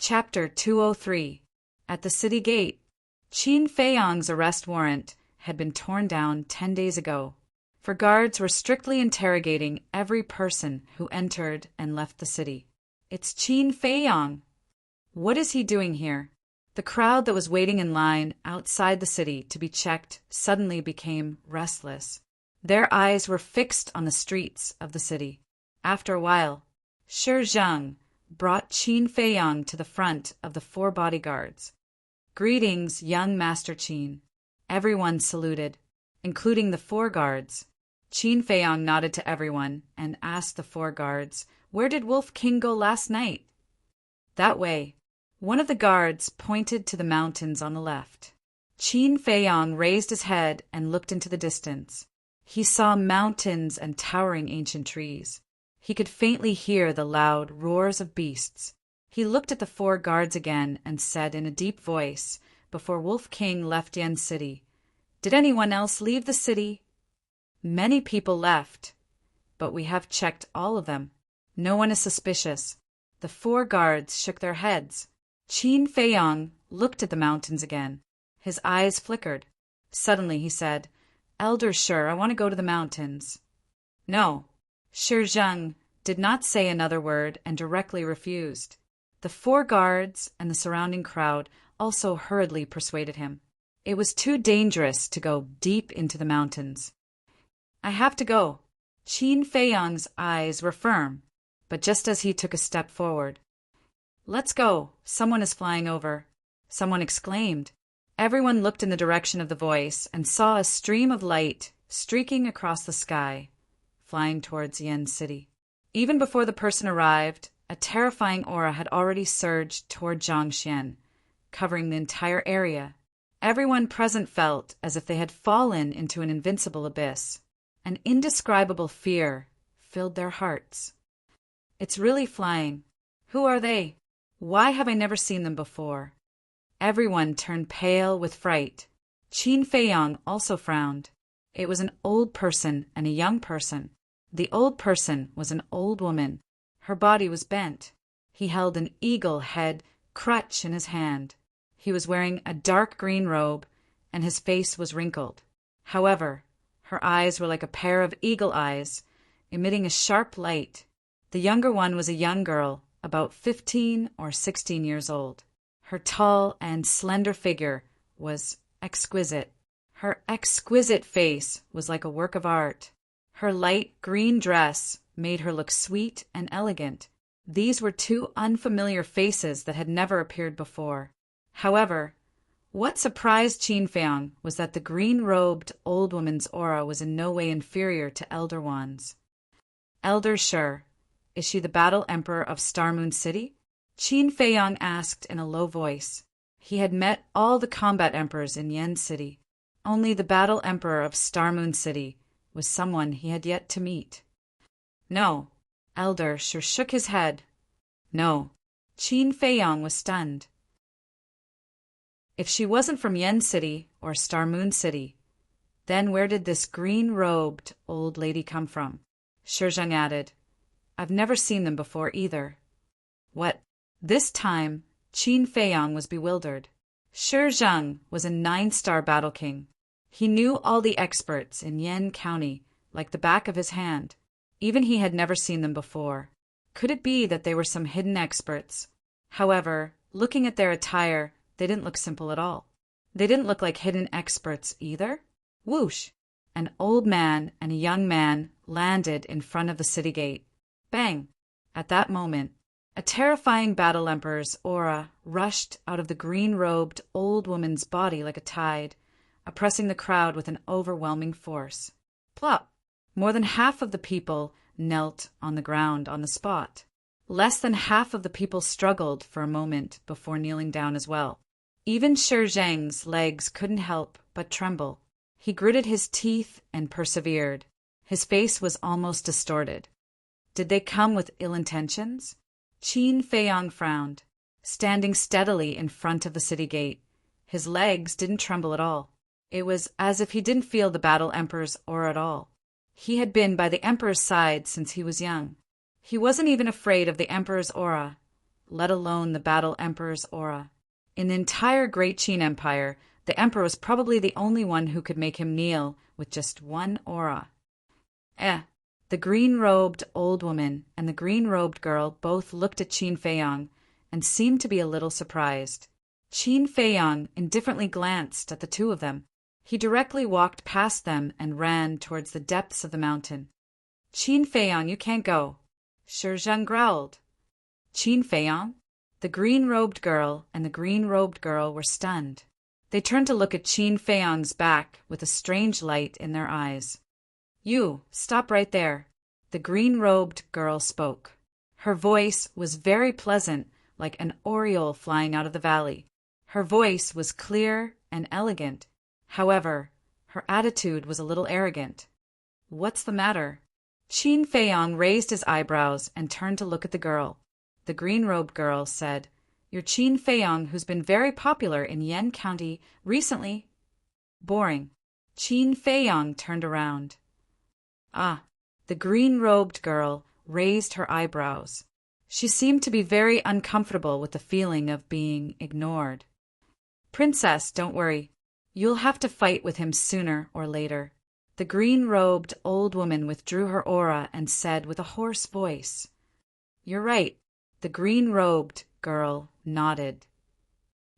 Chapter 203. At the city gate, Qin Feiyang's arrest warrant had been torn down 10 days ago, for guards were strictly interrogating every person who entered and left the city. It's Qin Feiyang. What is he doing here? The crowd that was waiting in line outside the city to be checked suddenly became restless. Their eyes were fixed on the streets of the city. After a while, Shi Zheng brought Qin Feiyang to the front of the 4 bodyguards. "Greetings, young Master Qin." Everyone saluted, including the 4 guards. Qin Feiyang nodded to everyone and asked the 4 guards, "Where did Wolf King go last night?" "That way." One of the guards pointed to the mountains on the left. Qin Feiyang raised his head and looked into the distance. He saw mountains and towering ancient trees. He could faintly hear the loud roars of beasts. He looked at the 4 guards again and said in a deep voice, before Wolf King left Yen City, "Did anyone else leave the city?" "Many people left, but we have checked all of them. No one is suspicious." The 4 guards shook their heads. Qin Feiyang looked at the mountains again. His eyes flickered. Suddenly he said, "Elder Shi, I want to go to the mountains." "No." Shi Zheng did not say another word and directly refused. The 4 guards and the surrounding crowd also hurriedly persuaded him. It was too dangerous to go deep into the mountains. "I have to go." Qin Feiyang's eyes were firm, but just as he took a step forward, "Let's go, someone is flying over," someone exclaimed. Everyone looked in the direction of the voice and saw a stream of light streaking across the sky, flying towards Yen City. Even before the person arrived, a terrifying aura had already surged toward Zhangxian, covering the entire area. Everyone present felt as if they had fallen into an invincible abyss. An indescribable fear filled their hearts. "It's really flying. Who are they? Why have I never seen them before?" Everyone turned pale with fright. Qin Feiyang also frowned. It was an old person and a young person. The old person was an old woman. Her body was bent. He held an eagle head crutch in his hand. He was wearing a dark green robe, and his face was wrinkled. However, her eyes were like a pair of eagle eyes, emitting a sharp light. The younger one was a young girl, about 15 or 16 years old. Her tall and slender figure was exquisite. Her exquisite face was like a work of art. Her light green dress made her look sweet and elegant. These were 2 unfamiliar faces that had never appeared before. However, what surprised Qin Feiyang was that the green-robed old woman's aura was in no way inferior to Elder Wan's. "Elder Shi, is she the Battle Emperor of Star Moon City?" Qin Feiyang asked in a low voice. He had met all the combat emperors in Yen City. Only the Battle Emperor of Star Moon City was someone he had yet to meet. "No." Elder Shi shook his head. "No." Qin Feiyang was stunned. If she wasn't from Yen City or Star Moon City, then where did this green-robed old lady come from? Shi Zheng added, "I've never seen them before either." "What?" This time, Qin Feiyang was bewildered. Shi Zheng was a 9-star battle king. He knew all the experts in Yen County like the back of his hand. Even he had never seen them before. Could it be that they were some hidden experts? However, looking at their attire, they didn't look simple at all. They didn't look like hidden experts either. Whoosh! An old man and a young man landed in front of the city gate. Bang! At that moment, a terrifying Battle Emperor's aura rushed out of the green-robed old woman's body like a tide, oppressing the crowd with an overwhelming force. Plop! More than half of the people knelt on the ground on the spot. Less than half of the people struggled for a moment before kneeling down as well. Even Shi Zheng's legs couldn't help but tremble. He gritted his teeth and persevered. His face was almost distorted. Did they come with ill intentions? Qin Feiyang frowned, standing steadily in front of the city gate. His legs didn't tremble at all. It was as if he didn't feel the Battle Emperor's aura at all. He had been by the Emperor's side since he was young. He wasn't even afraid of the Emperor's aura. let alone the Battle Emperor's aura. In the entire Great Qin Empire, the Emperor was probably the only one who could make him kneel with just one aura. The green-robed old woman and the green-robed girl both looked at Qin Feiyang and seemed to be a little surprised. Qin Feiyang indifferently glanced at the two of them. He directly walked past them and ran towards the depths of the mountain. Qin Feiyang, you can't go. Shi Zheng growled. Qin Feiyang? The green-robed girl and the green-robed girl were stunned. They turned to look at Qin Feiyang's back with a strange light in their eyes. You, stop right there. The green-robed girl spoke. Her voice was very pleasant, like an oriole flying out of the valley. Her voice was clear and elegant. However, her attitude was a little arrogant. What's the matter? Qin Feiyang raised his eyebrows and turned to look at the girl. The green-robed girl said, You're Qin Feiyang, who's been very popular in Yan County recently. Boring. Qin Feiyang turned around. The green-robed girl raised her eyebrows. She seemed to be very uncomfortable with the feeling of being ignored. Princess, don't worry. You'll have to fight with him sooner or later. The green-robed old woman withdrew her aura and said with a hoarse voice. You're right. The green-robed girl nodded.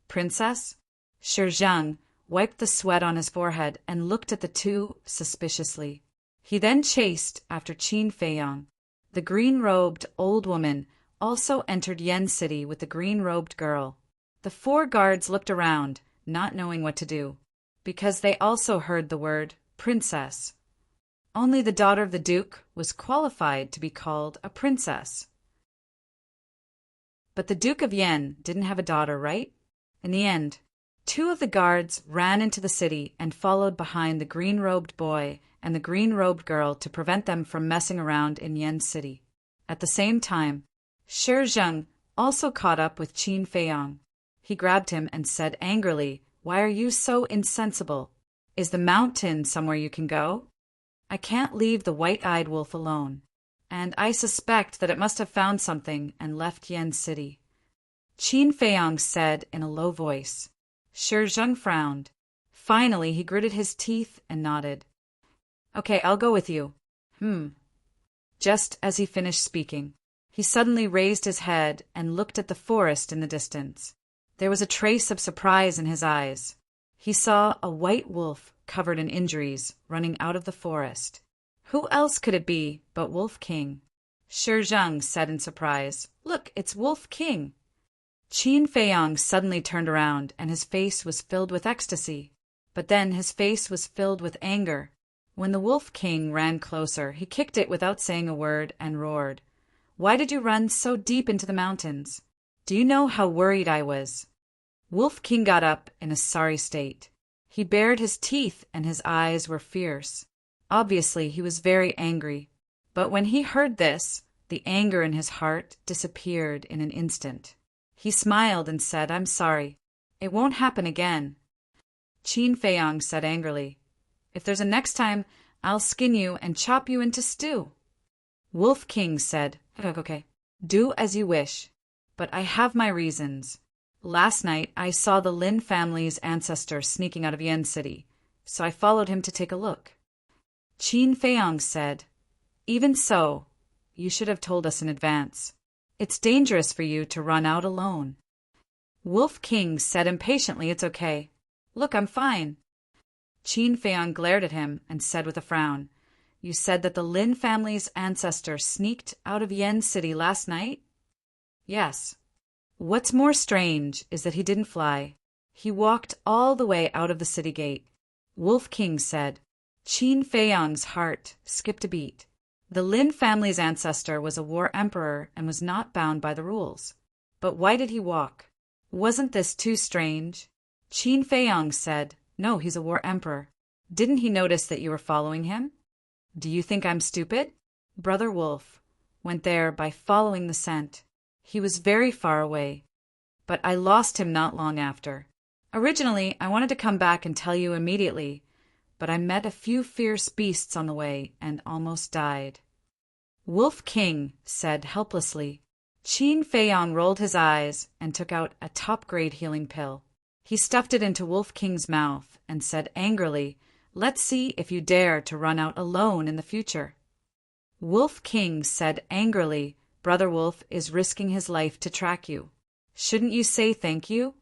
Princess? Shi Zheng wiped the sweat on his forehead and looked at the two suspiciously. He then chased after Qin Feiyang. The green-robed old woman also entered Yen City with the green-robed girl. The 4 guards looked around, not knowing what to do, because they also heard the word princess. Only the daughter of the Duke was qualified to be called a princess. But the Duke of Yen didn't have a daughter, right? In the end, 2 of the guards ran into the city and followed behind the green-robed boy and the green-robed girl to prevent them from messing around in Yen City. At the same time, Shi Zheng also caught up with Qin Feiyang. He grabbed him and said angrily, Why are you so insensible? Is the mountain somewhere you can go? I can't leave the white-eyed wolf alone, and I suspect that it must have found something and left Yen City. Qin Feiyang said in a low voice. Shi Zheng frowned. Finally, he gritted his teeth and nodded. Okay, I'll go with you. Just as he finished speaking, he suddenly raised his head and looked at the forest in the distance. There was a trace of surprise in his eyes. He saw a white wolf covered in injuries running out of the forest. Who else could it be but Wolf King? Shi Zheng said in surprise, Look, it's Wolf King. Qin Feiyang suddenly turned around and his face was filled with ecstasy. But then his face was filled with anger. When the Wolf King ran closer, he kicked it without saying a word and roared. Why did you run so deep into the mountains? Do you know how worried I was? Wolf King got up in a sorry state. He bared his teeth and his eyes were fierce. Obviously, he was very angry. But when he heard this, the anger in his heart disappeared in an instant. He smiled and said, I'm sorry. It won't happen again. Qin Feiyang said angrily, If there's a next time, I'll skin you and chop you into stew. Wolf King said, Okay, do as you wish, but I have my reasons. Last night, I saw the Lin family's ancestor sneaking out of Yen City, so I followed him to take a look. Qin Feiyang said, Even so, you should have told us in advance. It's dangerous for you to run out alone. Wolf King said impatiently, It's okay. Look, I'm fine. Qin Feiyang glared at him and said with a frown, You said that the Lin family's ancestor sneaked out of Yen City last night? Yes. What's more strange is that he didn't fly. He walked all the way out of the city gate. Wolf King said. Qin Feiyang's heart skipped a beat. The Lin family's ancestor was a war emperor and was not bound by the rules. But why did he walk? Wasn't this too strange? Qin Feiyang said, No, he's a war emperor. Didn't he notice that you were following him? Do you think I'm stupid? Brother Wolf went there by following the scent. He was very far away, but I lost him not long after. Originally, I wanted to come back and tell you immediately, but I met a few fierce beasts on the way and almost died. Wolf King said helplessly. Qin Feiyong rolled his eyes and took out a top-grade healing pill. He stuffed it into Wolf King's mouth and said angrily, "Let's see if you dare to run out alone in the future." Wolf King said angrily, "Brother Wolf is risking his life to track you. Shouldn't you say thank you?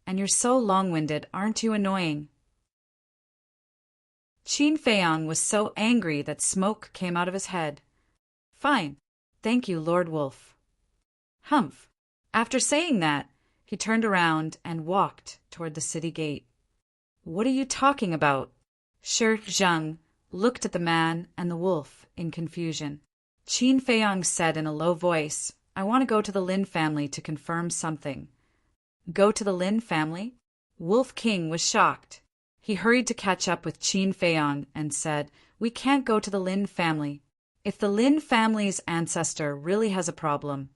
And you're so long-winded, aren't you annoying?" Qin Feiyong was so angry that smoke came out of his head. "Fine. Thank you, Lord Wolf." Humph. After saying that, he turned around and walked toward the city gate. "What are you talking about?" Shi Zheng looked at the man and the wolf in confusion. Qin Feiyong said in a low voice, "I want to go to the Lin family to confirm something." "Go to the Lin family?" Wolf King was shocked. He hurried to catch up with Qin Feiyong and said, "We can't go to the Lin family. If the Lin family's ancestor really has a problem,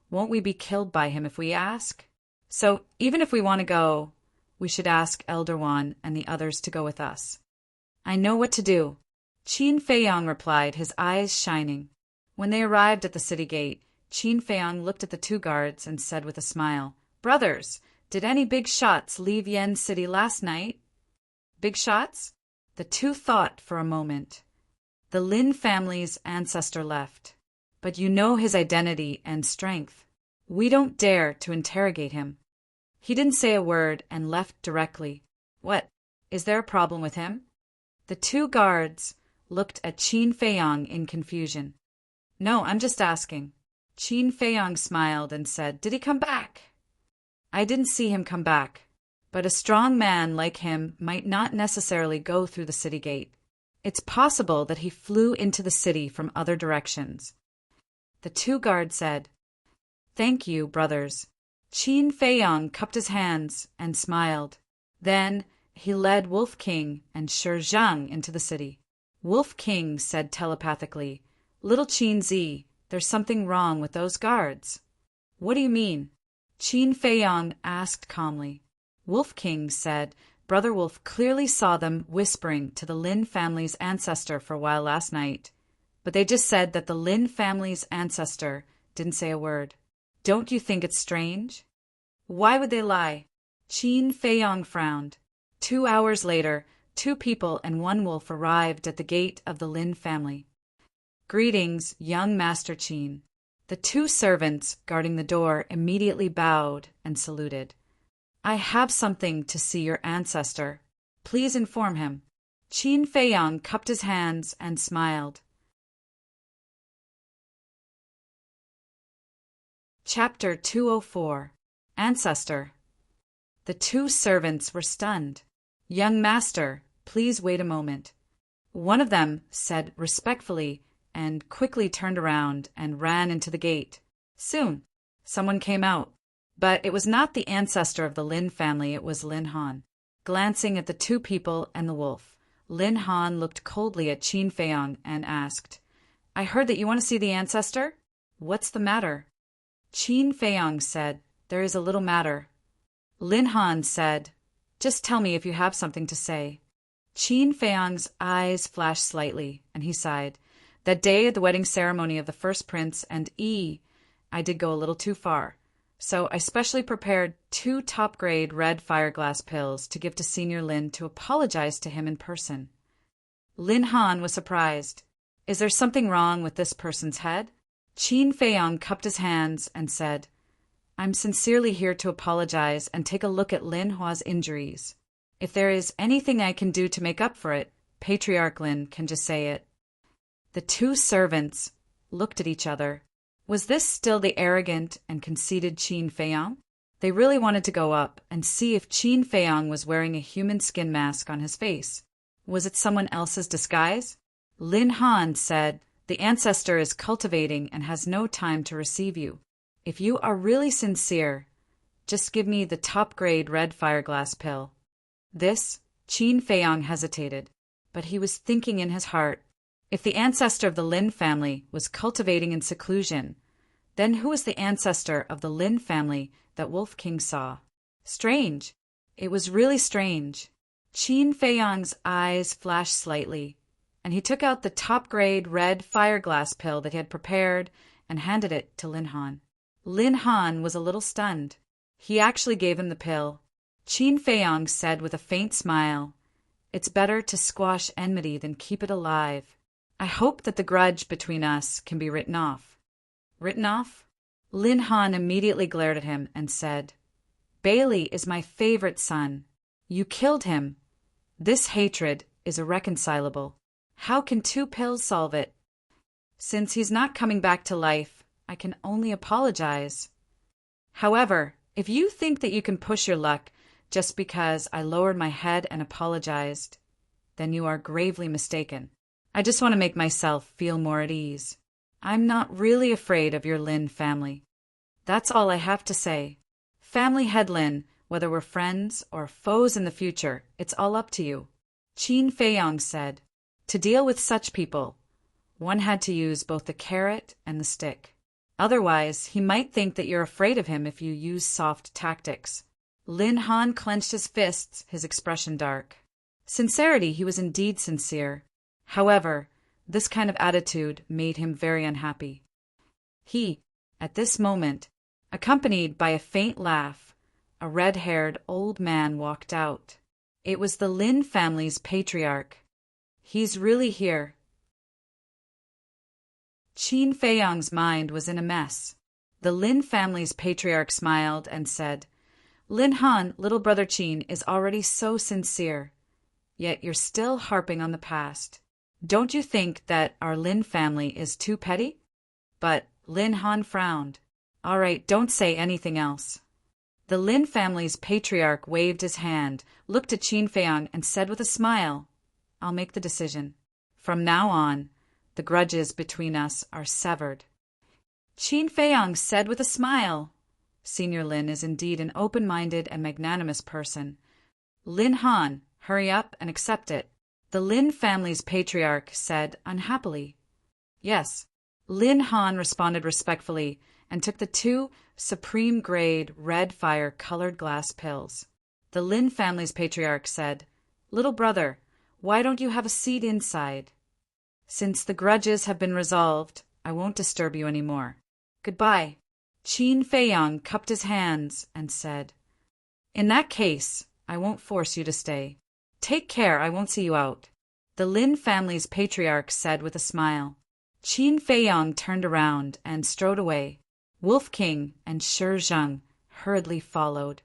won't we be killed by him if we ask? So even if we want to go, we should ask Elder Wan and the others to go with us." "I know what to do," Qin Feiyong replied, his eyes shining. When they arrived at the city gate, Qin Feiyong looked at the two guards and said with a smile, "Brothers, did any big shots leave Yen City last night?" "Big shots?" The two thought for a moment. "The Lin family's ancestor left, but you know his identity and strength. We don't dare to interrogate him. He didn't say a word and left directly. What, is there a problem with him?" The two guards looked at Qin Feiyong in confusion. "No, I'm just asking." Qin Feiyong smiled and said, "Did he come back?" "I didn't see him come back, but a strong man like him might not necessarily go through the city gate. It's possible that he flew into the city from other directions." The two guards said, "Thank you, brothers." Qin Feiyong cupped his hands and smiled. Then he led Wolf King and Shi Zhang into the city. Wolf King said telepathically, "Little Qin Zi, there's something wrong with those guards." "What do you mean?" Qin Feiyong asked calmly. Wolf King said, "Brother Wolf clearly saw them whispering to the Lin family's ancestor for a while last night, but they just said that the Lin family's ancestor didn't say a word. Don't you think it's strange?" "Why would they lie?" Qin Feiyong frowned. 2 hours later, 2 people and 1 wolf arrived at the gate of the Lin family. "Greetings, young Master Qin." The 2 servants guarding the door immediately bowed and saluted. "I have something to see your ancestor. Please inform him." Qin Feiyong cupped his hands and smiled. Chapter 204. Ancestor. The 2 servants were stunned. "Young master, please wait a moment." One of them said respectfully and quickly turned around and ran into the gate. Soon, someone came out, but it was not the ancestor of the Lin family, it was Lin Han. Glancing at the 2 people and the wolf, Lin Han looked coldly at Qin Feiyong and asked, "I heard that you want to see the ancestor? What's the matter?" Qin Feiyong said, "There is a little matter." Lin Han said, "Just tell me if you have something to say." Qin Feiyong's eyes flashed slightly, and he sighed. "That day at the wedding ceremony of the first prince and I did go a little too far. So I specially prepared 2 top-grade red fireglass pills to give to Senior Lin to apologize to him in person." Lin Han was surprised. "Is there something wrong with this person's head?" Qin Feiyong cupped his hands and said, "I'm sincerely here to apologize and take a look at Lin Hua's injuries. If there is anything I can do to make up for it, Patriarch Lin can just say it." The 2 servants looked at each other. Was this still the arrogant and conceited Qin Feiyong? They really wanted to go up and see if Qin Feiyong was wearing a human skin mask on his face. Was it someone else's disguise? Lin Han said, "The ancestor is cultivating and has no time to receive you. If you are really sincere, just give me the top-grade red fireglass pill." This, Qin Feiyong hesitated, but he was thinking in his heart, if the ancestor of the Lin family was cultivating in seclusion, then who was the ancestor of the Lin family that Wolf King saw? Strange. It was really strange. Qin Feiyong's eyes flashed slightly, and he took out the top-grade red fireglass pill that he had prepared and handed it to Lin Han. Lin Han was a little stunned. He actually gave him the pill. Qin Feiyong said with a faint smile, "It's better to squash enmity than keep it alive. I hope that the grudge between us can be written off." Written off? Lin Han immediately glared at him and said, "Bailey is my favorite son. You killed him. This hatred is irreconcilable. How can 2 pills solve it? Since he's not coming back to life, I can only apologize. However, if you think that you can push your luck just because I lowered my head and apologized, then you are gravely mistaken. I just want to make myself feel more at ease. I'm not really afraid of your Lin family. That's all I have to say. Family head Lin, whether we're friends or foes in the future, it's all up to you." Qin Feiyong said, "To deal with such people, one had to use both the carrot and the stick. Otherwise, he might think that you're afraid of him if you use soft tactics." Lin Han clenched his fists, his expression dark. Sincerity, he was indeed sincere. However, this kind of attitude made him very unhappy. He, at this moment, accompanied by a faint laugh, a red-haired old man walked out. It was the Lin family's patriarch. "He's really here." Qin Feiyong's mind was in a mess. The Lin family's patriarch smiled and said, "Lin Han, little brother Qin, is already so sincere. Yet you're still harping on the past. Don't you think that our Lin family is too petty?" But Lin Han frowned. "All right, don't say anything else." The Lin family's patriarch waved his hand, looked at Qin Feiyong, and said with a smile, "I'll make the decision. From now on, the grudges between us are severed." Qin Feiyong said with a smile, "Senior Lin is indeed an open-minded and magnanimous person. Lin Han, hurry up and accept it." The Lin family's patriarch said unhappily, "Yes." Lin Han responded respectfully and took the 2 supreme-grade red fire-colored glass pills. The Lin family's patriarch said, "Little brother, why don't you have a seat inside? Since the grudges have been resolved, I won't disturb you any more. Goodbye." Qin Feiyong cupped his hands and said, "In that case, I won't force you to stay. Take care I won't see you out." The Lin family's patriarch said with a smile. Qin Feiyong turned around and strode away. Wolf King and Shi Zheng hurriedly followed.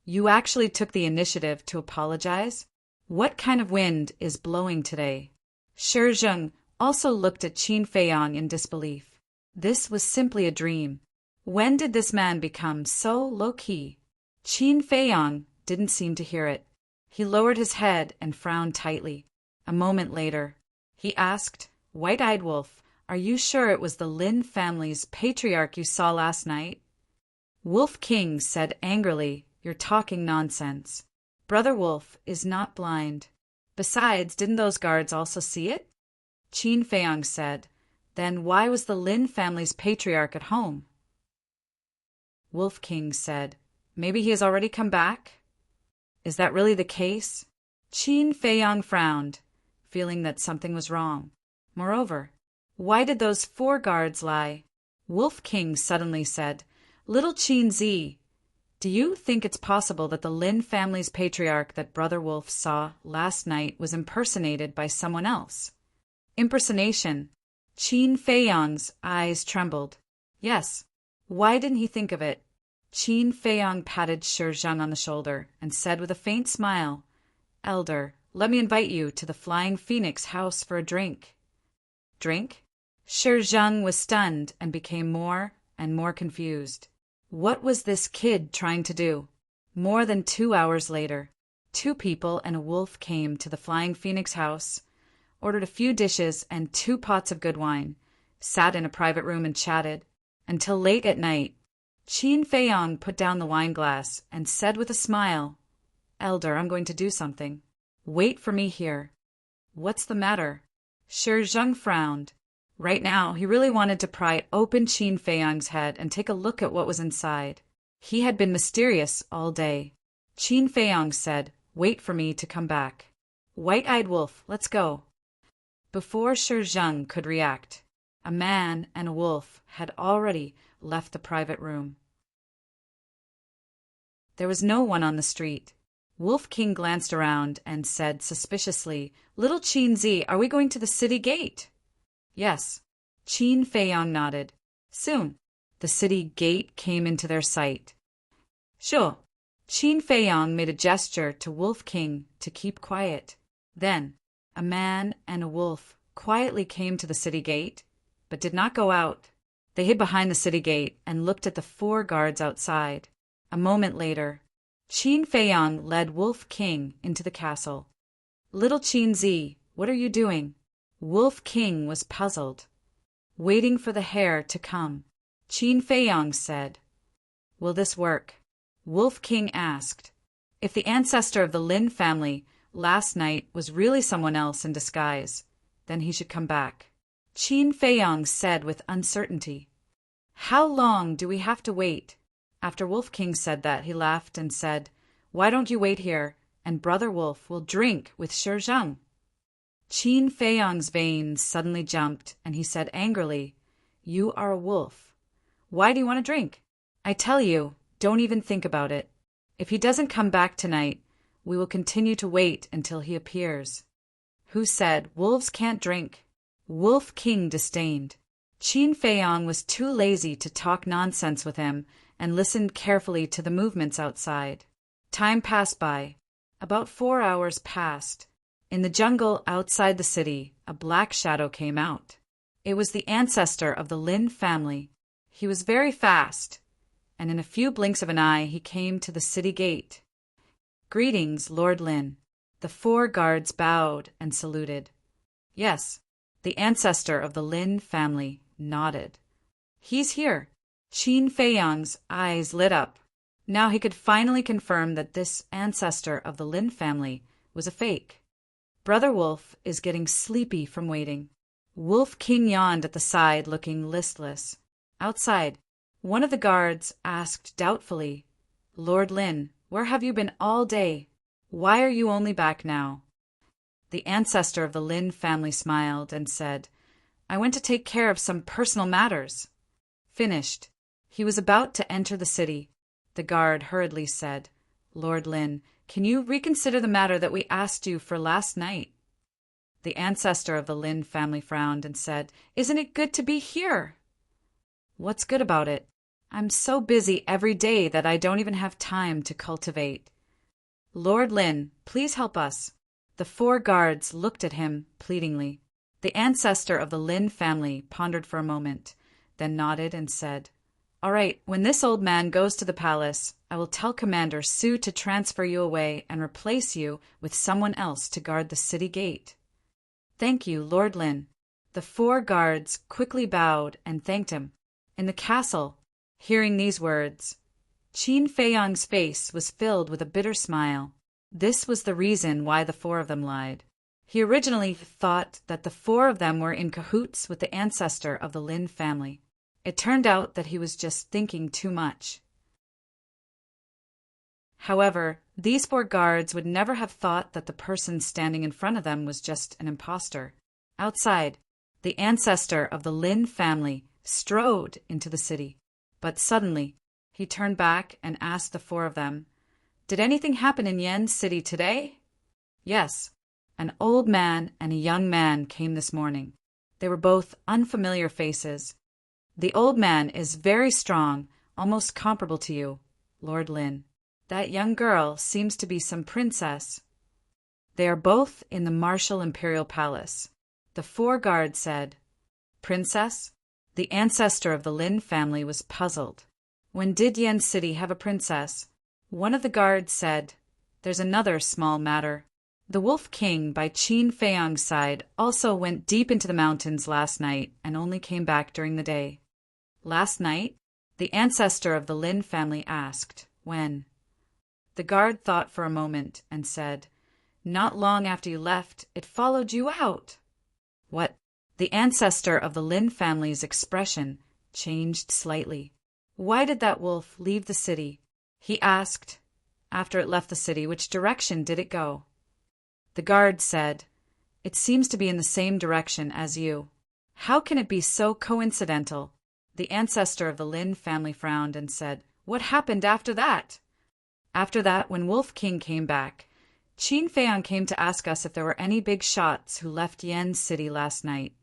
"You actually took the initiative to apologize? What kind of wind is blowing today?" Shi Zheng also looked at Qin Feiyong in disbelief. This was simply a dream. When did this man become so low-key? Qin Feiyong didn't seem to hear it. He lowered his head and frowned tightly. A moment later, he asked, "White-eyed Wolf, are you sure it was the Lin family's patriarch you saw last night?" Wolf King said angrily, "You're talking nonsense. Brother Wolf is not blind. Besides, didn't those guards also see it?" Qin Feiyong said, "Then why was the Lin family's patriarch at home?" Wolf King said, "Maybe he has already come back? Is that really the case?" Qin Feiyong frowned, feeling that something was wrong. Moreover, why did those 4 guards lie? Wolf King suddenly said, "Little Qin Zi, do you think it's possible that the Lin family's patriarch that Brother Wolf saw last night was impersonated by someone else?" Impersonation. Qin Feiyong's eyes trembled. Yes. Why didn't he think of it? Qin Feiyong patted Shi Zheng on the shoulder and said with a faint smile, "Elder, let me invite you to the Flying Phoenix house for a drink." Drink? Shi Zheng was stunned and became more and more confused. What was this kid trying to do? More than 2 hours later, 2 people and a wolf came to the Flying Phoenix house, ordered a few dishes and 2 pots of good wine, sat in a private room and chatted until late at night. Qin Feiyong put down the wine glass and said with a smile, "Elder, I'm going to do something. Wait for me here." "What's the matter?" Shi Zheng frowned. Right now, he really wanted to pry open Qin Feiyong's head and take a look at what was inside. He had been mysterious all day. Qin Feiyong said, "Wait for me to come back. White-eyed Wolf, let's go." Before Shi Zheng could react, a man and a wolf had already left the private room. There was no one on the street. Wolf King glanced around and said suspiciously, "Little Qin, are we going to the city gate?" "Yes." Qin Feiyong nodded. Soon, the city gate came into their sight. "Sure." Qin Feiyong made a gesture to Wolf King to keep quiet. Then, a man and a wolf quietly came to the city gate, but did not go out. They hid behind the city gate and looked at the 4 guards outside. A moment later, Qin Feiyong led Wolf King into the castle. "Little Qin, what are you doing?" Wolf King was puzzled. "Waiting for the hare to come," Qin Feiyong said. "Will this work?" Wolf King asked. If the ancestor of the Lin family last night was really someone else in disguise, then he should come back. Qin Feiyong said with uncertainty. "How long do we have to wait?" After Wolf King said that, he laughed and said, "Why don't you wait here, and Brother Wolf will drink with Shizheng." Qin Feiyong's veins suddenly jumped, and he said angrily, "You are a wolf. Why do you want to drink? I tell you, don't even think about it. If he doesn't come back tonight, we will continue to wait until he appears." "Who said wolves can't drink?" Wolf King disdained. Qin Feiyong was too lazy to talk nonsense with him and listened carefully to the movements outside. Time passed by. About 4 hours passed. In the jungle outside the city, a black shadow came out. It was the ancestor of the Lin family. He was very fast, and in a few blinks of an eye he came to the city gate. "Greetings, Lord Lin." The 4 guards bowed and saluted. Yes, the ancestor of the Lin family nodded. "He's here." Qin Feiyong's eyes lit up. Now he could finally confirm that this ancestor of the Lin family was a fake. Brother Wolf is getting sleepy from waiting. Wolf King yawned at the side, looking listless. Outside, one of the guards asked doubtfully, "Lord Lin, where have you been all day? Why are you only back now?" The ancestor of the Lin family smiled and said, "I went to take care of some personal matters." Finished. He was about to enter the city. The guard hurriedly said, "Lord Lin, can you reconsider the matter that we asked you for last night?" The ancestor of the Lin family frowned and said, "Isn't it good to be here?" "What's good about it? I'm so busy every day that I don't even have time to cultivate." "Lord Lin, please help us." The 4 guards looked at him pleadingly. The ancestor of the Lin family pondered for a moment, then nodded and said, "All right, when this old man goes to the palace, I will tell Commander Su to transfer you away and replace you with someone else to guard the city gate." "Thank you, Lord Lin." The 4 guards quickly bowed and thanked him. In the castle, hearing these words, Qin Feiyong's face was filled with a bitter smile. This was the reason why the 4 of them lied. He originally thought that the 4 of them were in cahoots with the ancestor of the Lin family. It turned out that he was just thinking too much. However, these 4 guards would never have thought that the person standing in front of them was just an imposter. Outside, the ancestor of the Lin family strode into the city. But suddenly, he turned back and asked the 4 of them, "Did anything happen in Yen's city today?" "Yes. An old man and a young man came this morning. They were both unfamiliar faces. The old man is very strong, almost comparable to you, Lord Lin. That young girl seems to be some princess." "They are both in the martial imperial palace." The 4 guards said. "Princess?" The ancestor of the Lin family was puzzled. "When did Yen City have a princess?" One of the guards said, "There's another small matter. The Wolf King by Qin Feiyong's side also went deep into the mountains last night and only came back during the day." "Last night?" the ancestor of the Lin family asked. "When?" The guard thought for a moment and said, "Not long after you left, it followed you out." "What?" The ancestor of the Lin family's expression changed slightly. "Why did that wolf leave the city?" he asked. "After it left the city, which direction did it go?" The guard said, "It seems to be in the same direction as you." "How can it be so coincidental?" The ancestor of the Lin family frowned and said, "What happened after that?" "After that, when Wolf King came back, Qin Feiyang came to ask us if there were any big shots who left Yen City last night."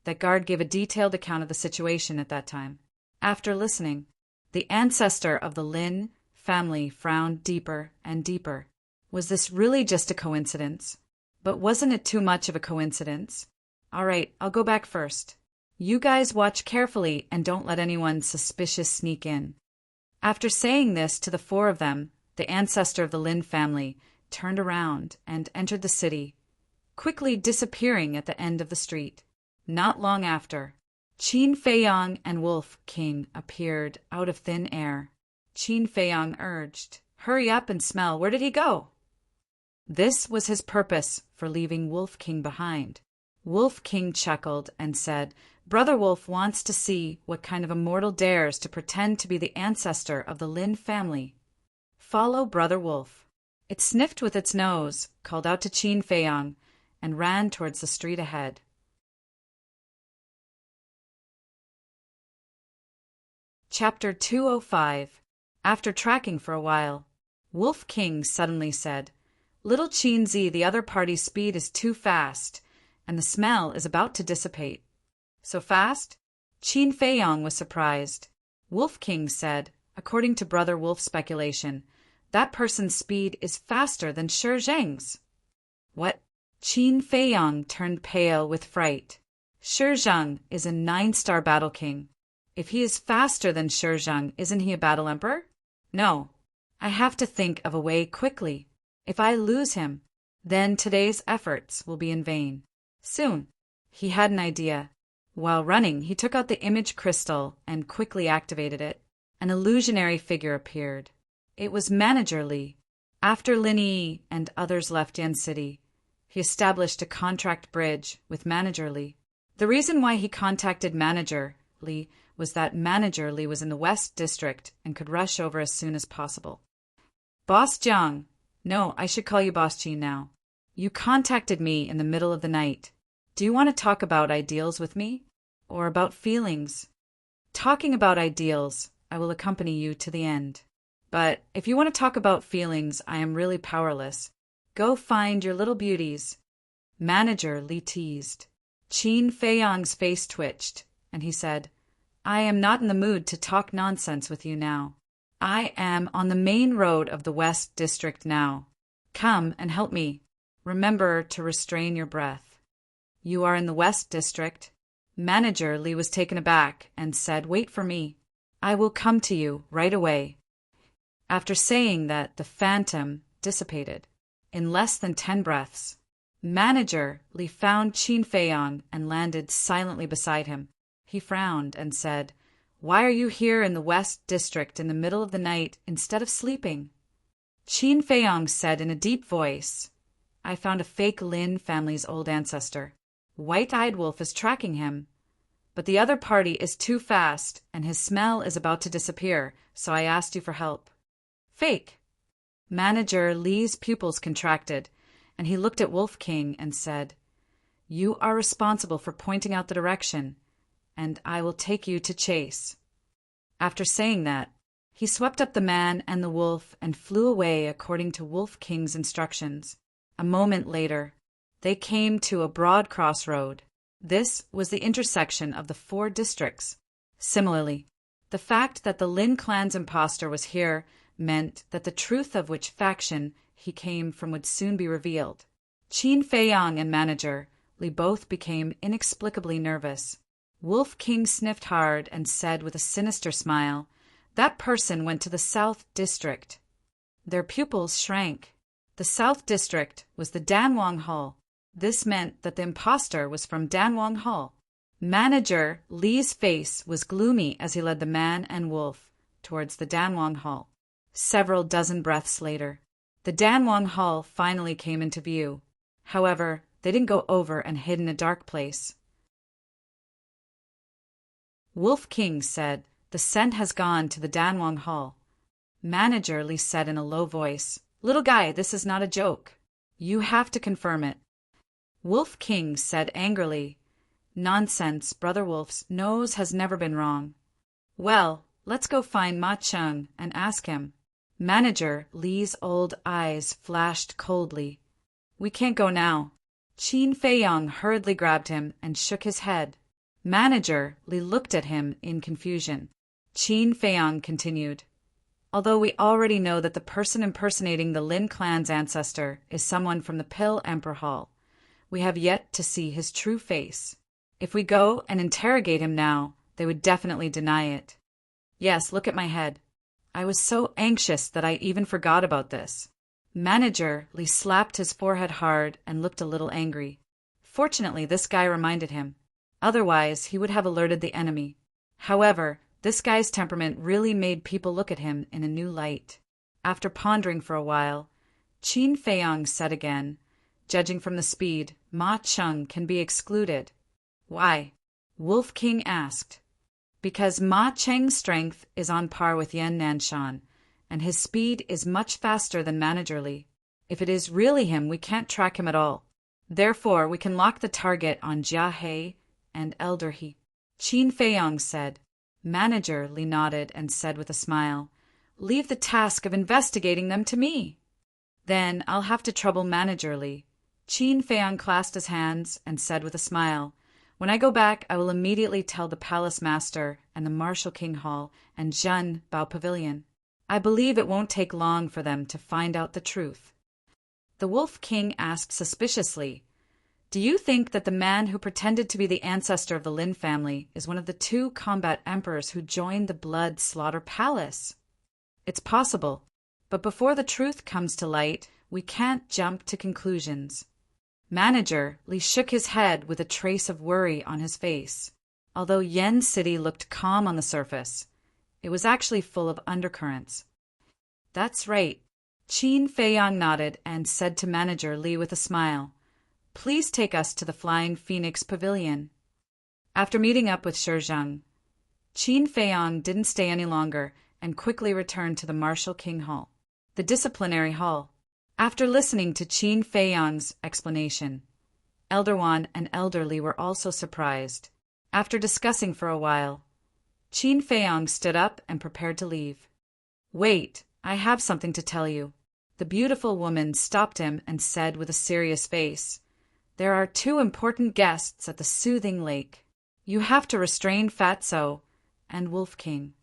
That guard gave a detailed account of the situation at that time. After listening, the ancestor of the Lin family frowned deeper and deeper. Was this really just a coincidence? But wasn't it too much of a coincidence? All right, I'll go back first. You guys watch carefully and don't let anyone suspicious sneak in. After saying this to the four of them, the ancestor of the Lin family turned around and entered the city, quickly disappearing at the end of the street. Not long after, Qin Feiyang and Wolf King appeared out of thin air. Qin Feiyang urged, "Hurry up and smell. Where did he go?" This was his purpose for leaving Wolf King behind. Wolf King chuckled and said, "Brother Wolf wants to see what kind of a mortal dares to pretend to be the ancestor of the Lin family. Follow Brother Wolf." It sniffed with its nose, called out to Qin Feiyang, and ran towards the street ahead. Chapter 205. After tracking for a while, Wolf King suddenly said, "Little Qinzi, the other party's speed is too fast, and the smell is about to dissipate." "So fast?" Qin Feiyang was surprised. Wolf King said, according to Brother Wolf's speculation, that person's speed is faster than Shi Zheng's. What? Qin Feiyang turned pale with fright. Shi Zheng is a 9-star battle king. If he is faster than Shi Zheng, isn't he a battle emperor? No. I have to think of a way quickly. If I lose him, then today's efforts will be in vain. Soon, he had an idea. While running, he took out the image crystal and quickly activated it. An illusionary figure appeared. It was Manager Li. After Lin Yi and others left Yen City, he established a contract bridge with Manager Li. The reason why he contacted Manager Li was that Manager Li was in the West District and could rush over as soon as possible. "Boss Jiang," no, I should call you Boss Qin now. "You contacted me in the middle of the night. Do you want to talk about ideals with me? Or about feelings?" "Talking about ideals, I will accompany you to the end. But if you want to talk about feelings, I am really powerless. Go find your little beauties." Manager Li teased. Qin Feiyang's face twitched, and he said, "I am not in the mood to talk nonsense with you now. I am on the main road of the West District now. Come and help me. Remember to restrain your breath." "You are in the West District?" Manager Li was taken aback and said, "Wait for me. I will come to you right away." After saying that, the phantom dissipated. In less than 10 breaths, Manager Li found Qin Feiyang and landed silently beside him. He frowned and said, "Why are you here in the West District in the middle of the night instead of sleeping?" Qin Feiyang said in a deep voice, "I found a fake Lin family's old ancestor. White-eyed Wolf is tracking him. But the other party is too fast, and his smell is about to disappear, so I asked you for help." "Fake." Manager Li's pupils contracted, and he looked at Wolf King and said, "You are responsible for pointing out the direction, and I will take you to chase." After saying that, he swept up the man and the wolf and flew away according to Wolf King's instructions. A moment later, they came to a broad crossroad. This was the intersection of the 4 districts. Similarly, the fact that the Lin clan's impostor was here meant that the truth of which faction he came from would soon be revealed. Qin Feiyang and Manager Li both became inexplicably nervous. Wolf King sniffed hard and said with a sinister smile, "That person went to the South District." Their pupils shrank. The South District was the Danwang Hall. This meant that the impostor was from Danwang Hall. Manager Li's face was gloomy as he led the man and wolf towards the Danwang Hall. Several dozen breaths later, the Danwang Hall finally came into view. However, they didn't go over and hid in a dark place. Wolf King said, "The scent has gone to the Danwang Hall." Manager Li said in a low voice, "Little guy, this is not a joke. You have to confirm it." Wolf King said angrily, "Nonsense, Brother Wolf's nose has never been wrong. Well, let's go find Ma Cheng and ask him. Manager Li's old eyes flashed coldly. We can't go now. Qin Feiyong hurriedly grabbed him and shook his head. Manager Li looked at him in confusion. Qin Feiyong continued. Although we already know that the person impersonating the Lin clan's ancestor is someone from the Pill Emperor Hall, we have yet to see his true face. If we go and interrogate him now, they would definitely deny it. Yes, look at my head. I was so anxious that I even forgot about this. Manager Li slapped his forehead hard and looked a little angry. Fortunately, this guy reminded him. Otherwise, he would have alerted the enemy. However, this guy's temperament really made people look at him in a new light. After pondering for a while, Qin Feiyong said again, judging from the speed, Ma Cheng can be excluded. Why? Wolf King asked. Because Ma Cheng's strength is on par with Yan Nanshan, and his speed is much faster than Manager Li. If it is really him, we can't track him at all. Therefore, we can lock the target on Jia He and Elder He. Qin Feiyong said. Manager Li nodded and said with a smile, Leave the task of investigating them to me. Then I'll have to trouble Manager Li. Qin Feiyong clasped his hands and said with a smile, When I go back, I will immediately tell the Palace Master and the Martial King Hall and Zhen Bao Pavilion. I believe it won't take long for them to find out the truth. The Wolf King asked suspiciously, Do you think that the man who pretended to be the ancestor of the Lin family is one of the 2 combat emperors who joined the Blood Slaughter Palace? It's possible, but before the truth comes to light, we can't jump to conclusions. Manager Li shook his head with a trace of worry on his face. Although Yen City looked calm on the surface, it was actually full of undercurrents. That's right. Qin Feiyong nodded and said to Manager Li with a smile, Please take us to the Flying Phoenix Pavilion. After meeting up with Shi Zheng, Qin Feiyong didn't stay any longer and quickly returned to the Martial King Hall, the disciplinary hall. After listening to Qin Feiyong's explanation, Elder Wan and Elder Li were also surprised. After discussing for a while, Qin Feiyong stood up and prepared to leave. Wait, I have something to tell you. The beautiful woman stopped him and said with a serious face, There are 2 important guests at the Soothing Lake. You have to restrain Fatso and Wolf King.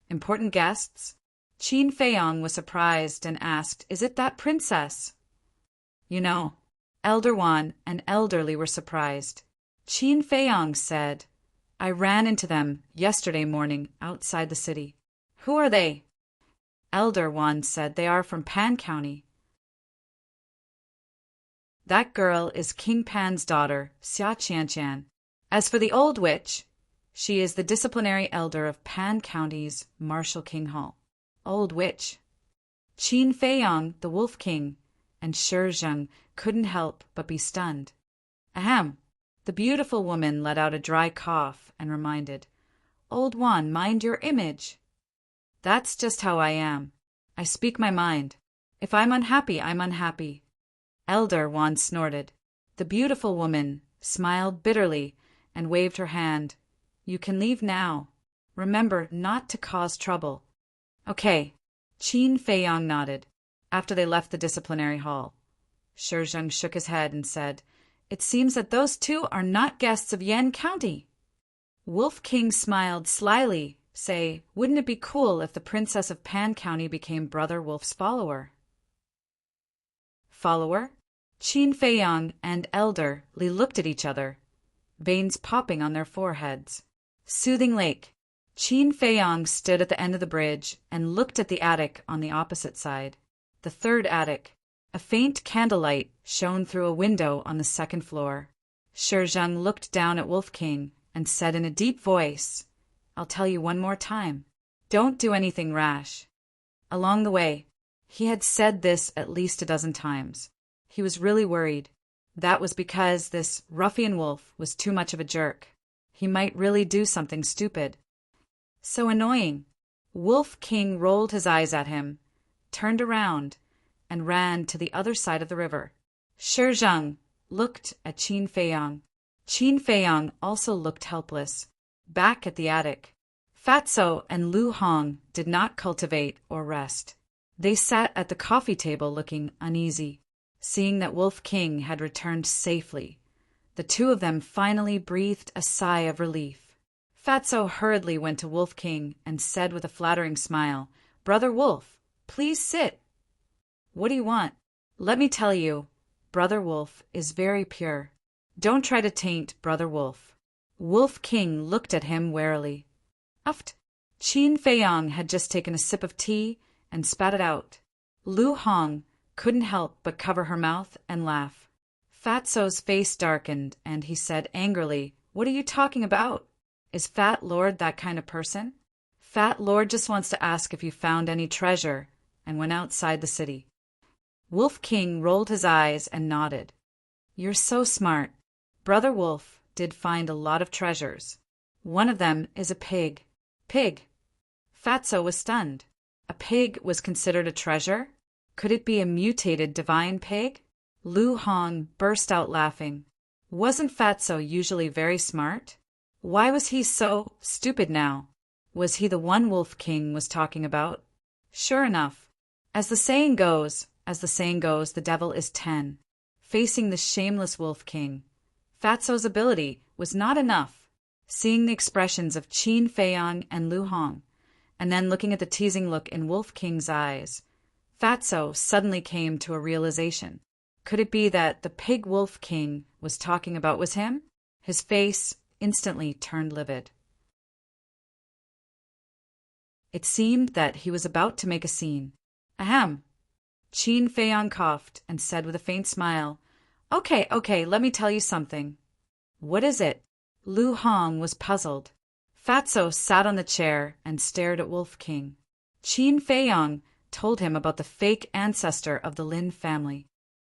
Important guests? Qin Feiyong was surprised and asked, Is it that princess? You know, Elder Wan and Elder Li were surprised. Qin Feiyong said, I ran into them yesterday morning outside the city. Who are they? Elder Wan said they are from Pan County. That girl is King Pan's daughter, Xia Qianshan. As for the old witch, she is the disciplinary elder of Pan County's Martial King Hall. Old witch. Qin Feiyong, the Wolf King, and Shi Zheng couldn't help but be stunned. Ahem. The beautiful woman let out a dry cough and reminded, Old Wan, mind your image. That's just how I am. I speak my mind. If I'm unhappy, I'm unhappy. Elder Wan snorted. The beautiful woman smiled bitterly and waved her hand. You can leave now. Remember not to cause trouble. Okay. Qin Feiyong nodded. After they left the disciplinary hall, Shi Zheng shook his head and said, It seems that those 2 are not guests of Yan County. Wolf King smiled slyly, say, Wouldn't it be cool if the princess of Pan County became Brother Wolf's follower? Follower? Qin Feiyong and Elder Li looked at each other, veins popping on their foreheads. Soothing Lake. Qin Feiyong stood at the end of the bridge and looked at the attic on the opposite side. The 3rd attic. A faint candlelight shone through a window on the 2nd floor. Shi Zheng looked down at Wolf King and said in a deep voice, I'll tell you one more time. Don't do anything rash. Along the way, he had said this at least a dozen times. He was really worried. That was because this ruffian wolf was too much of a jerk. He might really do something stupid. So annoying. Wolf King rolled his eyes at him, turned around, and ran to the other side of the river. Shi Zheng looked at Qin Feiyong. Qin Feiyong also looked helpless. Back at the attic, Fatso and Lu Hong did not cultivate or rest. They sat at the coffee table looking uneasy. Seeing that Wolf King had returned safely, the two of them finally breathed a sigh of relief. Fatso hurriedly went to Wolf King and said with a flattering smile, "Brother Wolf, please sit." "What do you want?" "Let me tell you, Brother Wolf is very pure. Don't try to taint Brother Wolf." Wolf King looked at him warily. Uft. Qin Feiyong had just taken a sip of tea and spat it out. Lu Hong couldn't help but cover her mouth and laugh. Fatso's face darkened, and he said angrily, "What are you talking about? Is Fat Lord that kind of person?" "Fat Lord just wants to ask if you found any treasure," and went outside the city. Wolf King rolled his eyes and nodded. "You're so smart. Brother Wolf did find a lot of treasures. One of them is a pig." "Pig?" Fatso was stunned. A pig was considered a treasure? Could it be a mutated divine pig? Lu Hong burst out laughing. Wasn't Fatso usually very smart? Why was he so stupid now? Was he the one Wolf King was talking about? Sure enough. As the saying goes, the devil is 10. Facing the shameless Wolf King, Fatso's ability was not enough. Seeing the expressions of Qin Feiyong and Lu Hong, and then looking at the teasing look in Wolf King's eyes, Fatso suddenly came to a realization. Could it be that the pig Wolf King was talking about was him? His face instantly turned livid. It seemed that he was about to make a scene. "Ahem." Qin Feiyong coughed and said with a faint smile, Okay, let me tell you something." "What is it?" Lu Hong was puzzled. Fatso sat on the chair and stared at Wolf King. Qin Feiyong told him about the fake ancestor of the Lin family.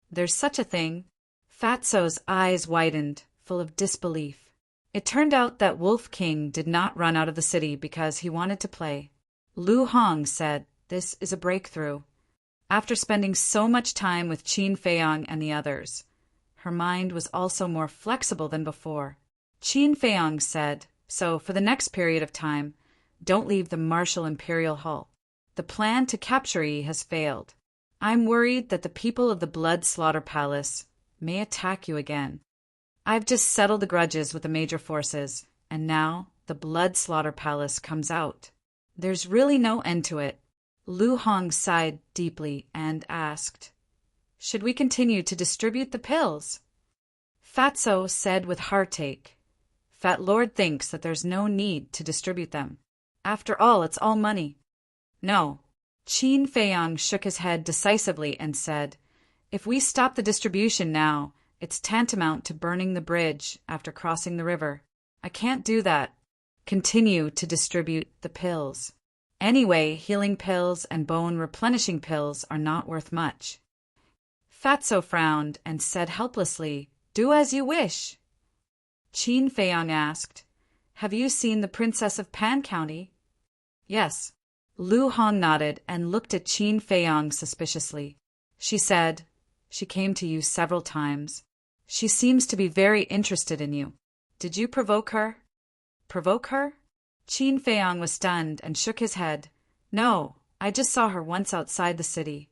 "There's such a thing?" Fatso's eyes widened, full of disbelief. It turned out that Wolf King did not run out of the city because he wanted to play. Lu Hong said, "This is a breakthrough." After spending so much time with Qin Feiyong and the others, her mind was also more flexible than before. Qin Feiyong said, "So for the next period of time, don't leave the martial imperial hall. The plan to capture Yi has failed. I'm worried that the people of the Blood Slaughter Palace may attack you again. I've just settled the grudges with the major forces, and now the Blood Slaughter Palace comes out. There's really no end to it." Lu Hong sighed deeply and asked, "Should we continue to distribute the pills?" Fatso said with heartache, "Fat Lord thinks that there's no need to distribute them. After all, it's all money." "No." Qin Feiyong shook his head decisively and said, "If we stop the distribution now, it's tantamount to burning the bridge after crossing the river. I can't do that. Continue to distribute the pills. Anyway, healing pills and bone replenishing pills are not worth much." Fatso frowned and said helplessly, "Do as you wish." Qin Feiyong asked, "Have you seen the Princess of Pan County?" "Yes." Lu Hong nodded and looked at Qin Feiyong suspiciously. She said, "She came to you several times. She seems to be very interested in you. Did you provoke her?" "Provoke her?" Qin Feiyong was stunned and shook his head. "No, I just saw her once outside the city."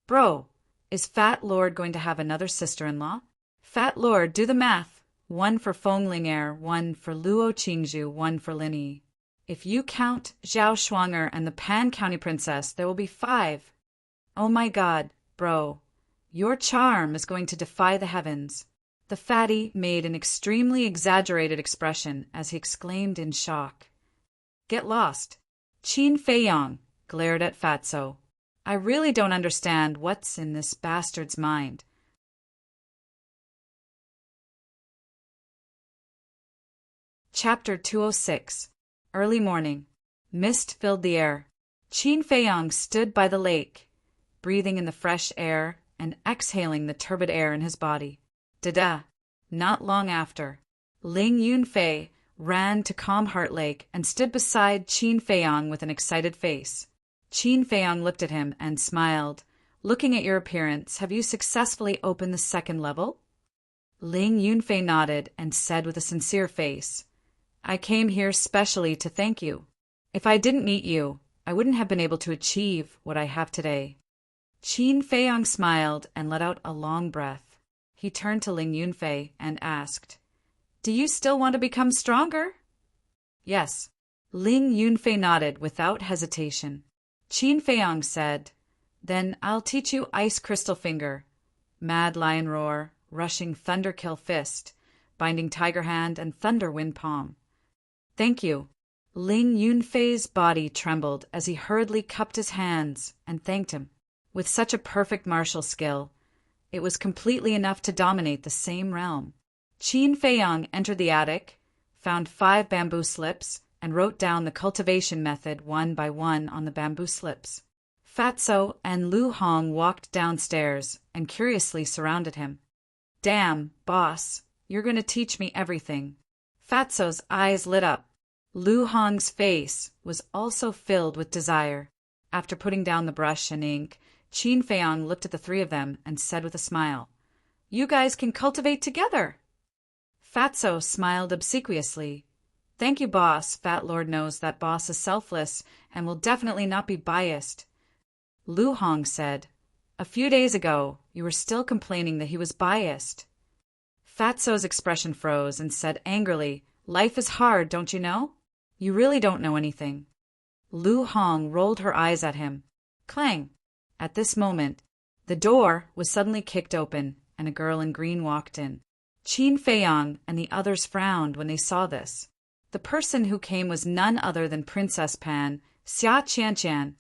"Bro, is Fat Lord going to have another sister-in-law?" "Fat Lord, do the math. 1 for Fengling'er, 1 for Luo Qingzhu, 1 for Lin Yi. If you count Zhao Shuang'er and the Pan County Princess, there will be 5. Oh my God, bro, your charm is going to defy the heavens." The fatty made an extremely exaggerated expression as he exclaimed in shock, "Get lost." Qin Feiyong glared at Fatso. "I really don't understand what's in this bastard's mind." Chapter 206. Early morning. Mist filled the air. Qin Feiyong stood by the lake, breathing in the fresh air and exhaling the turbid air in his body. Da-da. Not long after, Ling Yunfei ran to Calm Heart Lake and stood beside Qin Feiyong with an excited face. Qin Feiyong looked at him and smiled. "Looking at your appearance, have you successfully opened the 2nd level?" Ling Yunfei nodded and said with a sincere face, "I came here specially to thank you." If I didn't meet you, I wouldn't have been able to achieve what I have today. Qin Feiyang smiled and let out a long breath. He turned to Ling Yunfei and asked, "Do you still want to become stronger?" "Yes." Ling Yunfei nodded without hesitation. Qin Feiyang said, "Then I'll teach you Ice Crystal Finger, Mad Lion Roar, Rushing Thunder Kill Fist, Binding Tiger Hand, and Thunder Wind Palm." "Thank you." Ling Yunfei's body trembled as he hurriedly cupped his hands and thanked him. With such a perfect martial skill, it was completely enough to dominate the same realm. Qin Feiyang entered the attic, found 5 bamboo slips, and wrote down the cultivation method one by one on the bamboo slips. Fatso and Lu Hong walked downstairs and curiously surrounded him. "Damn, boss, you're going to teach me everything." Fatso's eyes lit up. Lu Hong's face was also filled with desire. After putting down the brush and ink, Qin Feiyang looked at the 3 of them and said with a smile, "You guys can cultivate together." Fatso smiled obsequiously. "Thank you, boss. Fat Lord knows that boss is selfless and will definitely not be biased." Lu Hong said, "A few days ago, you were still complaining that he was biased." Fatso's expression froze and said angrily, "Life is hard, don't you know? You really don't know anything." Lu Hong rolled her eyes at him. Clang! At this moment, the door was suddenly kicked open, and a girl in green walked in. Qin Feiyang and the others frowned when they saw this. The person who came was none other than Princess Pan, Xia Qianqian.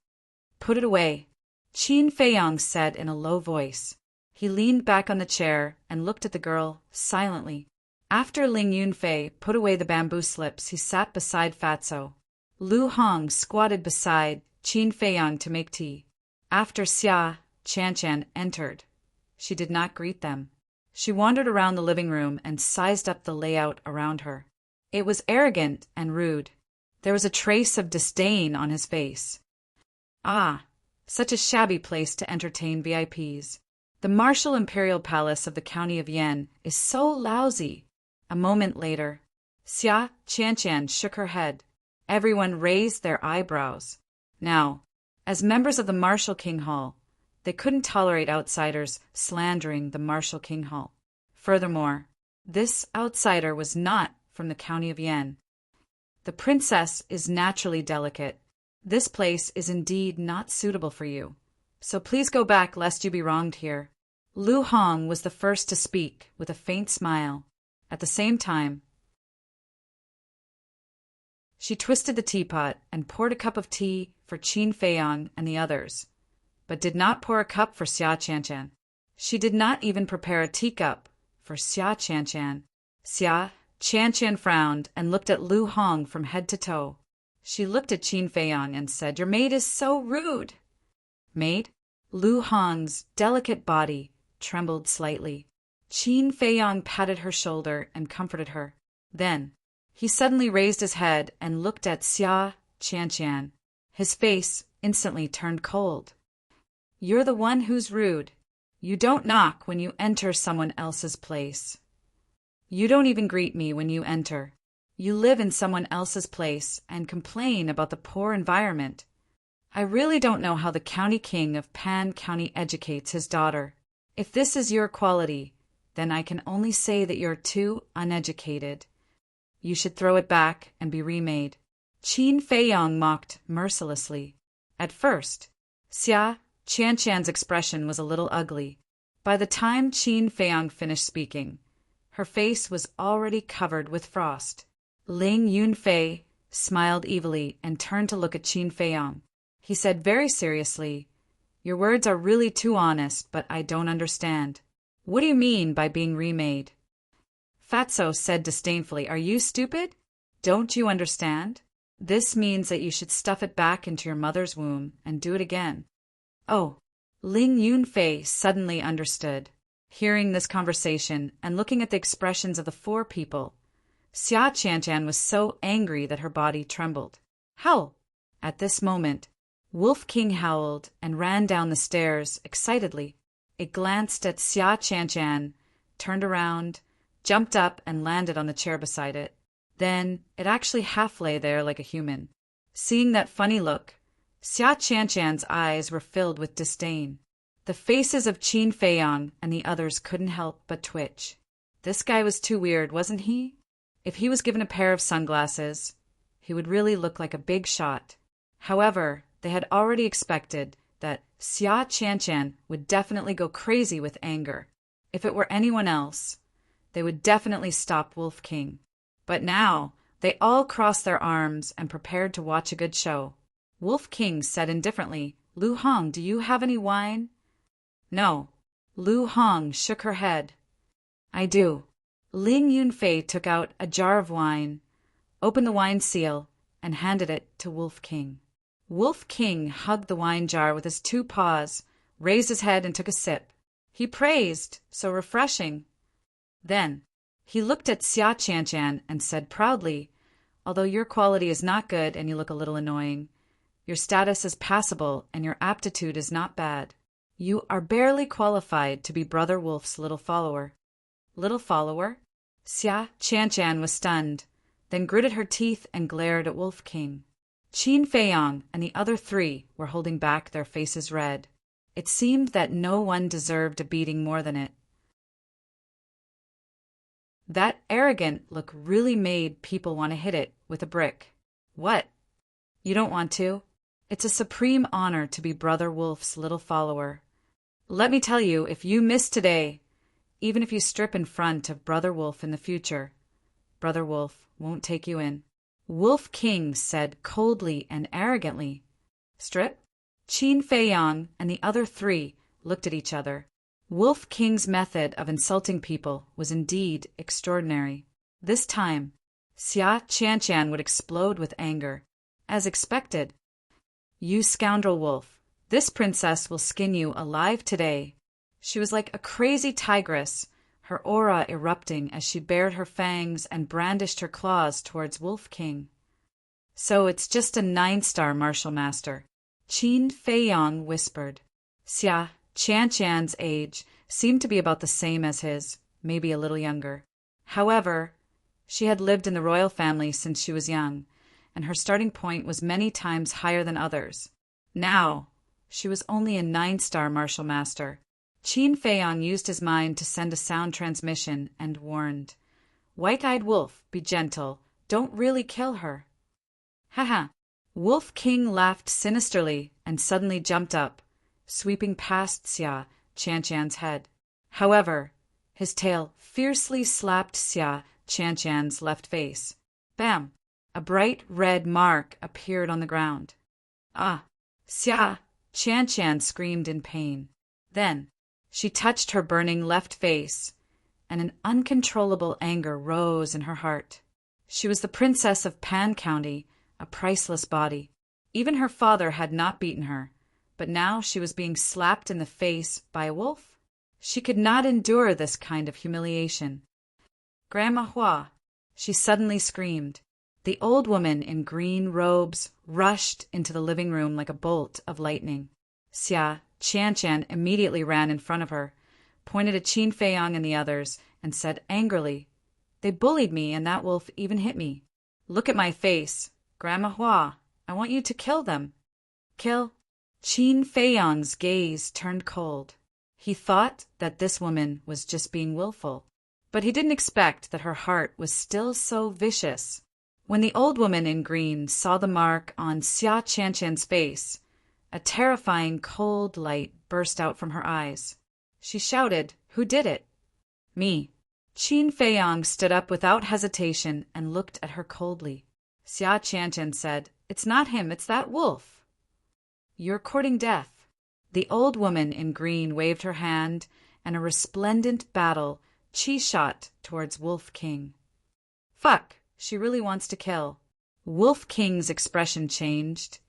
"Put it away," Qin Feiyang said in a low voice. He leaned back on the chair and looked at the girl silently. After Ling Yunfei put away the bamboo slips, he sat beside Fatso. Lu Hong squatted beside Qin Feiyang to make tea. After Xia Qianqian entered, she did not greet them. She wandered around the living room and sized up the layout around her. It was arrogant and rude. There was a trace of disdain on his face. Ah, such a shabby place to entertain VIPs. The martial imperial palace of the county of Yan is so lousy. A moment later, Xia Qianqian shook her head. Everyone raised their eyebrows. Now, as members of the Martial King Hall, they couldn't tolerate outsiders slandering the Martial King Hall. Furthermore, this outsider was not from the county of Yan. "The princess is naturally delicate. This place is indeed not suitable for you. So please go back lest you be wronged here." Lu Hong was the first to speak with a faint smile. At the same time, she twisted the teapot and poured a cup of tea for Qin Feiyang and the others, but did not pour a cup for Xia Qianqian. She did not even prepare a teacup for Xia Qianqian. Xia Qianqian frowned and looked at Lu Hong from head to toe. She looked at Qin Feiyang and said, "Your maid is so rude." "Maid?" Lu Hong's delicate body trembled slightly. Qin Feiyang patted her shoulder and comforted her. Then he suddenly raised his head and looked at Xia Qianqian. His face instantly turned cold. "You're the one who's rude. You don't knock when you enter someone else's place. You don't even greet me when you enter. You live in someone else's place and complain about the poor environment. I really don't know how the county king of Pan County educates his daughter. If this is your quality, then I can only say that you're too uneducated. You should throw it back and be remade." Qin Feiyang mocked mercilessly. At first, Xia Qianqian's expression was a little ugly. By the time Qin Feiyang finished speaking, her face was already covered with frost. Ling Yunfei smiled evilly and turned to look at Qin Feiyang. He said very seriously, "Your words are really too honest, but I don't understand. What do you mean by being remade?" Fatso said disdainfully, "Are you stupid? Don't you understand? This means that you should stuff it back into your mother's womb and do it again." Oh, Ling Yunfei suddenly understood. Hearing this conversation and looking at the expressions of the 4 people, Xia Qianqian was so angry that her body trembled. "Howl!" At this moment, Wolf King howled and ran down the stairs excitedly. It glanced at Xia Qianqian, turned around, jumped up and landed on the chair beside it. Then it actually half lay there like a human. Seeing that funny look, Xia Qianshan's eyes were filled with disdain. The faces of Qin Feiyang and the others couldn't help but twitch. This guy was too weird, wasn't he? If he was given a pair of sunglasses, he would really look like a big shot. However, they had already expected that Xia Qianshan would definitely go crazy with anger. If it were anyone else, they would definitely stop Wolf King. But now, they all crossed their arms and prepared to watch a good show. Wolf King said indifferently, "Lu Hong, do you have any wine?" "No." Lu Hong shook her head. "I do." Ling Yunfei took out a jar of wine, opened the wine seal, and handed it to Wolf King. Wolf King hugged the wine jar with his 2 paws, raised his head and took a sip. He praised, "So refreshing." Then, he looked at Xia Qianshan and said proudly, "Although your quality is not good and you look a little annoying, your status is passable and your aptitude is not bad. You are barely qualified to be Brother Wolf's little follower." Little follower? Xia Qianshan was stunned, then gritted her teeth and glared at Wolf King. Qin Feiyang and the other 3 were holding back their faces red. It seemed that no one deserved a beating more than it. That arrogant look really made people want to hit it with a brick. What? You don't want to? It's a supreme honor to be Brother Wolf's little follower. Let me tell you, if you miss today, even if you strip in front of Brother Wolf in the future, Brother Wolf won't take you in. Wolf King said coldly and arrogantly. Strip? Qin Feiyang and the other 3 looked at each other. Wolf King's method of insulting people was indeed extraordinary. This time, Xia Qianshan would explode with anger. As expected. "You scoundrel wolf, this princess will skin you alive today." She was like a crazy tigress, her aura erupting as she bared her fangs and brandished her claws towards Wolf King. "So it's just a 9-star martial master," Qin Feiyang whispered. Xia Qianshan's age seemed to be about the same as his, maybe a little younger. However, she had lived in the royal family since she was young, and her starting point was many times higher than others. Now, she was only a 9-star martial master. Qin Feiyang used his mind to send a sound transmission and warned, "White-eyed wolf, be gentle. Don't really kill her." Haha. Wolf King laughed sinisterly and suddenly jumped up, sweeping past Xia Qianshan's head. However, his tail fiercely slapped Xia Qianshan's left face. Bam! A bright red mark appeared on the ground. "Ah!" Xia Qianshan screamed in pain. Then, she touched her burning left face, and an uncontrollable anger rose in her heart. She was the princess of Pan County, a priceless body. Even her father had not beaten her, but now she was being slapped in the face by a wolf? She could not endure this kind of humiliation. "Grandma Hua!" she suddenly screamed. The old woman in green robes rushed into the living room like a bolt of lightning. Xia Qianshan immediately ran in front of her, pointed at Qin Feiyang and the others, and said angrily, "They bullied me and that wolf even hit me. Look at my face. Grandma Hua, I want you to kill them." "Kill?" Qin Feiyang's gaze turned cold. He thought that this woman was just being willful, but he didn't expect that her heart was still so vicious. When the old woman in green saw the mark on Xia Qianshan's face, a terrifying cold light burst out from her eyes. She shouted, "Who did it?" "Me." Qin Feiyang stood up without hesitation and looked at her coldly. Xia Qianshan said, "It's not him, it's that wolf." "You're courting death." The old woman in green waved her hand, and a resplendent battle chi shot towards Wolf King. "Fuck, she really wants to kill." Wolf King's expression changed,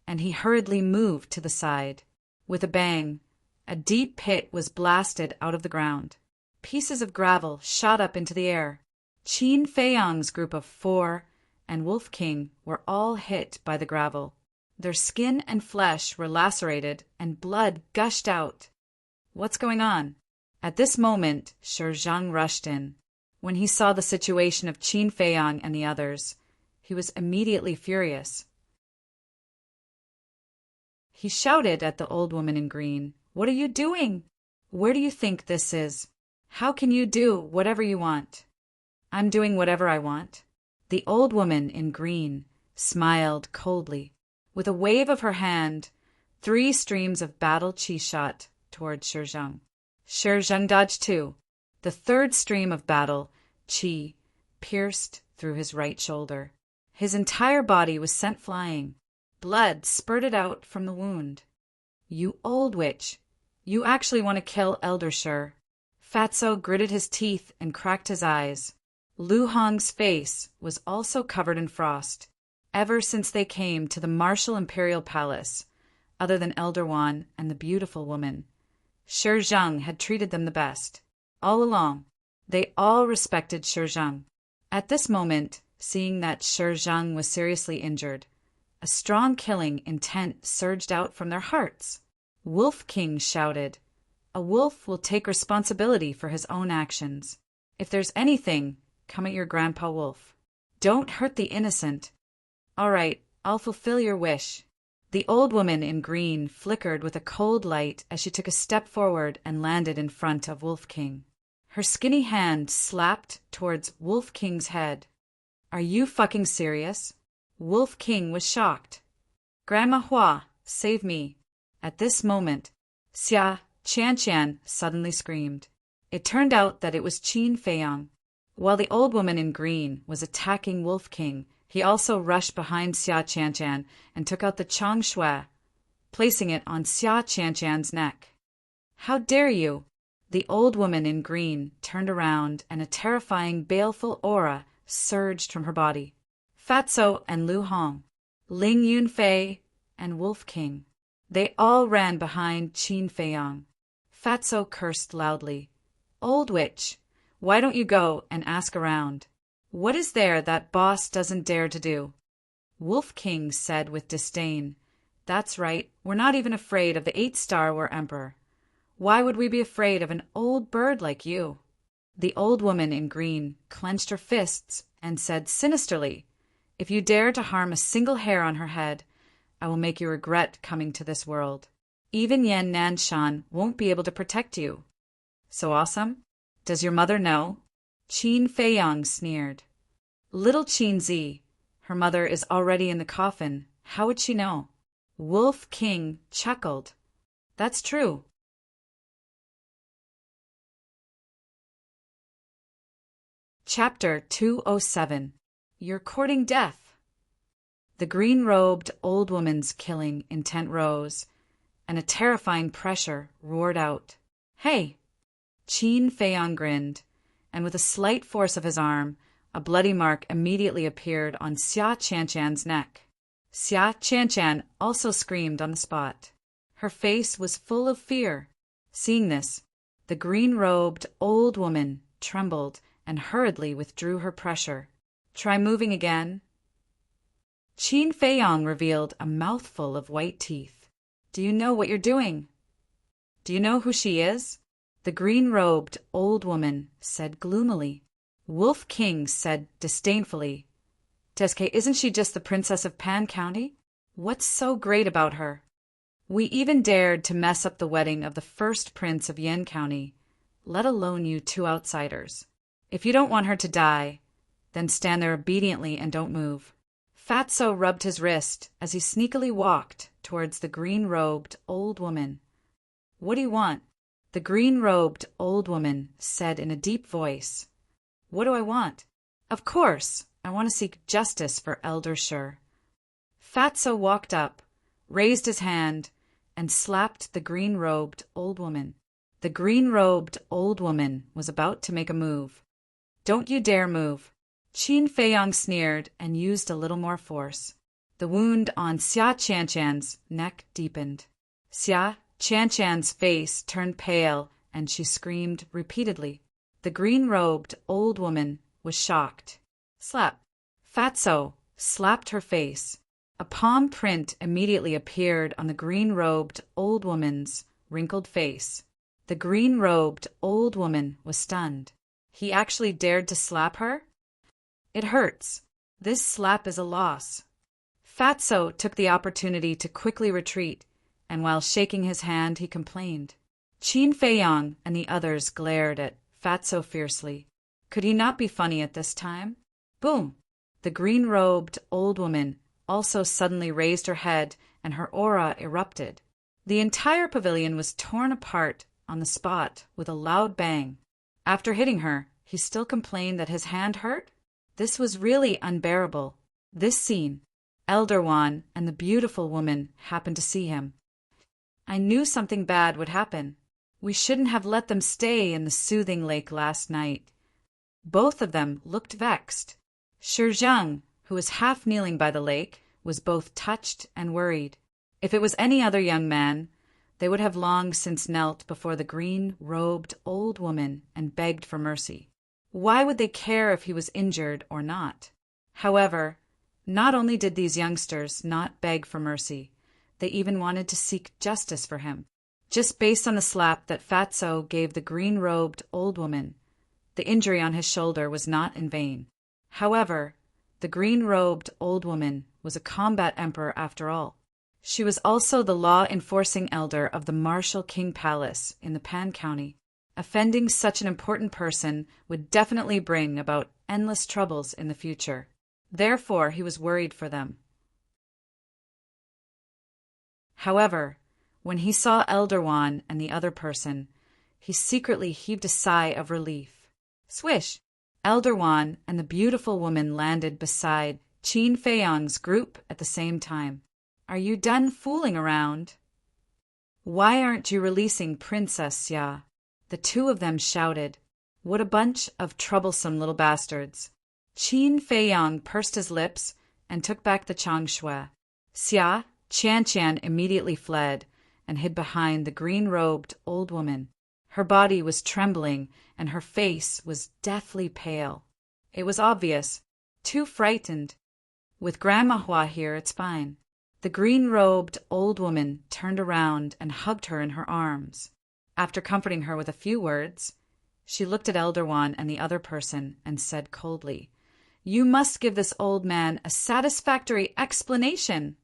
and he hurriedly moved to the side. With a bang, a deep pit was blasted out of the ground. Pieces of gravel shot up into the air. Qin Feiyang's group of 4 and Wolf King were all hit by the gravel. Their skin and flesh were lacerated, and blood gushed out. "What's going on?" At this moment, Shi Zhang rushed in. When he saw the situation of Qin Feiyang and the others, he was immediately furious. He shouted at the old woman in green. "What are you doing? Where do you think this is? How can you do whatever you want?" "I'm doing whatever I want." The old woman in green smiled coldly. With a wave of her hand, 3 streams of battle qi shot toward Shi Zhang. Shi Zhang dodged too. The 3rd stream of battle qi pierced through his right shoulder. His entire body was sent flying. Blood spurted out from the wound. "You old witch! You actually want to kill Elder Shi." Fatso gritted his teeth and cracked his eyes. Lu Hong's face was also covered in frost. Ever since they came to the martial imperial palace, other than Elder Wan and the beautiful woman, Shi Zhang had treated them the best. All along, they all respected Shi Zhang. At this moment, seeing that Shi Zhang was seriously injured, a strong killing intent surged out from their hearts. Wolf King shouted, "A wolf will take responsibility for his own actions. If there's anything, come at your Grandpa Wolf. Don't hurt the innocent." "All right, I'll fulfill your wish." The old woman in green flickered with a cold light as she took a step forward and landed in front of Wolf King. Her skinny hand slapped towards Wolf King's head. "Are you fucking serious?" Wolf King was shocked. "Grandma Hua, save me." At this moment, Xia Qian suddenly screamed. It turned out that it was Qin Feiyang. While the old woman in green was attacking Wolf King, he also rushed behind Xia Qian and took out the Chang Shui, placing it on Xia Qian's neck. "How dare you!" The old woman in green turned around and a terrifying, baleful aura surged from her body. Fatso and Lu Hong, Ling Yunfei, and Wolf King. They all ran behind Qin Feiyang. Fatso cursed loudly. "Old witch, why don't you go and ask around? What is there that boss doesn't dare to do?" Wolf King said with disdain, "That's right, we're not even afraid of the 8-star War Emperor. Why would we be afraid of an old bird like you?" The old woman in green clenched her fists and said sinisterly, "If you dare to harm a single hair on her head, I will make you regret coming to this world. Even Yan Nanshan won't be able to protect you." "So awesome? Does your mother know?" Qin Feiyang sneered. "Little Qin Zi, her mother is already in the coffin. How would she know?" Wolf King chuckled. "That's true." Chapter 207. You're courting death. The green-robed old woman's killing intent rose, and a terrifying pressure roared out. "Hey!" Qin Feiyang grinned, and with a slight force of his arm, a bloody mark immediately appeared on Xia Qian's neck. Xia Qian also screamed on the spot. Her face was full of fear. Seeing this, the green-robed old woman trembled and hurriedly withdrew her pressure. "Try moving again." Qin Feiyang revealed a mouthful of white teeth. "Do you know what you're doing?" "Do you know who she is?" the green-robed old woman said gloomily. Wolf King said disdainfully, "Teske, isn't she just the princess of Pan County? What's so great about her? We even dared to mess up the wedding of the first prince of Yan County, let alone you 2 outsiders. If you don't want her to die, then stand there obediently and don't move." Fatso rubbed his wrist as he sneakily walked towards the green-robed old woman. "What do you want?" the green-robed old woman said in a deep voice. "What do I want? Of course, I want to seek justice for Elder Shi." Fatso walked up, raised his hand, and slapped the green-robed old woman. The green-robed old woman was about to make a move. "Don't you dare move." Qin Feiyang sneered and used a little more force. The wound on Xia Qian's neck deepened. Xia Qian's face turned pale and she screamed repeatedly. The green-robed old woman was shocked. Slap. Fatso slapped her face. A palm print immediately appeared on the green-robed old woman's wrinkled face. The green-robed old woman was stunned. He actually dared to slap her? "It hurts. This slap is a loss." Fatso took the opportunity to quickly retreat. and while shaking his hand, he complained. Qin Feiyang and the others glared at Fatso fiercely. Could he not be funny at this time? Boom! The green-robed old woman also suddenly raised her head, and her aura erupted. The entire pavilion was torn apart on the spot with a loud bang. After hitting her, he still complained that his hand hurt? This was really unbearable. This scene, Elder Wan and the beautiful woman happened to see him. I knew something bad would happen. We shouldn't have let them stay in the soothing lake last night. Both of them looked vexed. Shi Zhang, who was half kneeling by the lake, was both touched and worried. If it was any other young man, they would have long since knelt before the green-robed old woman and begged for mercy. Why would they care if he was injured or not? However, not only did these youngsters not beg for mercy, they even wanted to seek justice for him. Just based on the slap that Fatso gave the green-robed old woman, the injury on his shoulder was not in vain. However, the green-robed old woman was a combat emperor after all. She was also the law-enforcing elder of the Martial King Palace in the Pan County. Offending such an important person would definitely bring about endless troubles in the future. Therefore, he was worried for them. However, when he saw Elder Wan and the other person, he secretly heaved a sigh of relief. Swish! Elder Wan and the beautiful woman landed beside Qin Feiyang's group at the same time. Are you done fooling around? Why aren't you releasing Princess Xia? The two of them shouted. What a bunch of troublesome little bastards. Qin Feiyang pursed his lips and took back the changshui. Xia, Qian immediately fled and hid behind the green-robed old woman. Her body was trembling and her face was deathly pale. It was obvious. Too frightened. With Grandma Hua here, it's fine. The green-robed old woman turned around and hugged her in her arms. After comforting her with a few words, she looked at Elder Wan and the other person and said coldly, You must give this old man a satisfactory explanation.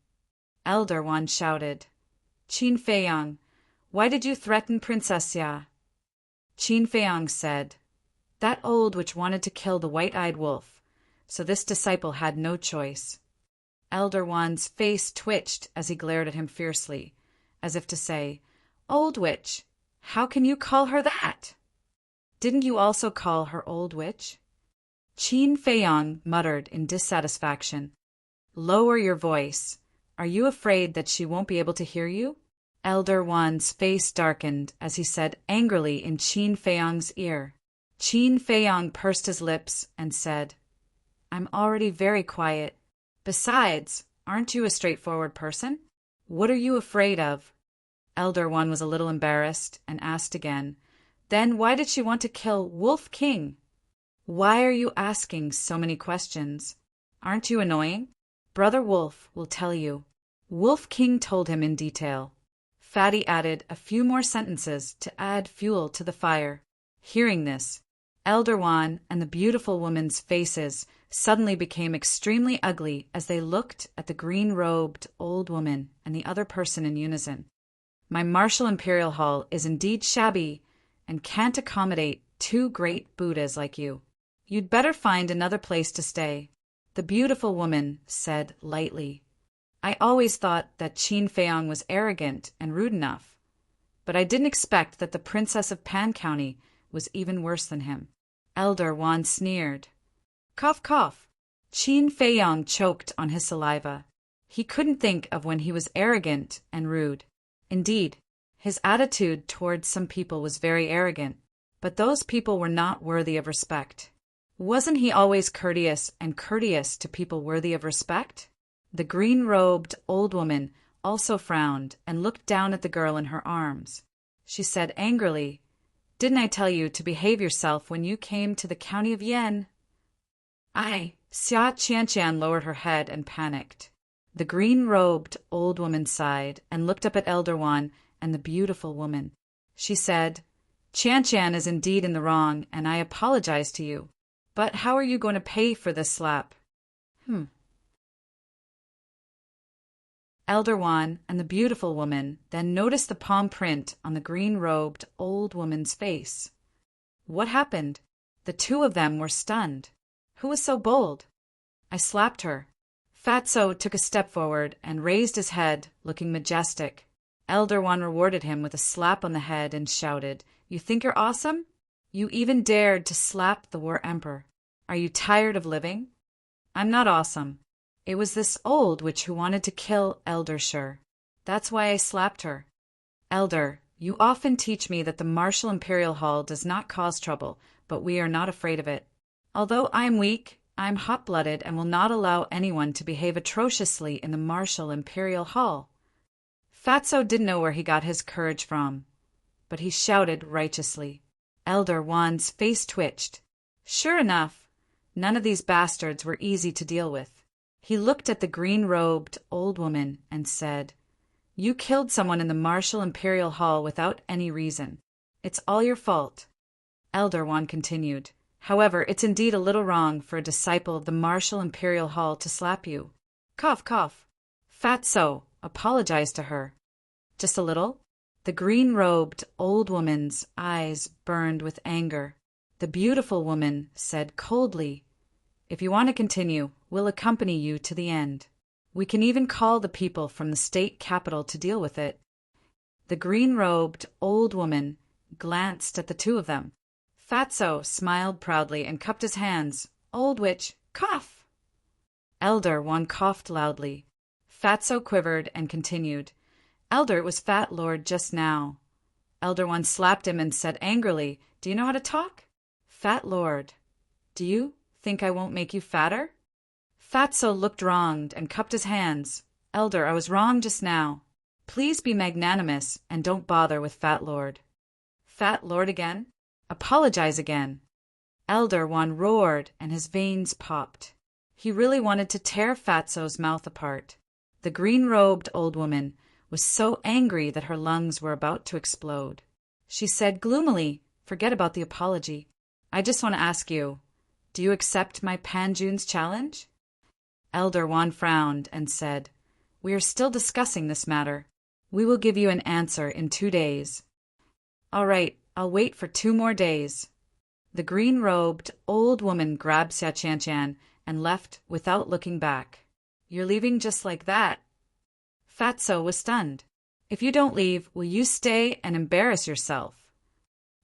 Elder Wan shouted, Qin Feiyang, why did you threaten Princess Xia? Qin Feiyang said, That old witch wanted to kill the white-eyed wolf, so this disciple had no choice. Elder Wan's face twitched as he glared at him fiercely, as if to say, Old witch, how can you call her that? Didn't you also call her old witch? Qin Feiyang muttered in dissatisfaction. Lower your voice. Are you afraid that she won't be able to hear you? Elder Wan's face darkened as he said angrily in Qin Feiyang's ear. Qin Feiyang pursed his lips and said, I'm already very quiet. Besides, aren't you a straightforward person? What are you afraid of? Elder Wan was a little embarrassed and asked again, Then why did she want to kill Wolf King? Why are you asking so many questions? Aren't you annoying? Brother Wolf will tell you. Wolf King told him in detail. Fatty added a few more sentences to add fuel to the fire. Hearing this, Elder Wan and the beautiful woman's faces suddenly became extremely ugly as they looked at the green-robed old woman and the other person in unison. My martial imperial hall is indeed shabby and can't accommodate two great Buddhas like you. You'd better find another place to stay. The beautiful woman said lightly. I always thought that Qin Feiyang was arrogant and rude enough, but I didn't expect that the Princess of Pan County was even worse than him. Elder Wan sneered. Cough, cough. Qin Feiyang choked on his saliva. He couldn't think of when he was arrogant and rude. Indeed, his attitude towards some people was very arrogant, but those people were not worthy of respect. Wasn't he always courteous to people worthy of respect? The green-robed old woman also frowned and looked down at the girl in her arms. She said angrily, Didn't I tell you to behave yourself when you came to the county of Yen? Xia Qian lowered her head and panicked. The green-robed old woman sighed and looked up at Elder Wan and the beautiful woman. She said, Qian is indeed in the wrong, and I apologize to you. But how are you going to pay for this slap? Elder Juan and the beautiful woman then noticed the palm print on the green-robed old woman's face. What happened? The two of them were stunned. Who was so bold? I slapped her. Fatso took a step forward and raised his head, looking majestic. Elder Juan rewarded him with a slap on the head and shouted, "You think you're awesome? You even dared to slap the War Emperor. Are you tired of living?" "I'm not awesome. It was this old witch who wanted to kill Elder Shur. That's why I slapped her." "Elder, you often teach me that the martial Imperial Hall does not cause trouble, but we are not afraid of it. Although I am weak, I am hot-blooded and will not allow anyone to behave atrociously in the martial Imperial Hall." Fatso didn't know where he got his courage from, but he shouted righteously. Elder Juan's face twitched. Sure enough, none of these bastards were easy to deal with. He looked at the green-robed old woman and said, "You killed someone in the martial Imperial Hall without any reason. It's all your fault." Elder Juan continued, "However, it's indeed a little wrong for a disciple of the martial Imperial Hall to slap you." Cough, cough. Fatso apologized to her. Just a little? The green-robed old woman's eyes burned with anger. The beautiful woman said coldly, "If you want to continue, we'll accompany you to the end. We can even call the people from the state capital to deal with it." The green-robed old woman glanced at the two of them. Fatso smiled proudly and cupped his hands. "Old witch, cough!" Elder Juan coughed loudly. Fatso quivered and continued, "Elder, it was Fat Lord just now." Elder Juan slapped him and said angrily, "Do you know how to talk? Fat Lord, do you think I won't make you fatter?" Fatso looked wronged and cupped his hands. "Elder, I was wrong just now. Please be magnanimous and don't bother with Fat Lord." "Fat Lord again? Apologize again." Elder Juan roared and his veins popped. He really wanted to tear Fatso's mouth apart. The green-robed old woman was so angry that her lungs were about to explode. She said gloomily, "Forget about the apology. I just want to ask you, do you accept my Panjun's challenge?" Elder Juan frowned and said, "We are still discussing this matter. We will give you an answer in 2 days." "All right, I'll wait for 2 more days." The green-robed old woman grabbed Xia Tian and left without looking back. "You're leaving just like that?" Fatso was stunned. "If you don't leave, will you stay and embarrass yourself?"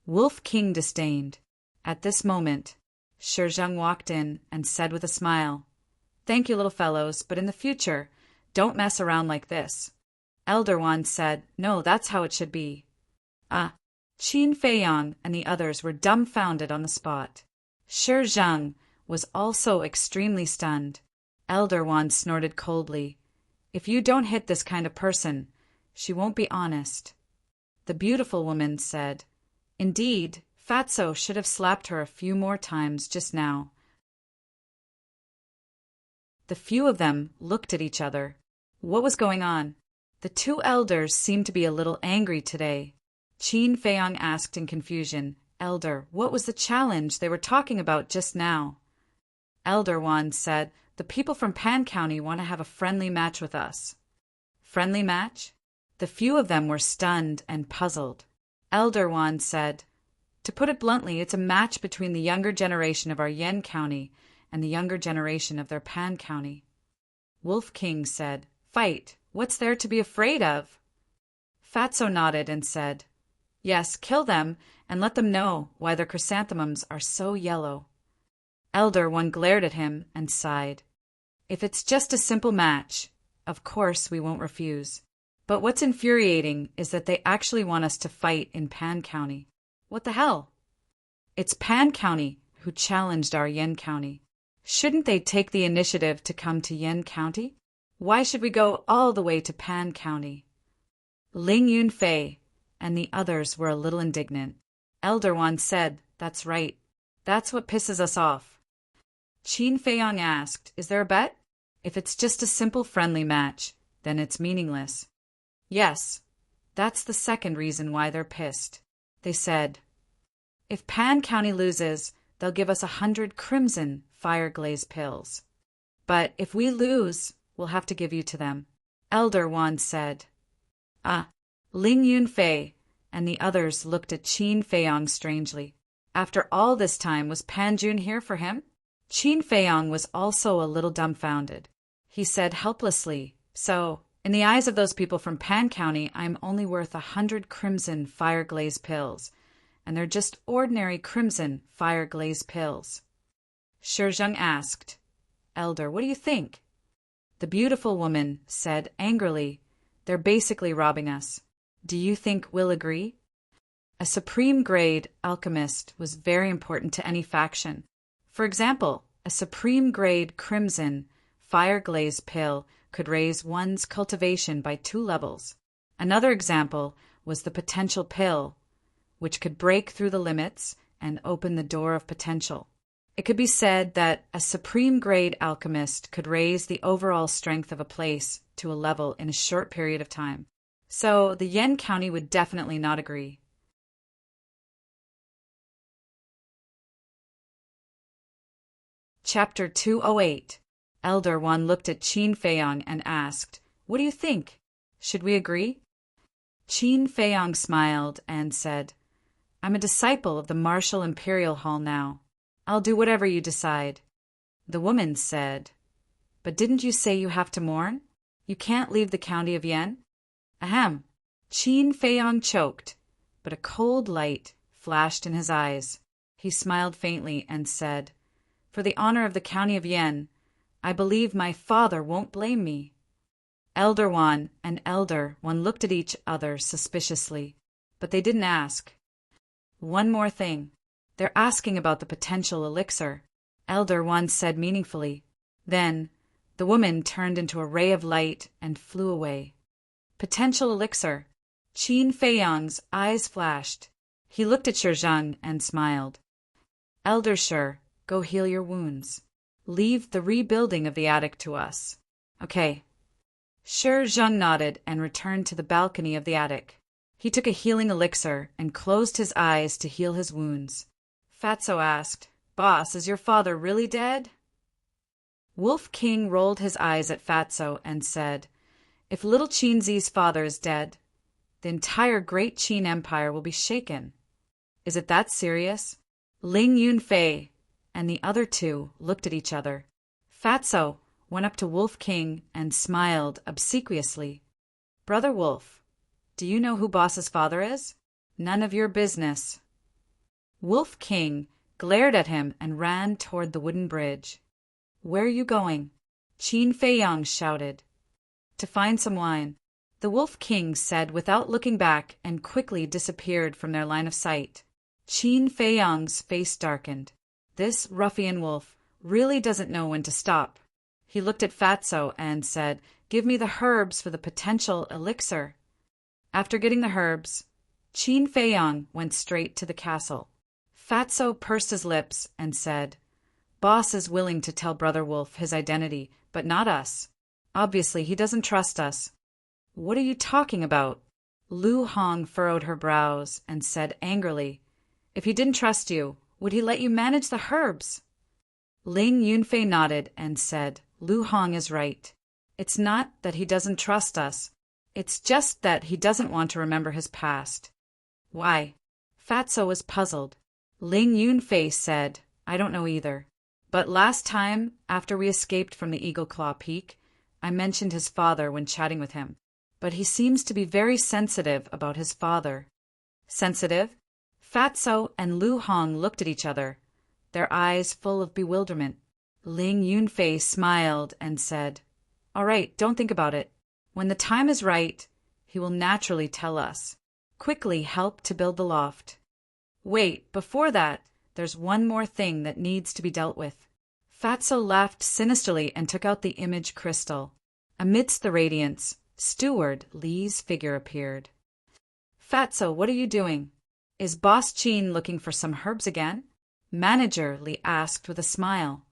Wolf King disdained. At this moment, Shi Zheng walked in and said with a smile, "Thank you, little fellows, but in the future, don't mess around like this." Elder Juan said, "No, that's how it should be." Qin Feiyang and the others were dumbfounded on the spot. Shi Zheng was also extremely stunned. Elder Juan snorted coldly, "If you don't hit this kind of person, she won't be honest." The beautiful woman said, "Indeed, Fatso should have slapped her a few more times just now." The few of them looked at each other. What was going on? The two elders seemed to be a little angry today. Qin Feiyang asked in confusion, "Elder, what was the challenge they were talking about just now?" Elder Juan said, "The people from Pan County want to have a friendly match with us." Friendly match? The few of them were stunned and puzzled. Elder Juan said, "To put it bluntly, it's a match between the younger generation of our Yen County and the younger generation of their Pan County." Wolf King said, "Fight. What's there to be afraid of?" Fatso nodded and said, "Yes, kill them and let them know why their chrysanthemums are so yellow." Elder One glared at him and sighed. "If it's just a simple match, of course we won't refuse. But what's infuriating is that they actually want us to fight in Pan County. What the hell? It's Pan County who challenged our Yen County. Shouldn't they take the initiative to come to Yen County? Why should we go all the way to Pan County?" Ling Yunfei and the others were a little indignant. Elder One said, "That's right. That's what pisses us off." Qin Feiyang asked, "Is there a bet?" "If it's just a simple friendly match, then it's meaningless." "Yes, that's the second reason why they're pissed." They said, "If Pan County loses, they'll give us 100 crimson fire-glaze pills. But if we lose, we'll have to give you to them." Elder Wan said. Ah, Ling Yunfei, and the others looked at Qin Feiyong strangely. After all this time, was Pan Jun here for him? Qin Feiyong was also a little dumbfounded. He said helplessly, "So, in the eyes of those people from Pan County, I'm only worth 100 crimson fire-glazed pills, and they're just ordinary crimson fire-glazed pills." Shi Zheng asked, "Elder, what do you think?" The beautiful woman said angrily, "They're basically robbing us. Do you think we'll agree?" A supreme-grade alchemist was very important to any faction. For example, a supreme-grade crimson, fire-glazed pill could raise one's cultivation by 2 levels. Another example was the potential pill, which could break through the limits and open the door of potential. It could be said that a supreme-grade alchemist could raise the overall strength of a place to a level in a short period of time. So the Yan County would definitely not agree. Chapter 208. Elder Wan looked at Qin Feiyong and asked, "What do you think? Should we agree?" Qin Feiyong smiled and said, "I'm a disciple of the Martial Imperial Hall now. I'll do whatever you decide." The woman said, "But didn't you say you have to mourn? You can't leave the county of Yan?" Ahem. Qin Feiyong choked, but a cold light flashed in his eyes. He smiled faintly and said, "For the honor of the county of Yan, I believe my father won't blame me." Elder Wan and Elder Wan looked at each other suspiciously, but they didn't ask. "One more thing. They're asking about the potential elixir," Elder Wan said meaningfully. Then the woman turned into a ray of light and flew away. Potential elixir. Qin Feiyong's eyes flashed. He looked at Shi Zheng and smiled. "Elder Shi, go heal your wounds. Leave the rebuilding of the attic to us." "Okay." Shi Zheng nodded and returned to the balcony of the attic. He took a healing elixir and closed his eyes to heal his wounds. Fatso asked, "Boss, is your father really dead?" Wolf King rolled his eyes at Fatso and said, "If little Qin Zi's father is dead, the entire Great Qin Empire will be shaken." "Is it that serious?" Ling Yunfei and the other two looked at each other. Fatso went up to Wolf King and smiled obsequiously. "Brother Wolf, do you know who Boss's father is?" "None of your business." Wolf King glared at him and ran toward the wooden bridge. "Where are you going?" Qin Feiyong shouted. "To find some wine," the Wolf King said without looking back, and quickly disappeared from their line of sight. Qin Feiyong's face darkened. This ruffian wolf really doesn't know when to stop. He looked at Fatso and said, "Give me the herbs for the potential elixir." After getting the herbs, Qin Feiyong went straight to the castle. Fatso pursed his lips and said, "Boss is willing to tell Brother Wolf his identity, but not us. Obviously, he doesn't trust us." "What are you talking about?" Lu Hong furrowed her brows and said angrily, "If he didn't trust you, would he let you manage the herbs?" Ling Yunfei nodded and said, "Lu Hong is right. It's not that he doesn't trust us. It's just that he doesn't want to remember his past." "Why?" Fatso was puzzled. Ling Yunfei said, "I don't know either. But last time, after we escaped from the Eagle Claw Peak, I mentioned his father when chatting with him. But he seems to be very sensitive about his father." "Sensitive?" Fatso and Lu Hong looked at each other, their eyes full of bewilderment. Ling Yunfei smiled and said, "All right, don't think about it. When the time is right, he will naturally tell us. Quickly help to build the loft." "Wait, before that, there's one more thing that needs to be dealt with." Fatso laughed sinisterly and took out the image crystal. Amidst the radiance, Steward Li's figure appeared. "Fatso, what are you doing? Is Boss Qin looking for some herbs again?" Manager Li asked with a smile.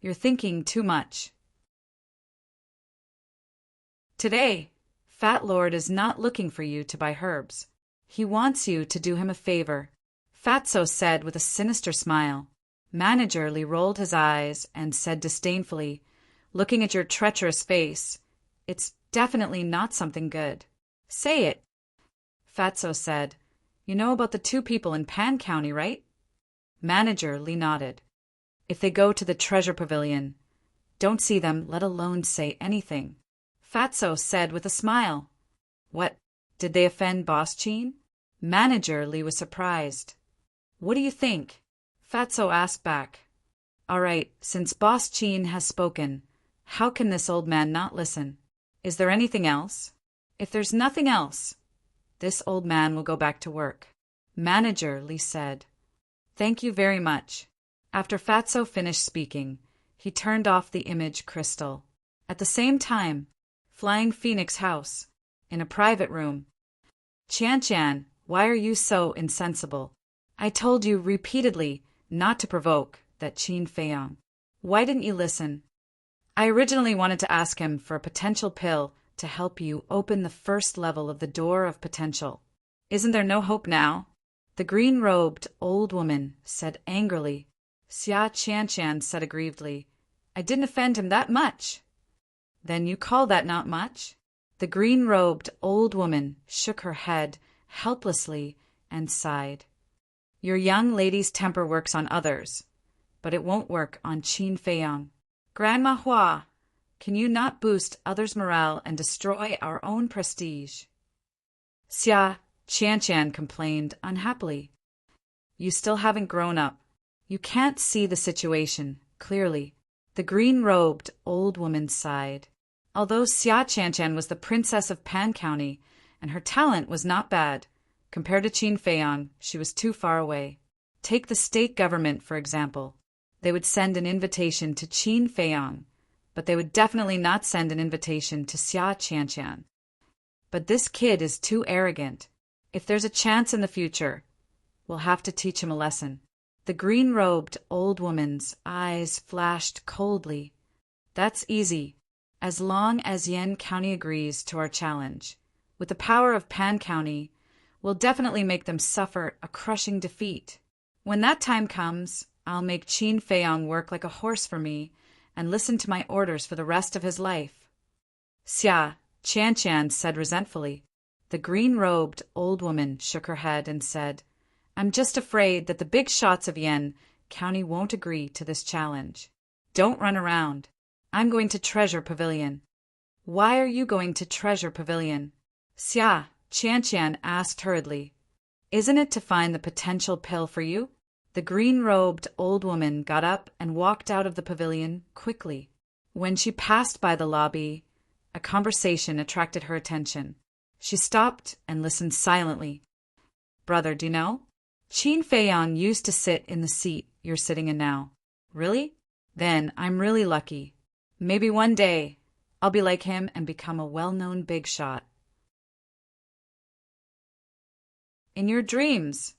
"You're thinking too much." "Today, Fat Lord is not looking for you to buy herbs. He wants you to do him a favor," Fatso said with a sinister smile. Manager Li rolled his eyes and said disdainfully, "Looking at your treacherous face, it's Definitely not something good. Say it. Fatso said, You know about the two people in Pan County, right? Manager Lee nodded. If they go to the treasure pavilion, don't see them, let alone say anything. Fatso said with a smile. What, did they offend Boss Chin? Manager Lee was surprised. What do you think? Fatso asked back. All right, since Boss Chin has spoken, how can this old man not listen? Is there anything else? If there's nothing else, this old man will go back to work. Manager Lee said. Thank you very much. After Fatso finished speaking, he turned off the image crystal. At the same time, Flying Phoenix House, in a private room. Chan, why are you so insensible? I told you repeatedly not to provoke that Qin Feiyang. Why didn't you listen? I originally wanted to ask him for a potential pill to help you open the first level of the door of potential. Isn't there no hope now? The green-robed old woman said angrily. Xia Chan said aggrievedly, I didn't offend him that much. Then you call that not much? The green-robed old woman shook her head helplessly and sighed. Your young lady's temper works on others, but it won't work on Qin Feiyang. Grandma Hua, can you not boost others' morale and destroy our own prestige? Xia Chan complained unhappily. You still haven't grown up. You can't see the situation clearly. The green-robed old woman sighed. Although Xia Chan was the princess of Pan County, and her talent was not bad, compared to Qin Feiyang, she was too far away. Take the state government, for example. They would send an invitation to Qin Feiyang, but they would definitely not send an invitation to Xia Chan. But this kid is too arrogant. If there's a chance in the future, we'll have to teach him a lesson. The green-robed old woman's eyes flashed coldly. That's easy, as long as Yen County agrees to our challenge. With the power of Pan County, we'll definitely make them suffer a crushing defeat. When that time comes, I'll make Qin Feiyang work like a horse for me and listen to my orders for the rest of his life. Xia Chan said resentfully. The green-robed old woman shook her head and said, I'm just afraid that the big shots of Yen County won't agree to this challenge. Don't run around. I'm going to Treasure Pavilion. Why are you going to Treasure Pavilion? Xia Chan asked hurriedly. Isn't it to find the potential pill for you? The green-robed old woman got up and walked out of the pavilion quickly. When she passed by the lobby, a conversation attracted her attention. She stopped and listened silently. Brother, do you know? Qin Feiyang used to sit in the seat you're sitting in now. Really? Then I'm really lucky. Maybe one day I'll be like him and become a well-known big shot. In your dreams.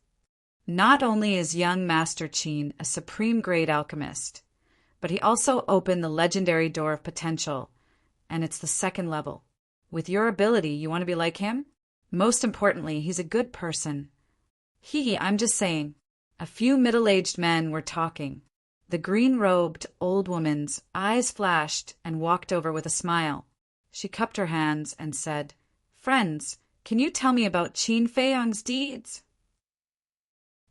Not only is young Master Qin a supreme-grade alchemist, but he also opened the legendary door of potential, and it's the second level. With your ability, you want to be like him? Most importantly, he's a good person. I'm just saying. A few middle-aged men were talking. The green-robed old woman's eyes flashed and walked over with a smile. She cupped her hands and said, Friends, can you tell me about Qin Feiyang's deeds?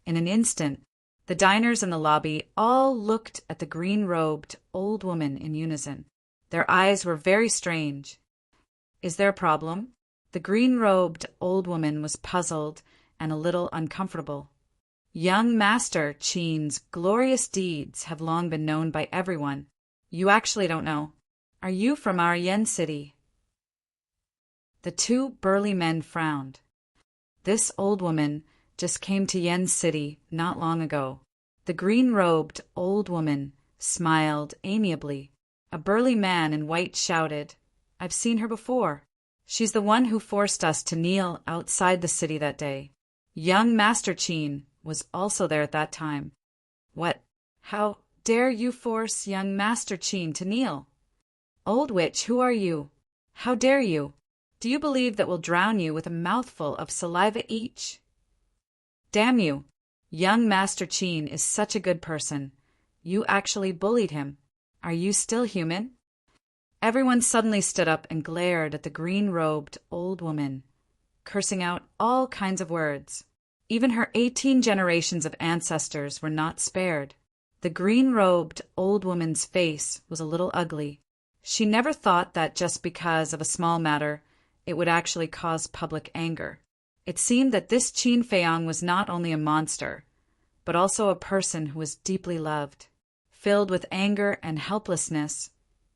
In an instant, the diners in the lobby all looked at the green-robed old woman in unison. Their eyes were very strange. Is there a problem? The green-robed old woman was puzzled and a little uncomfortable. Young Master Qin's glorious deeds have long been known by everyone. You actually don't know. Are you from our Yen city? The two burly men frowned. This old woman just came to Yen City not long ago. The green-robed old woman smiled amiably. A burly man in white shouted, I've seen her before. She's the one who forced us to kneel outside the city that day. Young Master Qin was also there at that time. What? How dare you force young Master Qin to kneel? Old witch, who are you? How dare you? Do you believe that we'll drown you with a mouthful of saliva each? Damn you! Young Master Qin is such a good person. You actually bullied him. Are you still human? Everyone suddenly stood up and glared at the green-robed old woman, cursing out all kinds of words. Even her 18 generations of ancestors were not spared. The green-robed old woman's face was a little ugly. She never thought that just because of a small matter, it would actually cause public anger. It seemed that this Qin Feiyang was not only a monster, but also a person who was deeply loved. Filled with anger and helplessness,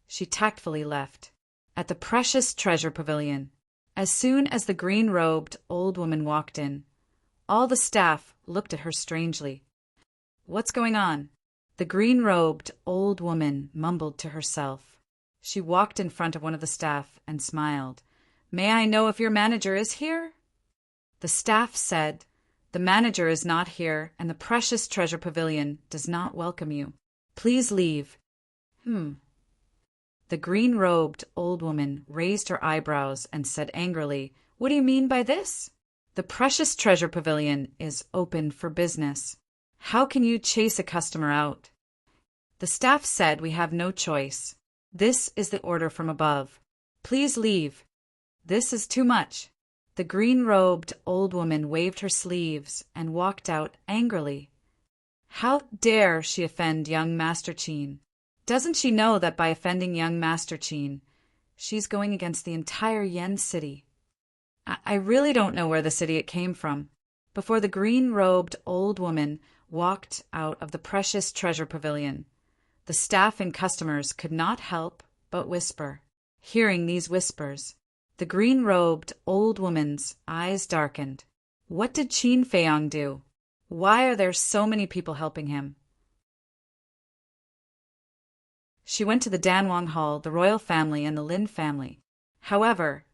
she tactfully left. At the precious treasure pavilion, as soon as the green-robed old woman walked in, all the staff looked at her strangely. "What's going on?" The green-robed old woman mumbled to herself. She walked in front of one of the staff and smiled. "May I know if your manager is here?" The staff said, "The manager is not here, and the precious treasure pavilion does not welcome you. Please leave." The green-robed old woman raised her eyebrows and said angrily, "What do you mean by this? The precious treasure pavilion is open for business. How can you chase a customer out?" The staff said, "We have no choice. This is the order from above. Please leave. This is too much." The green-robed old woman waved her sleeves and walked out angrily. How dare she offend young Master Qin? Doesn't she know that by offending young Master Qin, she's going against the entire Yen city? I really don't know where the city it came from. Before the green-robed old woman walked out of the precious treasure pavilion, the staff and customers could not help but whisper. Hearing these whispers, the green-robed old woman's eyes darkened. What did Qin Feiyang do? Why are there so many people helping him? She went to the Danwang Hall, the royal family, and the Lin family. However,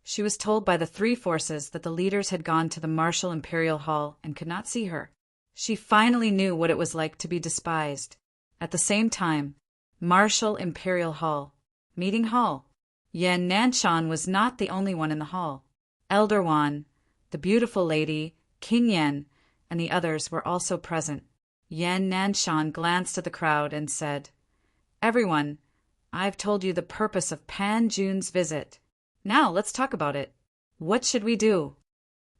she was told by the three forces that the leaders had gone to the Martial Imperial Hall and could not see her. She finally knew what it was like to be despised. At the same time, Martial Imperial Hall, Meeting Hall. Yan Nanshan was not the only one in the hall. Elder Wan, the beautiful lady, King Yan, and the others were also present. Yan Nanshan glanced at the crowd and said, "Everyone, I've told you the purpose of Pan Jun's visit. Now let's talk about it. What should we do?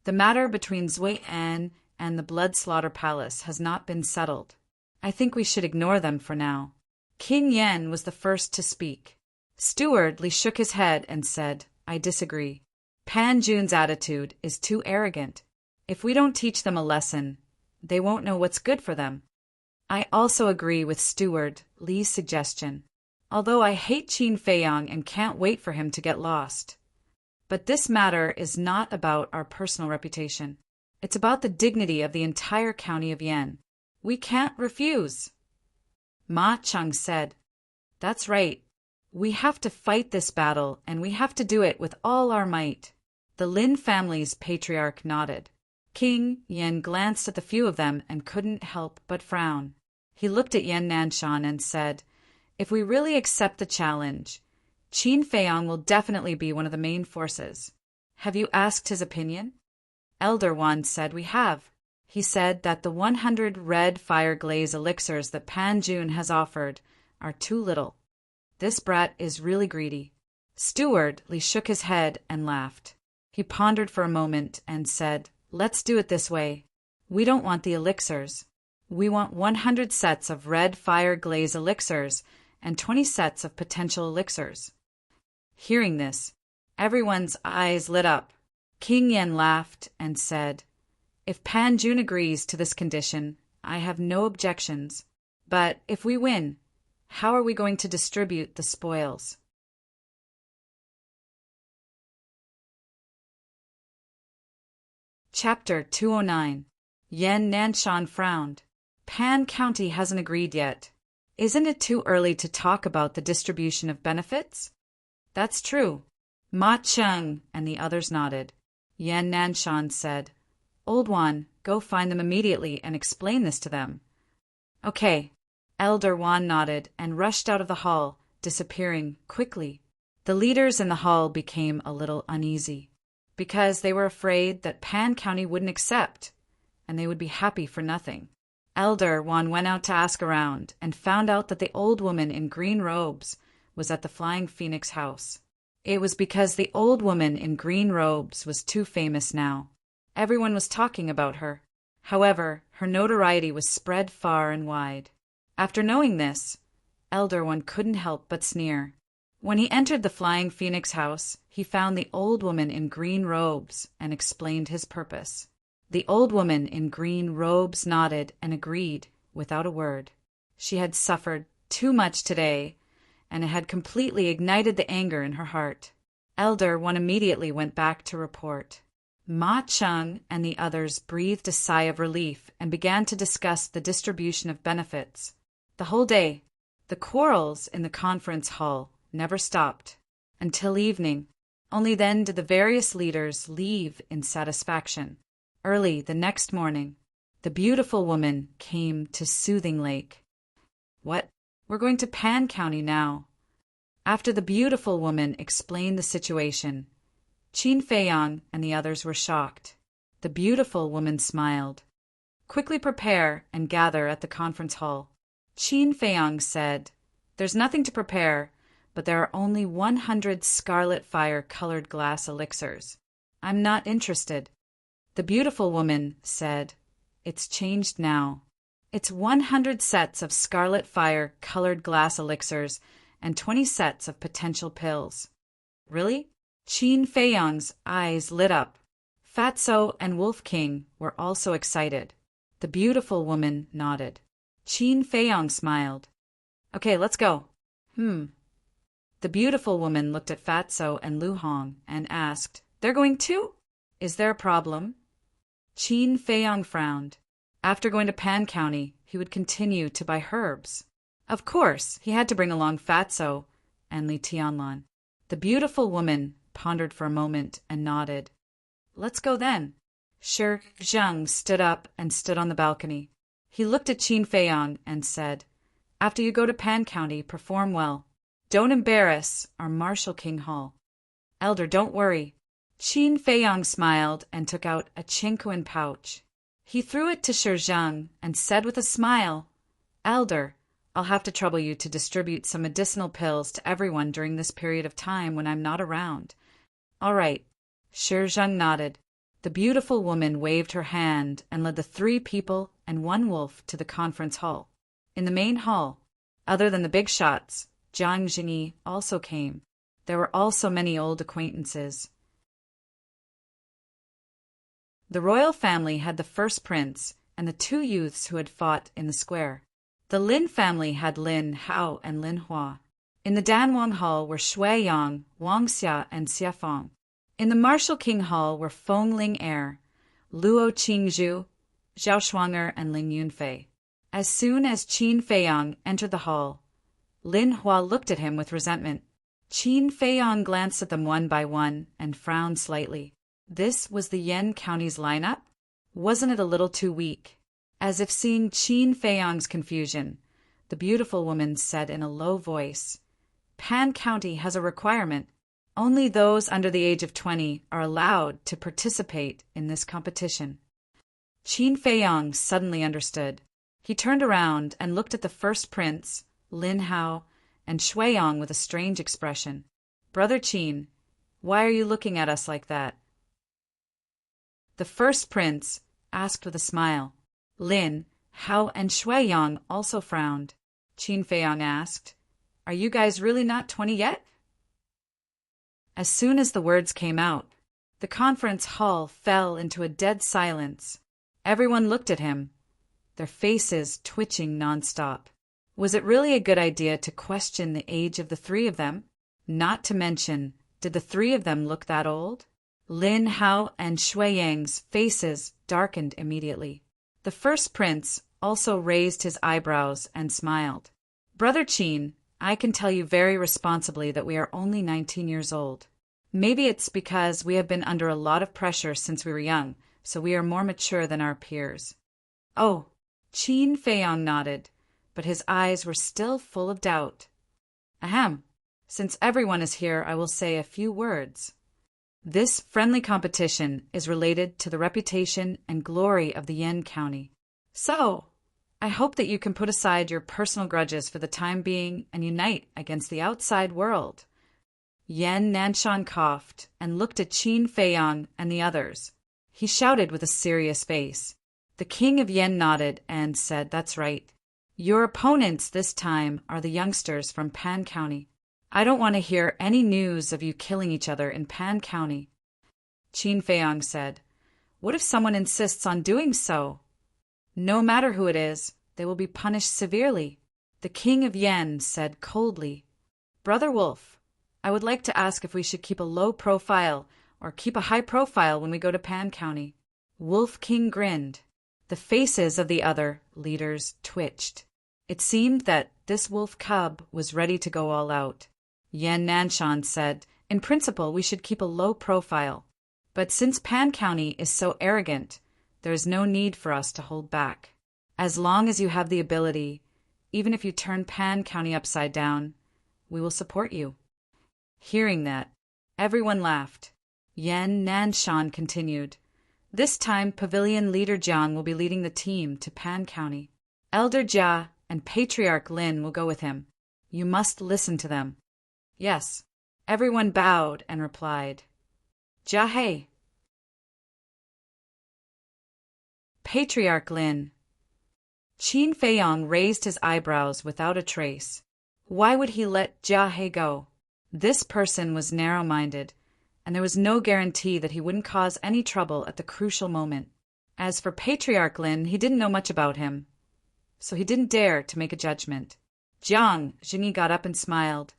The matter between Zui An and the Blood Slaughter Palace has not been settled. I think we should ignore them for now." King Yan was the first to speak. Stewardly shook his head and said, "I disagree. Pan Jun's attitude is too arrogant. If we don't teach them a lesson, they won't know what's good for them." I also agree with Steward Li's suggestion, although I hate Qin Feiyang and can't wait for him to get lost. But this matter is not about our personal reputation. It's about the dignity of the entire county of Yan. We can't refuse. Ma Cheng said, "That's right. We have to fight this battle, and we have to do it with all our might." The Lin family's patriarch nodded. King Yan glanced at the few of them and couldn't help but frown. He looked at Yan Nanshan and said, "If we really accept the challenge, Qin Feiyang will definitely be one of the main forces. Have you asked his opinion?" Elder Wan said, "We have. He said that the 100 red fire glaze elixirs that Pan Jun has offered are too little. This brat is really greedy." Steward Li shook his head and laughed. He pondered for a moment and said, "Let's do it this way. We don't want the elixirs. We want 100 sets of red fire glaze elixirs and 20 sets of potential elixirs." Hearing this, everyone's eyes lit up. King Yan laughed and said, "If Pan Jun agrees to this condition, I have no objections. But if we win, how are we going to distribute the spoils?" Chapter 209. Yan Nanshan frowned. Pan County hasn't agreed yet. Isn't it too early to talk about the distribution of benefits? That's true. Ma Cheng and the others nodded. Yan Nanshan said, "Old Wan, go find them immediately and explain this to them." "Okay." Elder Wan nodded and rushed out of the hall, disappearing quickly. The leaders in the hall became a little uneasy, because they were afraid that Pan County wouldn't accept, and they would be happy for nothing. Elder Wan went out to ask around and found out that the old woman in green robes was at the Flying Phoenix house. It was because the old woman in green robes was too famous now. Everyone was talking about her. However, her notoriety was spread far and wide. After knowing this, Elder One couldn't help but sneer. When he entered the Flying Phoenix house, he found the old woman in green robes and explained his purpose. The old woman in green robes nodded and agreed without a word. She had suffered too much today, and it had completely ignited the anger in her heart. Elder One immediately went back to report. Ma Cheng and the others breathed a sigh of relief and began to discuss the distribution of benefits. The whole day, the quarrels in the conference hall never stopped. Until evening. Only then did the various leaders leave in satisfaction. Early the next morning, the beautiful woman came to Soothing Lake. What? We're going to Pan County now. After the beautiful woman explained the situation, Qin Feiyang and the others were shocked. The beautiful woman smiled. Quickly prepare and gather at the conference hall. Qin Feiyang said, There's nothing to prepare, but there are only 100 scarlet fire-colored glass elixirs. I'm not interested. The beautiful woman said, It's changed now. It's 100 sets of scarlet fire-colored glass elixirs and 20 sets of potential pills. Really? Qin Feiyang's eyes lit up. Fatso and Wolf King were also excited. The beautiful woman nodded. Qin Feiyang smiled. Okay, let's go. The beautiful woman looked at Fatso and Lu Hong and asked, They're going too? Is there a problem? Qin Feiyang frowned. After going to Pan County, he would continue to buy herbs. Of course, he had to bring along Fatso and Li Tianlan. The beautiful woman pondered for a moment and nodded. Let's go then. Shi Zheng stood up and stood on the balcony. He looked at Qin Feiyang and said, After you go to Pan County, perform well. Don't embarrass our Marshal King Hall. Elder, don't worry. Qin Feiyang smiled and took out a Qingquan pouch. He threw it to Shi Zheng and said with a smile, Elder, I'll have to trouble you to distribute some medicinal pills to everyone during this period of time when I'm not around. All right. Shi Zheng nodded. The beautiful woman waved her hand and led the 3 people and 1 wolf to the conference hall. In the main hall, other than the big shots, Jiang Jingyi also came. There were also many old acquaintances. The royal family had the first prince and the 2 youths who had fought in the square. The Lin family had Lin Hao and Lin Hua. In the Danwang Hall were Shui Yang, Wang Xia, and Xia Feng. In the Marshal King Hall were Feng Ling Er, Luo Qingzhu, Zhao Shuanger, and Ling Yunfei. As soon as Qin Feiyang entered the hall, Lin Hua looked at him with resentment. Qin Feiyang glanced at them one by one and frowned slightly. This was the Yan County's lineup? Wasn't it a little too weak? As if seeing Qin Feiyang's confusion, the beautiful woman said in a low voice, Pan County has a requirement. Only those under the age of 20 are allowed to participate in this competition. Qin Feiyang suddenly understood. He turned around and looked at the first prince, Lin Hao, and Shui Yang with a strange expression. Brother Qin, why are you looking at us like that? The first prince asked with a smile. Lin, Hao, and Shui Yang also frowned. Qin Feiyang asked, Are you guys really not 20 yet? As soon as the words came out, the conference hall fell into a dead silence. Everyone looked at him, their faces twitching nonstop. Was it really a good idea to question the age of the 3 of them? Not to mention, did the 3 of them look that old? Lin Hao and Shui Yang's faces darkened immediately. The first prince also raised his eyebrows and smiled. Brother Qin, I can tell you very responsibly that we are only 19 years old. Maybe it's because we have been under a lot of pressure since we were young, so we are more mature than our peers. Oh, Qin Feiyang nodded, but his eyes were still full of doubt. Ahem. Since everyone is here, I will say a few words. This friendly competition is related to the reputation and glory of the Yan County. So, I hope that you can put aside your personal grudges for the time being and unite against the outside world. Yan Nanshan coughed and looked at Qin Feiyang and the others. He shouted with a serious face. The king of Yen nodded and said, "That's right. Your opponents this time are the youngsters from Pan County. I don't want to hear any news of you killing each other in Pan County." Qin Feiyang said, "What if someone insists on doing so?" "No matter who it is, they will be punished severely." The king of Yen said coldly, "Brother Wolf, I would like to ask if we should keep a low profile or keep a high profile when we go to Pan County." Wolf King grinned. The faces of the other leaders twitched. It seemed that this wolf cub was ready to go all out. Yan Nanshan said, "In principle, we should keep a low profile. But since Pan County is so arrogant, there is no need for us to hold back. As long as you have the ability, even if you turn Pan County upside down, we will support you." Hearing that, everyone laughed. Yan Nanshan continued, "This time Pavilion Leader Jiang will be leading the team to Pan County. Elder Jia and Patriarch Lin will go with him. You must listen to them." "Yes." Everyone bowed and replied, "Jia He." Patriarch Lin. Qin Feiyang raised his eyebrows without a trace. Why would he let Jia He go? This person was narrow-minded, and there was no guarantee that he wouldn't cause any trouble at the crucial moment. As for Patriarch Lin, he didn't know much about him, so he didn't dare to make a judgment. Jiang Jingyi got up and smiled.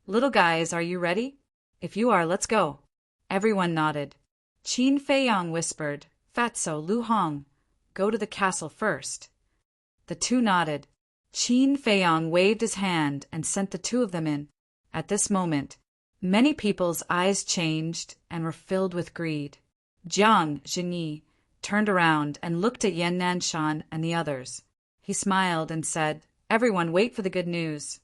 "Little guys, are you ready? If you are, let's go." Everyone nodded. Qin Feiyang whispered, "Fatso, Lu Hong, go to the castle first." The two nodded. Qin Feiyang waved his hand and sent the two of them in. At this moment, many people's eyes changed and were filled with greed. Jiang Jingyi turned around and looked at Yan Nanshan and the others. He smiled and said, "Everyone wait for the good news."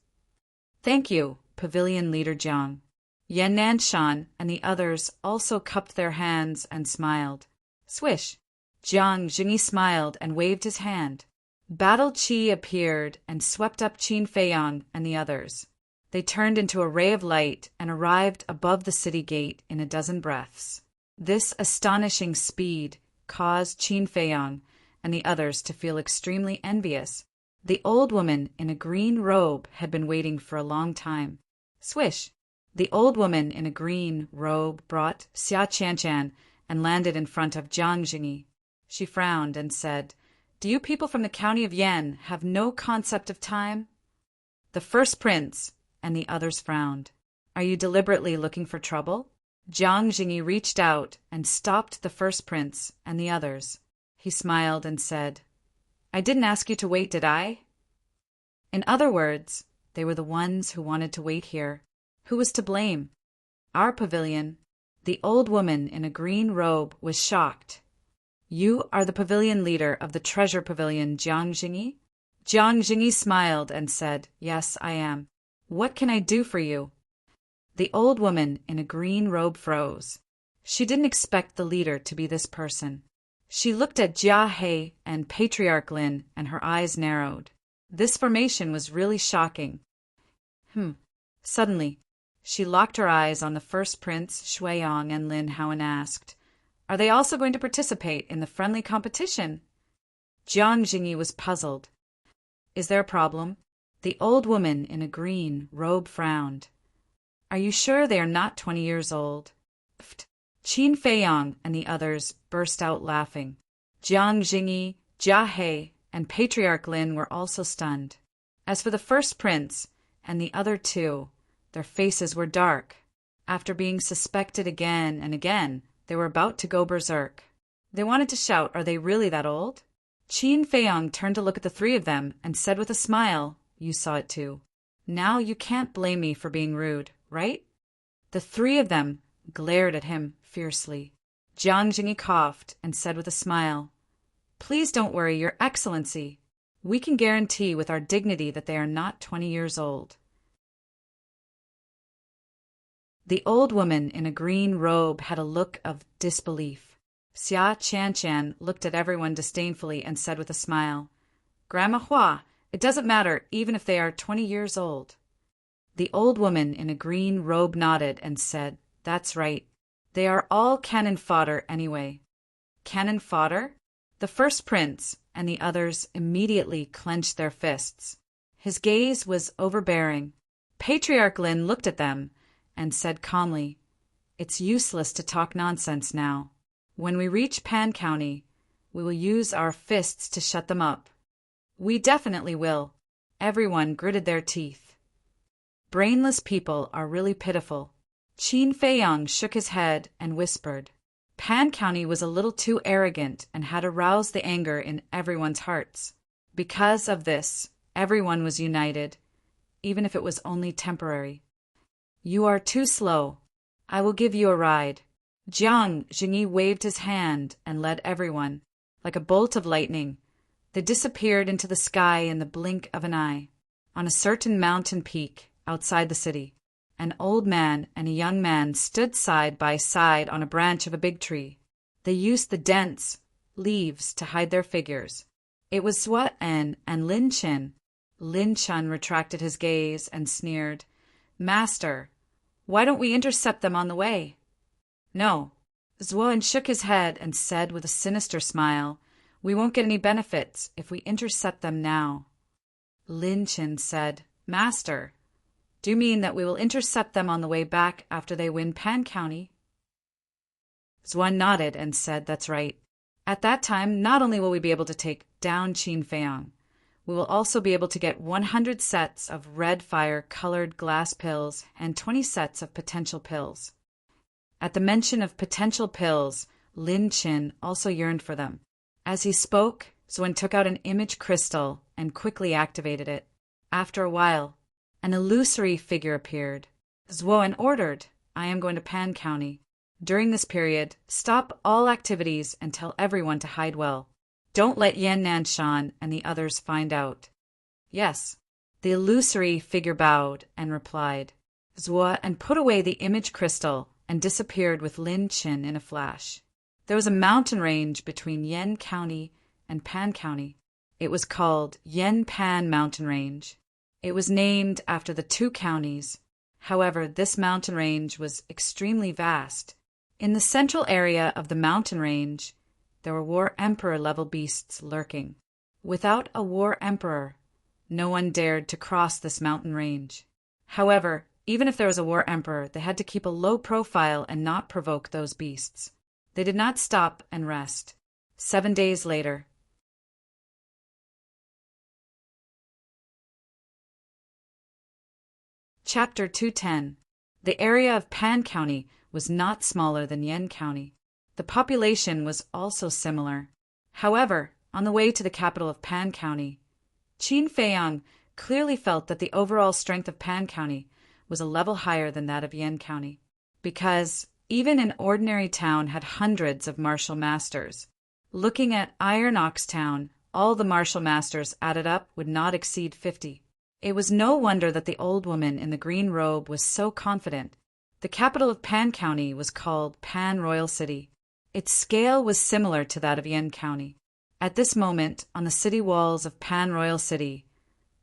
"Thank you, Pavilion Leader Jiang." Yan Nanshan and the others also cupped their hands and smiled. Swish! Jiang Jingyi smiled and waved his hand. Battle Qi appeared and swept up Qin Feiyang and the others. They turned into a ray of light and arrived above the city gate in a dozen breaths. This astonishing speed caused Qin Feiyang and the others to feel extremely envious. The old woman in a green robe had been waiting for a long time. Swish! The old woman in a green robe brought Xia Qianchan and landed in front of Jiang Jingyi. She frowned and said, "Do you people from the county of Yan have no concept of time?" The first prince and the others frowned. "Are you deliberately looking for trouble?" Jiang Jingyi reached out and stopped the first prince and the others. He smiled and said, "I didn't ask you to wait, did I?" In other words, they were the ones who wanted to wait here. Who was to blame? Our pavilion. The old woman in a green robe was shocked. "You are the pavilion leader of the treasure pavilion, Jiang Jingyi?" Jiang Jingyi smiled and said, "Yes, I am. What can I do for you?" The old woman in a green robe froze. She didn't expect the leader to be this person. She looked at Jia He and Patriarch Lin, and her eyes narrowed. This formation was really shocking. Suddenly, she locked her eyes on the first prince, Shuiyang, and Lin Hao and asked, "Are they also going to participate in the friendly competition?" Jiang Jingyi was puzzled. "Is there a problem?" The old woman in a green robe frowned. "Are you sure they are not 20 years old?" Qin Feiyang and the others burst out laughing. Jiang Jingyi, Jia He, and Patriarch Lin were also stunned. As for the first prince and the other two, their faces were dark. After being suspected again and again, they were about to go berserk. They wanted to shout, "Are they really that old?" Qin Feiyang turned to look at the three of them and said with a smile, "You saw it too. Now you can't blame me for being rude, right?" The three of them glared at him fiercely. Jiang Jingyi coughed and said with a smile, "Please don't worry, Your Excellency. We can guarantee with our dignity that they are not 20 years old." The old woman in a green robe had a look of disbelief. Xia Qianchan looked at everyone disdainfully and said with a smile, Grandma Hua, it doesn't matter even if they are 20 years old. The old woman in a green robe nodded and said, That's right. They are all cannon fodder anyway. Cannon fodder? The first prince and the others immediately clenched their fists. His gaze was overbearing. Patriarch Lin looked at them and said calmly, It's useless to talk nonsense now. When we reach Pan County, we will use our fists to shut them up. We definitely will. Everyone gritted their teeth. Brainless people are really pitiful. Qin Feiyang shook his head and whispered. Pan County was a little too arrogant and had aroused the anger in everyone's hearts. Because of this, everyone was united, even if it was only temporary. You are too slow. I will give you a ride. Jiang Jingyi waved his hand and led everyone. Like a bolt of lightning, they disappeared into the sky in the blink of an eye. On a certain mountain peak outside the city, an old man and a young man stood side by side on a branch of a big tree. They used the dense leaves to hide their figures. It was Zhuo En and Lin Chen. Lin Chen retracted his gaze and sneered, Master, why don't we intercept them on the way? No. Zhuo En shook his head and said with a sinister smile, We won't get any benefits if we intercept them now. Lin Chen said, Master, do you mean that we will intercept them on the way back after they win Pan County? Zhuo En nodded and said, That's right. At that time, not only will we be able to take down Qin Feiyang, we will also be able to get 100 sets of red fire-colored glass pills and 20 sets of potential pills. At the mention of potential pills, Lin Chen also yearned for them. As he spoke, Zhuo En took out an image crystal and quickly activated it. After a while, an illusory figure appeared. Zhuo En ordered, I am going to Pan County. During this period, stop all activities and tell everyone to hide well. Don't let Yan Nanshan and the others find out. Yes. The illusory figure bowed and replied. Zhuo En put away the image crystal and disappeared with Lin Chen in a flash. There was a mountain range between Yan County and Pan County. It was called Yan Pan Mountain Range. It was named after the two counties. However, this mountain range was extremely vast. In the central area of the mountain range, there were War Emperor-level beasts lurking. Without a War Emperor, no one dared to cross this mountain range. However, even if there was a War Emperor, they had to keep a low profile and not provoke those beasts. They did not stop and rest. 7 days later. Chapter 210. The area of Pan County was not smaller than Yan County. The population was also similar. However, on the way to the capital of Pan County, Qin Feiyang clearly felt that the overall strength of Pan County was a level higher than that of Yan County, because even an ordinary town had hundreds of martial masters. Looking at Iron Ox Town, all the martial masters added up would not exceed 50. It was no wonder that the old woman in the green robe was so confident. The capital of Pan County was called Pan Royal City. Its scale was similar to that of Yan County. At this moment, on the city walls of Pan Royal City,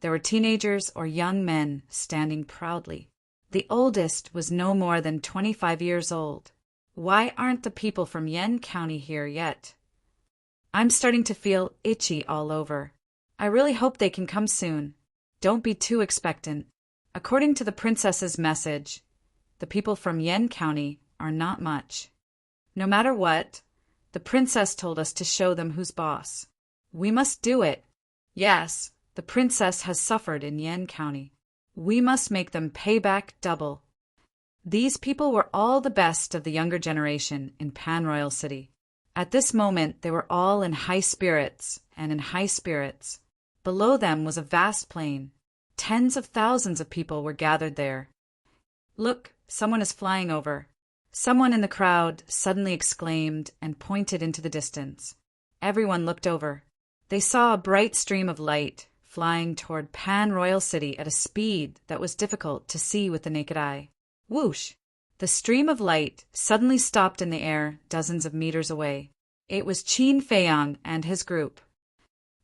there were teenagers or young men standing proudly. The oldest was no more than 25 years old. Why aren't the people from Yan County here yet? I'm starting to feel itchy all over. I really hope they can come soon. Don't be too expectant. According to the princess's message, the people from Yan County are not much. No matter what, the princess told us to show them who's boss. We must do it. Yes, the princess has suffered in Yan County. We must make them pay back double. These people were all the best of the younger generation in Pan Royal City. At this moment, they were all in high spirits, and in high spirits. Below them was a vast plain. Tens of thousands of people were gathered there. Look, someone is flying over. Someone in the crowd suddenly exclaimed and pointed into the distance. Everyone looked over. They saw a bright stream of light flying toward Pan Royal City at a speed that was difficult to see with the naked eye. Whoosh! The stream of light suddenly stopped in the air dozens of meters away. It was Qin Feiyang and his group.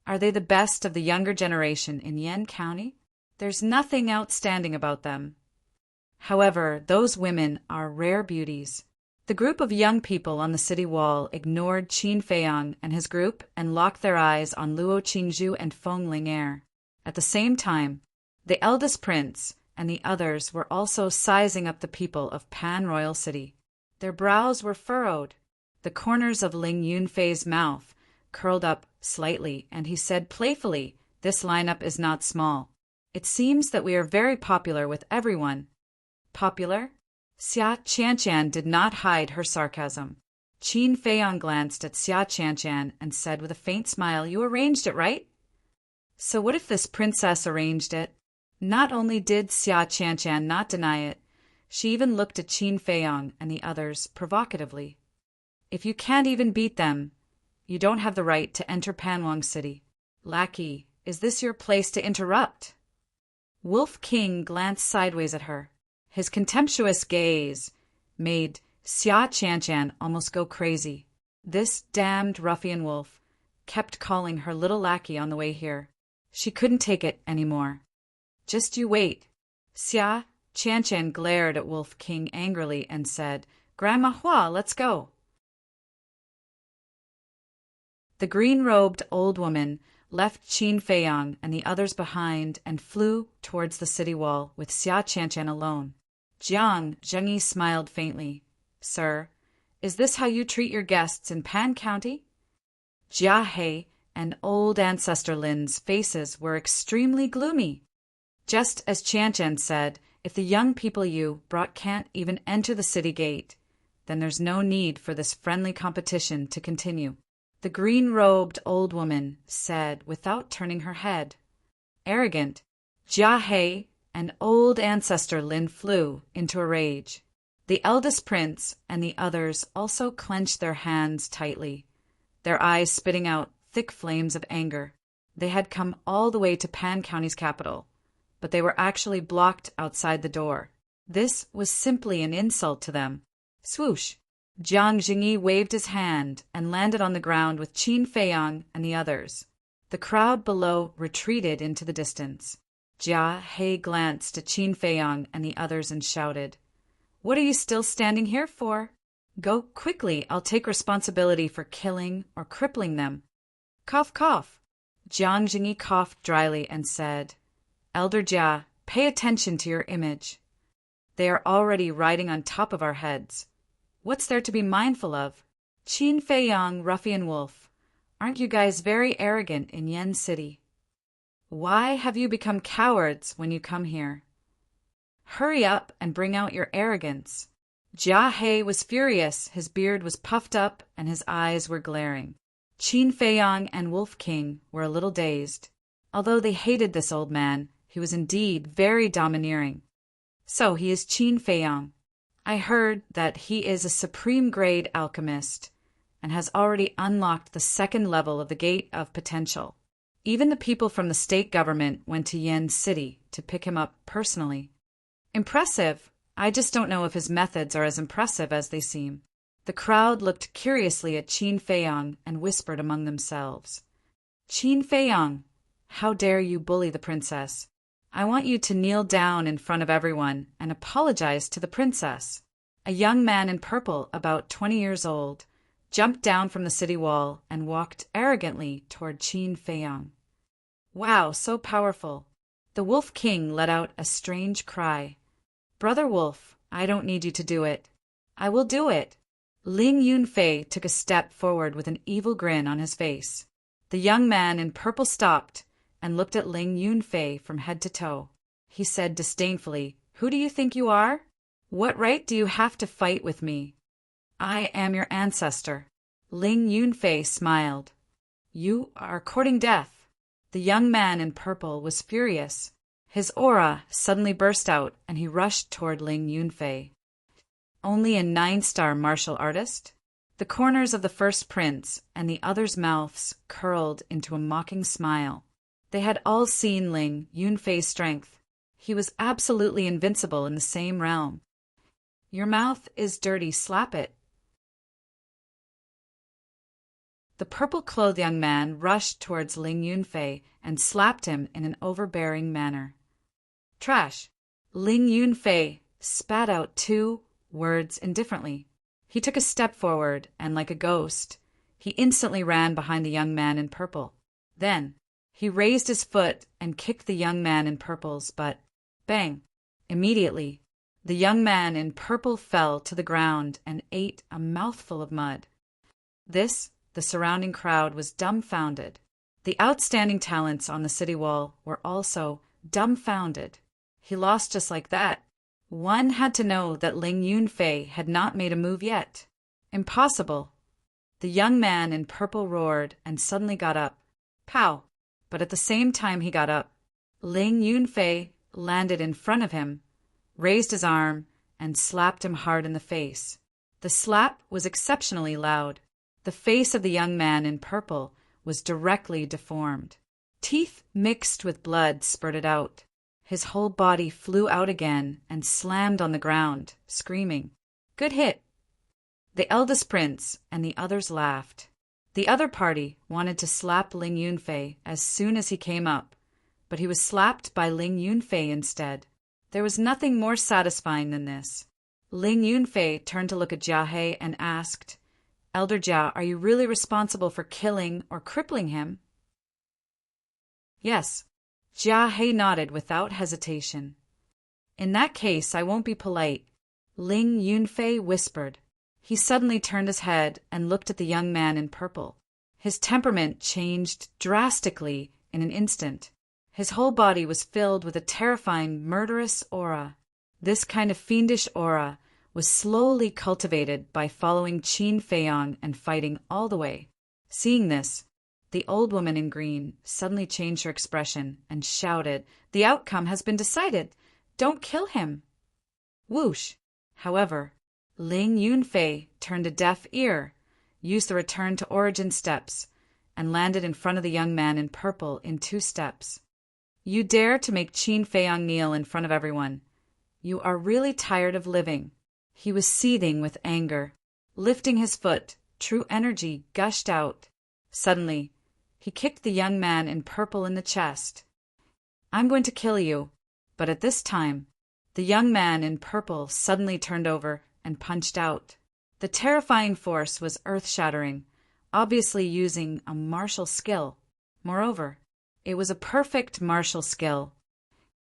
Are they the best of the younger generation in Yen County? There's nothing outstanding about them. However, those women are rare beauties. The group of young people on the city wall ignored Qin Feiyang and his group and locked their eyes on Luo Qingzhu and Feng Ling'er. At the same time, the eldest prince and the others were also sizing up the people of Pan Royal City. Their brows were furrowed. The corners of Ling Yunfei's mouth curled up slightly, and he said playfully, "This lineup is not small. It seems that we are very popular with everyone." Popular? Xia Qianqian did not hide her sarcasm. Qin Feiyang glanced at Xia Qianqian and said with a faint smile, "You arranged it, right?" So what if this princess arranged it? Not only did Xia Qianqian not deny it, she even looked at Qin Feiyang and the others provocatively. "If you can't even beat them, you don't have the right to enter Panwang City. Lackey, is this your place to interrupt?" Wolf King glanced sideways at her. His contemptuous gaze made Xia Qianqian almost go crazy. This damned ruffian wolf kept calling her little lackey on the way here. She couldn't take it anymore. "Just you wait." Xia Qianqian glared at Wolf King angrily and said, "Grandma Hua, let's go." The green-robed old woman left Qin Feiyang and the others behind and flew towards the city wall with Xia Qianqian alone. Jiang Zhengyi smiled faintly. "Sir, is this how you treat your guests in Pan County?" Jia He and old ancestor Lin's faces were extremely gloomy. Just as Qianqian said, if the young people you brought can't even enter the city gate, then there's no need for this friendly competition to continue. The green-robed old woman said without turning her head. Arrogant, Jia He and old ancestor Lin flew into a rage. The eldest prince and the others also clenched their hands tightly, their eyes spitting out thick flames of anger. They had come all the way to Pan County's capital, but they were actually blocked outside the door. This was simply an insult to them. Swoosh! Jiang Jingyi waved his hand and landed on the ground with Qin Feiyang and the others. The crowd below retreated into the distance. Jia He glanced at Qin Feiyang and the others and shouted, "What are you still standing here for? Go quickly, I'll take responsibility for killing or crippling them." Cough, cough. Jiang Jingyi coughed dryly and said, "Elder Jia, pay attention to your image. They are already riding on top of our heads. What's there to be mindful of? Qin Feiyang, ruffian wolf, aren't you guys very arrogant in Yen City? Why have you become cowards when you come here? Hurry up and bring out your arrogance." Jia He was furious, his beard was puffed up and his eyes were glaring. Qin Feiyang and Wolf King were a little dazed. Although they hated this old man, he was indeed very domineering. "So he is Qin Feiyang. I heard that he is a supreme-grade alchemist and has already unlocked the second level of the Gate of Potential. Even the people from the state government went to Yen City to pick him up personally. Impressive. I just don't know if his methods are as impressive as they seem." The crowd looked curiously at Qin Feiyang and whispered among themselves, "Qin Feiyang, how dare you bully the princess? I want you to kneel down in front of everyone and apologize to the princess." A young man in purple, about 20 years old, jumped down from the city wall and walked arrogantly toward Qin Feiyang. "Wow, so powerful." The Wolf King let out a strange cry. "Brother Wolf, I don't need you to do it. I will do it." Ling Yunfei took a step forward with an evil grin on his face. The young man in purple stopped and looked at Ling Yunfei from head to toe. He said disdainfully, "Who do you think you are? What right do you have to fight with me? I am your ancestor." Ling Yunfei smiled. "You are courting death." The young man in purple was furious. His aura suddenly burst out and he rushed toward Ling Yunfei. Only a 9-star martial artist? The corners of the first prince and the others' mouths curled into a mocking smile. They had all seen Ling Yunfei's strength. He was absolutely invincible in the same realm. "Your mouth is dirty, slap it." The purple-clothed young man rushed towards Ling Yunfei and slapped him in an overbearing manner. Trash! Ling Yunfei spat out 2 words indifferently. He took a step forward, and like a ghost, he instantly ran behind the young man in purple. Then, he raised his foot and kicked the young man in purple's butt. Bang! Immediately, the young man in purple fell to the ground and ate a mouthful of mud. The surrounding crowd was dumbfounded. The outstanding talents on the city wall were also dumbfounded. He lost just like that. One had to know that Ling Yunfei had not made a move yet. Impossible. The young man in purple roared and suddenly got up. Pow! But at the same time he got up, Ling Yunfei landed in front of him, raised his arm, and slapped him hard in the face. The slap was exceptionally loud. The face of the young man in purple was directly deformed. Teeth mixed with blood spurted out. His whole body flew out again and slammed on the ground, screaming, "Good hit!" The eldest prince and the others laughed. The other party wanted to slap Ling Yunfei as soon as he came up, but he was slapped by Ling Yunfei instead. There was nothing more satisfying than this. Ling Yunfei turned to look at Jia He and asked, "Elder Jia, are you really responsible for killing or crippling him?" "Yes." Jia He nodded without hesitation. "In that case, I won't be polite," Ling Yunfei whispered. He suddenly turned his head and looked at the young man in purple. His temperament changed drastically in an instant. His whole body was filled with a terrifying, murderous aura. This kind of fiendish aura was slowly cultivated by following Qin Feiyang and fighting all the way. Seeing this, the old woman in green suddenly changed her expression and shouted, "The outcome has been decided! Don't kill him!" Whoosh! However, Ling Yunfei turned a deaf ear, used the return to origin steps, and landed in front of the young man in purple in 2 steps. "You dare to make Qin Feiyang kneel in front of everyone. You are really tired of living." He was seething with anger. Lifting his foot, true energy gushed out. Suddenly, he kicked the young man in purple in the chest. "I'm going to kill you." But at this time, the young man in purple suddenly turned over and punched out. The terrifying force was earth-shattering, obviously using a martial skill. Moreover, it was a perfect martial skill.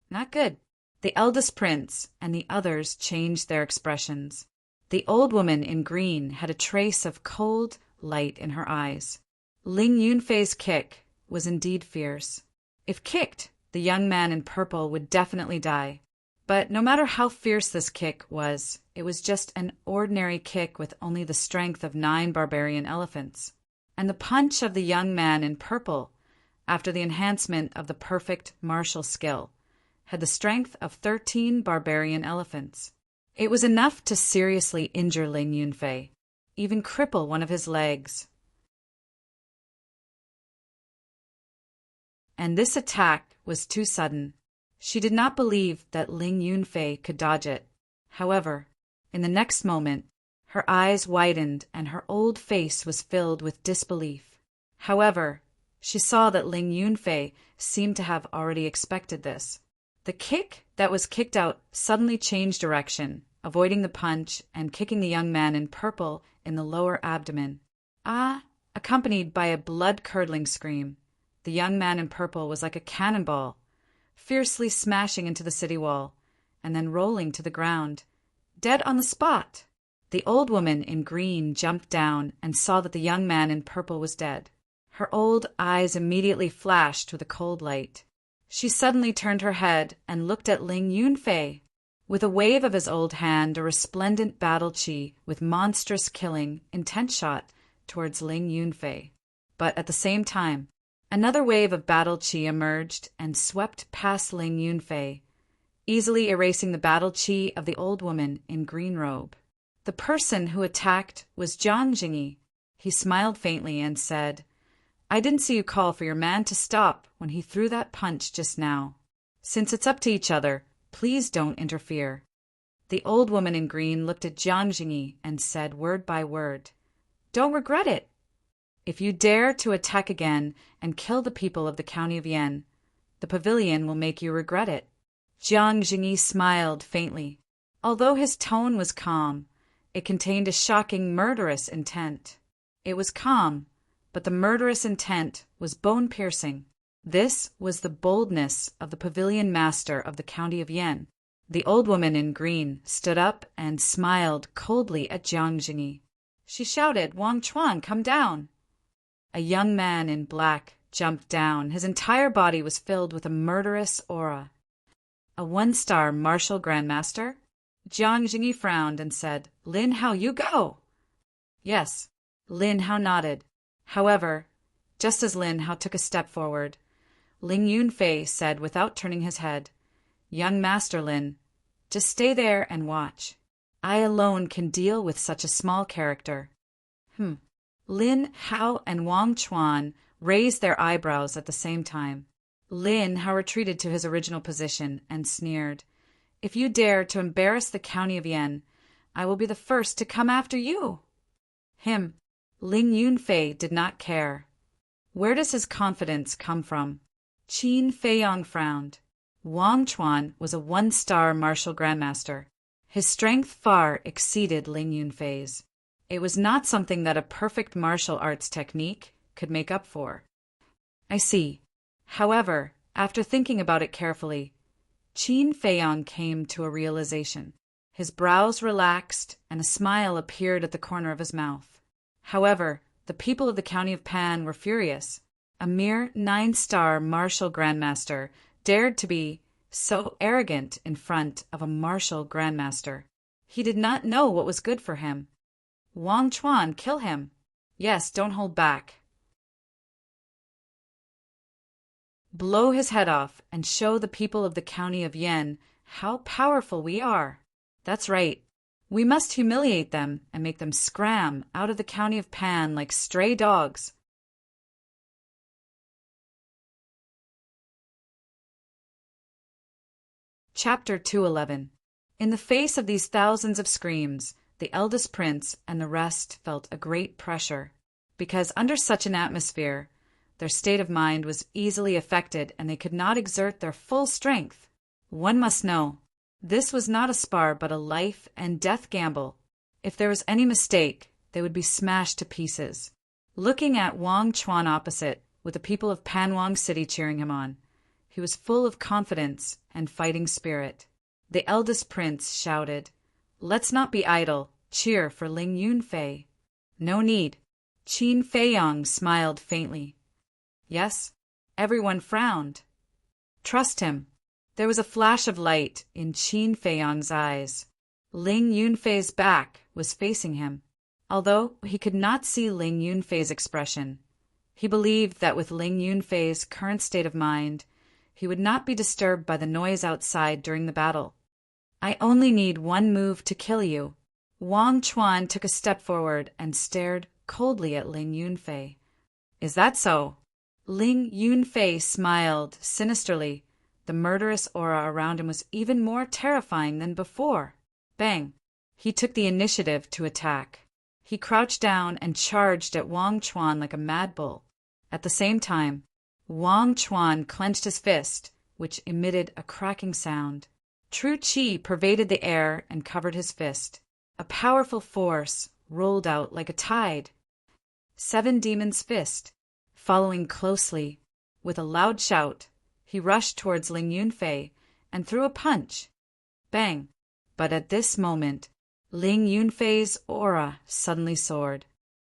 Not good. The eldest prince and the others changed their expressions. The old woman in green had a trace of cold light in her eyes. Ling Yunfei's kick was indeed fierce. If kicked, the young man in purple would definitely die. But no matter how fierce this kick was, it was just an ordinary kick with only the strength of 9 barbarian elephants. And the punch of the young man in purple, after the enhancement of the perfect martial skill, had the strength of 13 barbarian elephants. It was enough to seriously injure Ling Yunfei, even cripple one of his legs. And this attack was too sudden. She did not believe that Ling Yunfei could dodge it. However, in the next moment, her eyes widened and her old face was filled with disbelief. However, she saw that Ling Yunfei seemed to have already expected this. The kick that was kicked out suddenly changed direction, avoiding the punch and kicking the young man in purple in the lower abdomen. Ah! Accompanied by a blood-curdling scream. The young man in purple was like a cannonball, fiercely smashing into the city wall, and then rolling to the ground, dead on the spot. The old woman in green jumped down and saw that the young man in purple was dead. Her old eyes immediately flashed with a cold light. She suddenly turned her head and looked at Ling Yunfei. With a wave of his old hand, a resplendent battle chi with monstrous killing intent shot towards Ling Yunfei. But at the same time, another wave of battle chi emerged and swept past Ling Yunfei, easily erasing the battle chi of the old woman in green robe. The person who attacked was Jiang Jingyi. He smiled faintly and said, "I didn't see you call for your man to stop when he threw that punch just now. Since it's up to each other, please don't interfere." The old woman in green looked at Jiang Jingyi and said word by word, "Don't regret it." If you dare to attack again and kill the people of the county of Yan, the pavilion will make you regret it." Jiang Jingyi smiled faintly. Although his tone was calm, it contained a shocking murderous intent. It was calm, but the murderous intent was bone-piercing. This was the boldness of the pavilion master of the county of Yan. The old woman in green stood up and smiled coldly at Jiang Jingyi. She shouted, "Wang Chuan, come down!" A young man in black jumped down. His entire body was filled with a murderous aura. "A one-star martial grandmaster?" Jiang Jingyi frowned and said, "Lin Hao, you go!" Yes, Lin Hao nodded. However, just as Lin Hao took a step forward, Ling Yunfei said without turning his head, "Young Master Lin, just stay there and watch. I alone can deal with such a small character." Lin Hao and Wang Chuan raised their eyebrows at the same time. Lin Hao retreated to his original position and sneered, "If you dare to embarrass the county of Yan, I will be the first to come after you." Ling Yunfei did not care. Where does his confidence come from? Qin Feiyong frowned. Wang Chuan was a one-star martial grandmaster. His strength far exceeded Ling Yunfei's. It was not something that a perfect martial arts technique could make up for. "I see." However, after thinking about it carefully, Qin Feiyong came to a realization. His brows relaxed and a smile appeared at the corner of his mouth. However, the people of the county of Pan were furious. A mere 9-star martial grandmaster dared to be so arrogant in front of a martial grandmaster. He did not know what was good for him. "Wang Chuan, kill him. Yes, don't hold back. Blow his head off and show the people of the county of Yan how powerful we are. That's right. We must humiliate them and make them scram out of the county of Pan like stray dogs." Chapter 211. In the face of these thousands of screams, the eldest prince and the rest felt a great pressure, because under such an atmosphere, their state of mind was easily affected and they could not exert their full strength. One must know, this was not a spar but a life and death gamble. If there was any mistake, they would be smashed to pieces. Looking at Wang Chuan opposite, with the people of Panwang City cheering him on, he was full of confidence and fighting spirit. The eldest prince shouted, "Let's not be idle. Cheer for Ling Yunfei." "No need." Qin Feiyong smiled faintly. Yes, everyone frowned. "Trust him." There was a flash of light in Qin Feiyong's eyes. Ling Yunfei's back was facing him. Although he could not see Ling Yunfei's expression, he believed that with Ling Yunfei's current state of mind, he would not be disturbed by the noise outside during the battle. "I only need one move to kill you." Wang Chuan took a step forward and stared coldly at Ling Yunfei. "Is that so?" Ling Yunfei smiled sinisterly. The murderous aura around him was even more terrifying than before. Bang! He took the initiative to attack. He crouched down and charged at Wang Chuan like a mad bull. At the same time, Wang Chuan clenched his fist, which emitted a cracking sound. True qi pervaded the air and covered his fist. A powerful force rolled out like a tide. 7 Demon's Fist. Following closely, with a loud shout, he rushed towards Ling Yunfei and threw a punch. Bang! But at this moment, Ling Yunfei's aura suddenly soared.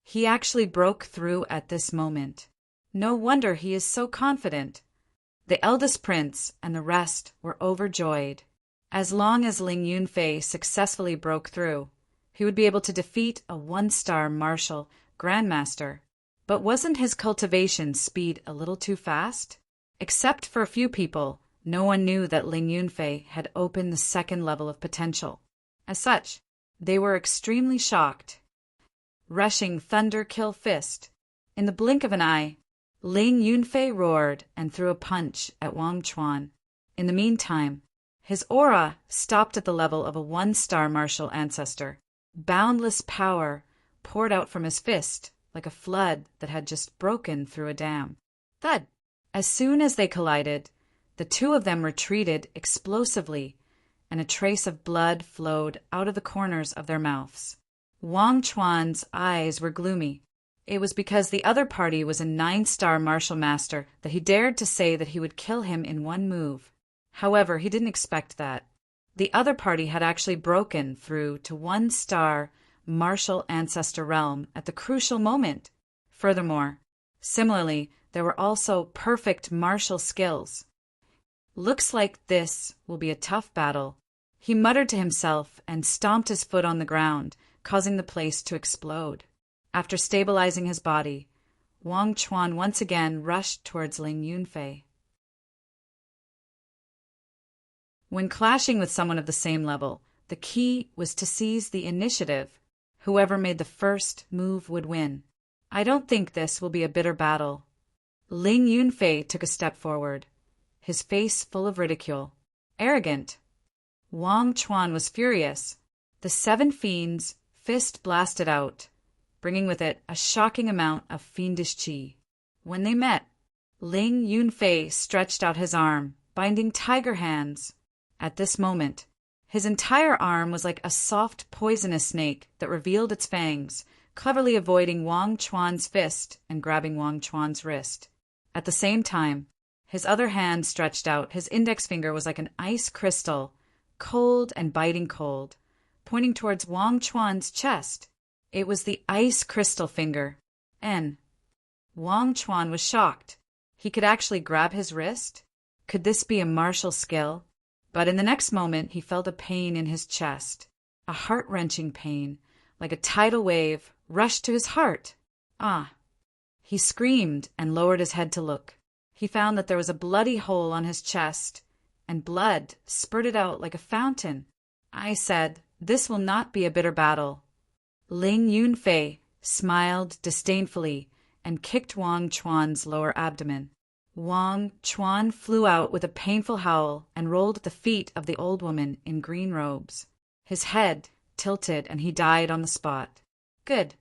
He actually broke through at this moment. No wonder he is so confident. The eldest prince and the rest were overjoyed. As long as Ling Yunfei successfully broke through, he would be able to defeat a 1-star martial grandmaster. But wasn't his cultivation speed a little too fast? Except for a few people, no one knew that Ling Yunfei had opened the 2nd level of potential. As such, they were extremely shocked. Rushing Thunder Kill Fist. In the blink of an eye, Ling Yunfei roared and threw a punch at Wang Chuan. In the meantime, his aura stopped at the level of a 1-star martial ancestor. Boundless power poured out from his fist, like a flood that had just broken through a dam. Thud! As soon as they collided, the two of them retreated explosively, and a trace of blood flowed out of the corners of their mouths. Wang Chuan's eyes were gloomy. It was because the other party was a 9-star martial master that he dared to say that he would kill him in one move. However, he didn't expect that. The other party had actually broken through to 1-star martial ancestor realm at the crucial moment. Furthermore, similarly, there were also perfect martial skills. Looks like this will be a tough battle. He muttered to himself and stomped his foot on the ground, causing the place to explode. After stabilizing his body, Wang Chuan once again rushed towards Ling Yunfei. When clashing with someone of the same level, the key was to seize the initiative. Whoever made the first move would win. I don't think this will be a bitter battle. Ling Yunfei took a step forward, his face full of ridicule. Arrogant. Wang Chuan was furious. The 7 fiends' fist blasted out, bringing with it a shocking amount of fiendish qi. When they met, Ling Yunfei stretched out his arm, binding tiger hands. At this moment, his entire arm was like a soft, poisonous snake that revealed its fangs, cleverly avoiding Wang Chuan's fist and grabbing Wang Chuan's wrist. At the same time, his other hand stretched out. His index finger was like an ice crystal, cold and biting cold, pointing towards Wang Chuan's chest. It was the ice crystal finger. Wang Chuan was shocked. He could actually grab his wrist? Could this be a martial skill? But in the next moment, he felt a pain in his chest. A heart-wrenching pain, like a tidal wave, rushed to his heart. Ah! He screamed and lowered his head to look. He found that there was a bloody hole on his chest, and blood spurted out like a fountain. I said, "This will not be a bitter battle." Ling Yunfei smiled disdainfully and kicked Wang Chuan's lower abdomen. Wang Chuan flew out with a painful howl and rolled at the feet of the old woman in green robes. His head tilted and he died on the spot. Good.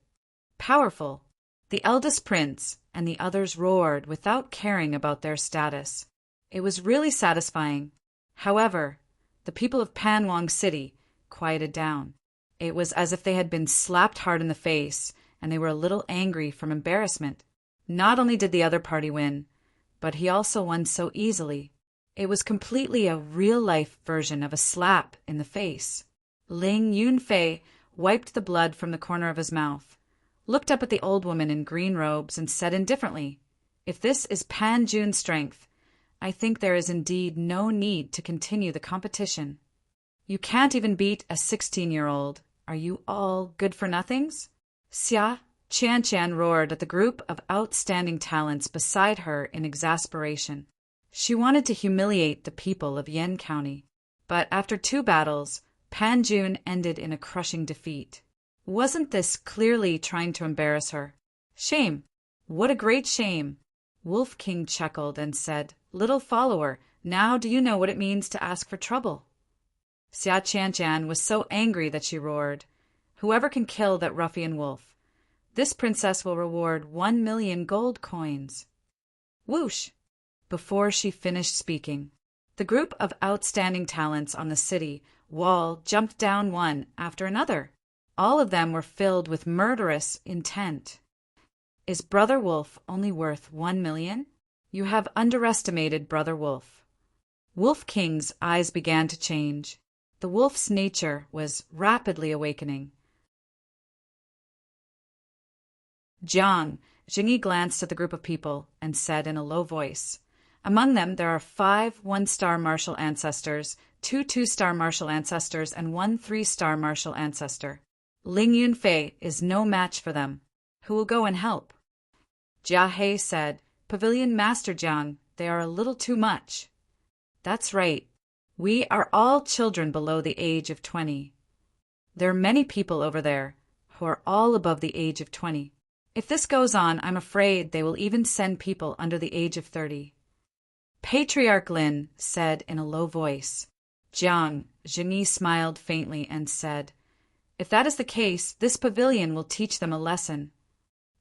Powerful. The eldest prince and the others roared without caring about their status. It was really satisfying. However, the people of Panwang City quieted down. It was as if they had been slapped hard in the face, and they were a little angry from embarrassment. Not only did the other party win, but he also won so easily. It was completely a real-life version of a slap in the face. Ling Yunfei wiped the blood from the corner of his mouth, looked up at the old woman in green robes, and said indifferently, "If this is Pan Jun's strength, I think there is indeed no need to continue the competition. You can't even beat a 16-year-old. Are you all good-for-nothings?" Xia Qianqian roared at the group of outstanding talents beside her in exasperation. She wanted to humiliate the people of Yan County. But after 2 battles, Pan Jun ended in a crushing defeat. Wasn't this clearly trying to embarrass her? Shame! What a great shame! Wolf King chuckled and said, "Little follower, now do you know what it means to ask for trouble?" Xia Qianqian was so angry that she roared, "Whoever can kill that ruffian wolf, this princess will reward 1,000,000 gold coins." Whoosh! Before she finished speaking, the group of outstanding talents on the city wall jumped down one after another. All of them were filled with murderous intent. Is Brother Wolf only worth 1,000,000? You have underestimated Brother Wolf. Wolf King's eyes began to change. The wolf's nature was rapidly awakening. Jiang Jingyi glanced at the group of people and said in a low voice, "Among them there are 5 1-star martial ancestors, 2 2-star martial ancestors, and 1 3-star martial ancestor. Ling Yunfei is no match for them. Who will go and help?" Jia He said, "Pavilion Master Jiang, they are a little too much." "That's right. We are all children below the age of 20. There are many people over there who are all above the age of 20. If this goes on, I'm afraid they will even send people under the age of 30. Patriarch Lin said in a low voice. Jiang Jingyi smiled faintly and said, "If that is the case, this pavilion will teach them a lesson."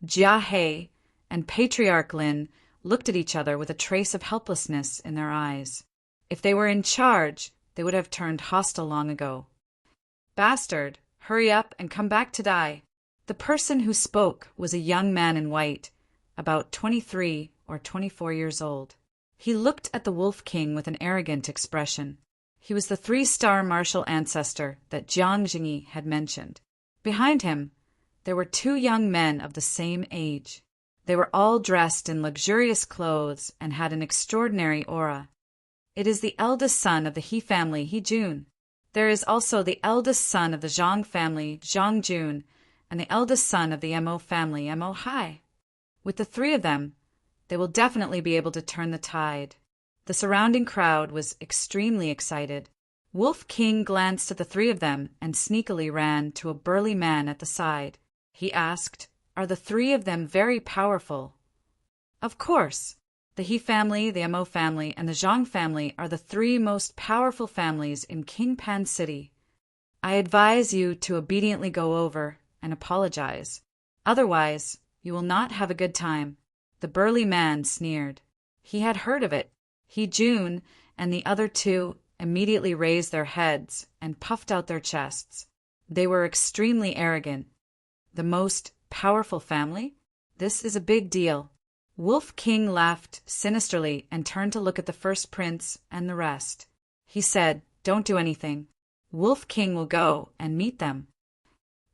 Jia He and Patriarch Lin looked at each other with a trace of helplessness in their eyes. If they were in charge, they would have turned hostile long ago. Bastard, hurry up and come back to die. The person who spoke was a young man in white, about 23 or 24 years old. He looked at the Wolf King with an arrogant expression. He was the 3-star martial ancestor that Jiang Jingyi had mentioned. Behind him, there were 2 young men of the same age. They were all dressed in luxurious clothes and had an extraordinary aura. It is the eldest son of the He family, He Jun. There is also the eldest son of the Zhang family, Zhang Jun, and the eldest son of the Mo family, Mo Hai. With the 3 of them, they will definitely be able to turn the tide. The surrounding crowd was extremely excited. Wolf King glanced at the 3 of them and sneakily ran to a burly man at the side. He asked, "Are the 3 of them very powerful?" "Of course. The He family, the Mo family, and the Zhang family are the 3 most powerful families in Qingpan City. I advise you to obediently go over and apologize. Otherwise, you will not have a good time." The burly man sneered. He had heard of it. He Jun and the other 2 immediately raised their heads and puffed out their chests. They were extremely arrogant. The most powerful family? This is a big deal. Wolf King laughed sinisterly and turned to look at the first prince and the rest. He said, "Don't do anything. Wolf King will go and meet them."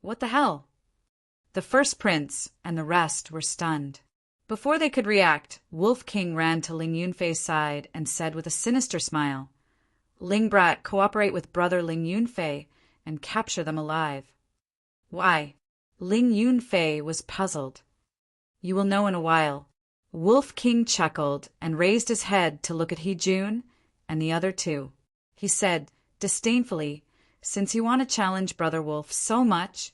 What the hell? The first prince and the rest were stunned. Before they could react, Wolf King ran to Ling Yunfei's side and said with a sinister smile, "Ling Brat, cooperate with brother Ling Yunfei and capture them alive." Why? Ling Yunfei was puzzled. "You will know in a while." Wolf King chuckled and raised his head to look at He Jun and the other 2. He said disdainfully, "Since you want to challenge Brother Wolf so much,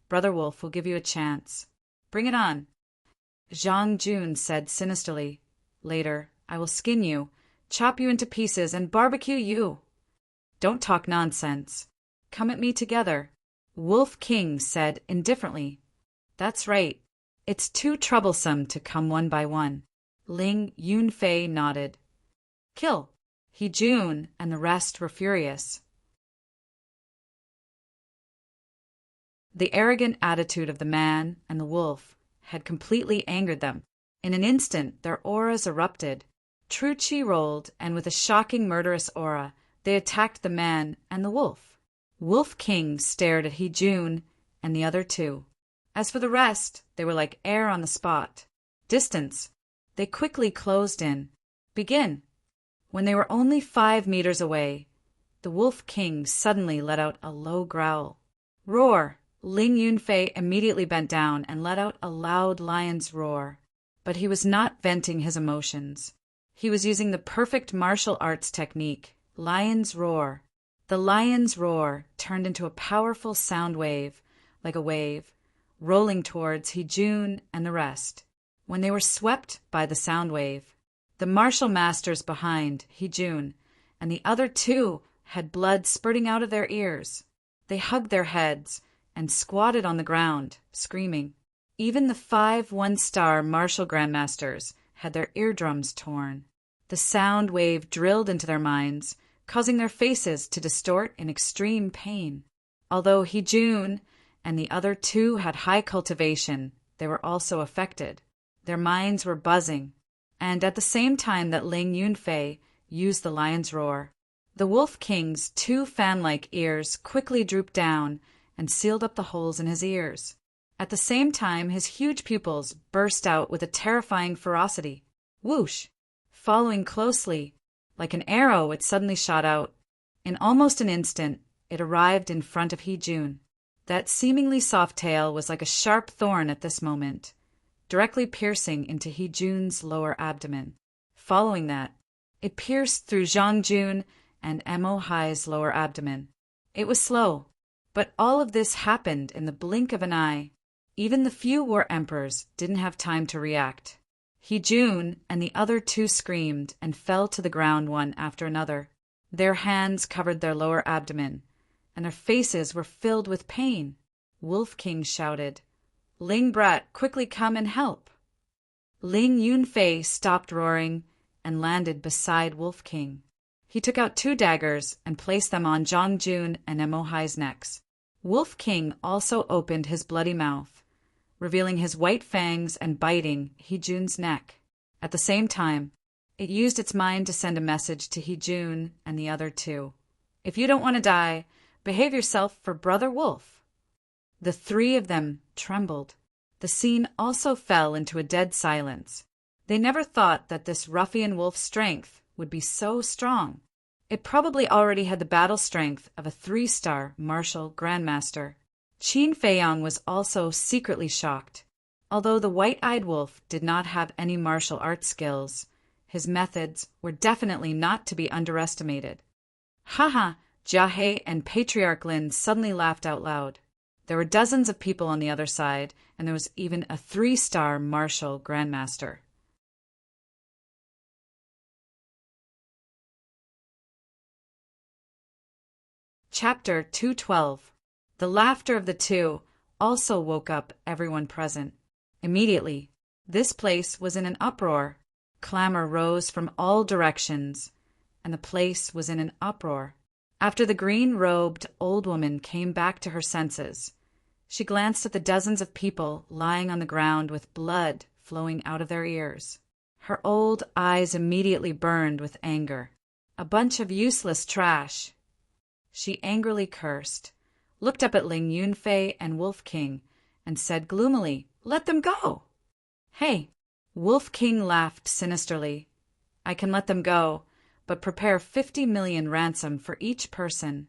Brother Wolf will give you a chance. Bring it on." Zhang Jun said sinisterly, "Later, I will skin you, chop you into pieces, and barbecue you." "Don't talk nonsense. Come at me together." Wolf King said indifferently, "That's right. It's too troublesome to come one by one." Ling Yunfei nodded. "Kill." He Jun and the rest were furious. The arrogant attitude of the man and the wolf had completely angered them. In an instant, their auras erupted. True Qi rolled, and with a shocking murderous aura, they attacked the man and the wolf. Wolf King stared at He Jun and the other 2. As for the rest, they were like air on the spot. Distance. They quickly closed in. Begin. When they were only 5 meters away, the Wolf King suddenly let out a low growl. Roar! Ling Yunfei immediately bent down and let out a loud lion's roar. But he was not venting his emotions. He was using the perfect martial arts technique, lion's roar. The lion's roar turned into a powerful sound wave, like a wave, rolling towards He Jun and the rest. When they were swept by the sound wave, the martial masters behind He Jun and the other 2 had blood spurting out of their ears. They hugged their heads and squatted on the ground, screaming. Even the 5 1-star martial grandmasters had their eardrums torn. The sound wave drilled into their minds, causing their faces to distort in extreme pain. Although He Jun and the other 2 had high cultivation, they were also affected. Their minds were buzzing, and at the same time that Ling Yunfei used the lion's roar, the Wolf King's 2 fan-like ears quickly drooped down and sealed up the holes in his ears. At the same time, his huge pupils burst out with a terrifying ferocity. Whoosh! Following closely, like an arrow, it suddenly shot out. In almost an instant, it arrived in front of He Jun. That seemingly soft tail was like a sharp thorn at this moment, directly piercing into He Jun's lower abdomen. Following that, it pierced through Zhang Jun and Mo Hai's lower abdomen. It was slow, but all of this happened in the blink of an eye. Even the few war emperors didn't have time to react. He Jun and the other 2 screamed and fell to the ground one after another. Their hands covered their lower abdomen, and their faces were filled with pain. Wolf King shouted, Ling brat, quickly come and help. Ling Yunfei stopped roaring and landed beside Wolf King. He took out 2 daggers and placed them on Zhang Jun and Emohai's necks. Wolf King also opened his bloody mouth, revealing his white fangs and biting He-jun's neck. At the same time, it used its mind to send a message to He-jun and the other 2. If you don't want to die, behave yourself for Brother Wolf. The 3 of them trembled. The scene also fell into a dead silence. They never thought that this ruffian wolf's strength would be so strong. It probably already had the battle strength of a 3-star martial grandmaster. Qin Feiyang was also secretly shocked. Although the white-eyed wolf did not have any martial arts skills, his methods were definitely not to be underestimated. Haha, Jia He and Patriarch Lin suddenly laughed out loud. There were dozens of people on the other side, and there was even a 3-star martial grandmaster. Chapter 212. The laughter of the 2 also woke up everyone present. Immediately, this place was in an uproar. Clamor rose from all directions, and the place was in an uproar. After the green-robed old woman came back to her senses, she glanced at the dozens of people lying on the ground with blood flowing out of their ears. Her old eyes immediately burned with anger. A bunch of useless trash. She angrily cursed, looked up at Ling Yunfei and Wolf King, and said gloomily, "Let them go!" "Hey!" Wolf King laughed sinisterly. "I can let them go, but prepare 50 million ransom for each person."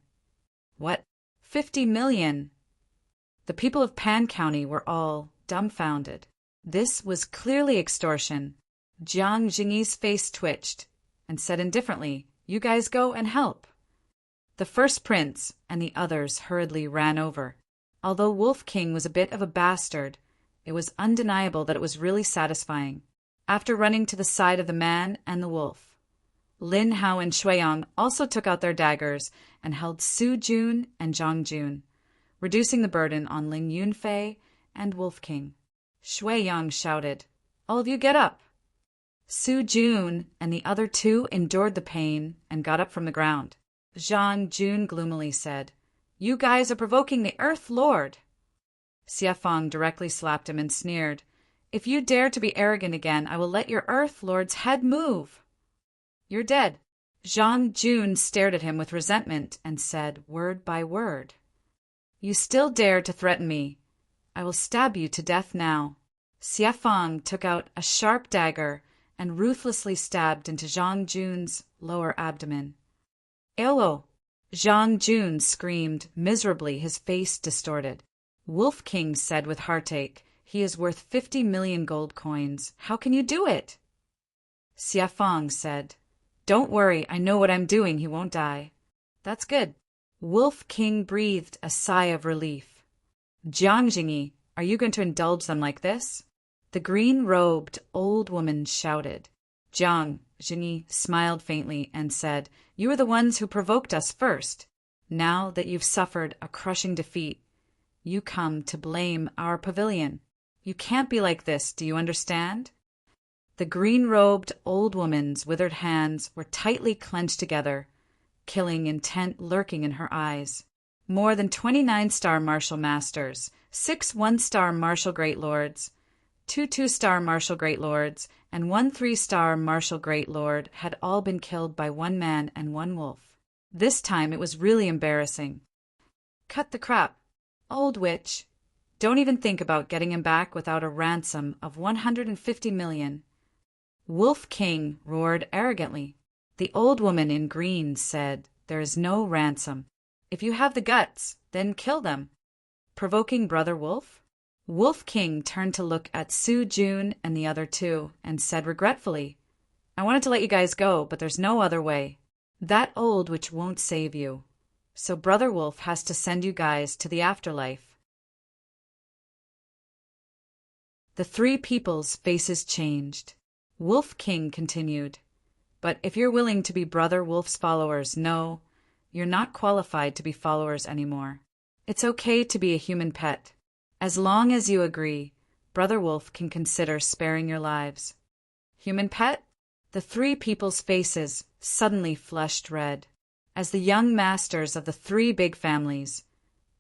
"What? 50 million?" The people of Pan County were all dumbfounded. This was clearly extortion. Jiang Jingyi's face twitched and said indifferently, "You guys go and help." The first prince and the others hurriedly ran over. Although Wolf King was a bit of a bastard, it was undeniable that it was really satisfying. After running to the side of the man and the wolf, Lin Hao and Shuiyang also took out their daggers and held Su Jun and Zhang Jun, reducing the burden on Ling Yunfei and Wolf King. Shuiyang shouted, "All of you get up!" Su Jun and the other 2 endured the pain and got up from the ground. Zhang Jun gloomily said, "You guys are provoking the Earth Lord." Xie Fang directly slapped him and sneered, "If you dare to be arrogant again, I will let your Earth Lord's head move." "You're dead." Zhang Jun stared at him with resentment and said, word by word, "You still dare to threaten me. I will stab you to death now." Xie Fang took out a sharp dagger and ruthlessly stabbed into Zhang Jun's lower abdomen. "Ewo!" Zhang Jun screamed miserably, his face distorted. Wolf King said with heartache, "He is worth 50 million gold coins. How can you do it?" Xie Fang said, "Don't worry, I know what I'm doing. He won't die." "That's good." Wolf King breathed a sigh of relief. "Jiang Jingyi, are you going to indulge them like this?" The green-robed old woman shouted. Jiang Jingyi smiled faintly and said, "You are the ones who provoked us first. Now that you've suffered a crushing defeat, you come to blame our pavilion. You can't be like this, do you understand?" The green-robed old woman's withered hands were tightly clenched together, killing intent lurking in her eyes. More than 29-star martial masters, 6 1-star martial great lords, 2 2-star martial great lords, and 1 3-star martial great lord had all been killed by 1 man and 1 wolf. This time it was really embarrassing. "Cut the crap, old witch. Don't even think about getting him back without a ransom of 150 million. Wolf King roared arrogantly. The old woman in green said, "There is no ransom. If you have the guts, then kill them." Provoking Brother Wolf? Wolf King turned to look at Su Jun and the other 2 and said regretfully, "I wanted to let you guys go, but there's no other way. That old witch won't save you. So Brother Wolf has to send you guys to the afterlife." The 3 people's faces changed. Wolf King continued, "But if you're willing to be Brother Wolf's followers, no, you're not qualified to be followers anymore. It's okay to be a human pet. As long as you agree, Brother Wolf can consider sparing your lives. Human pet? The three people's faces suddenly flushed red. As the young masters of the three big families,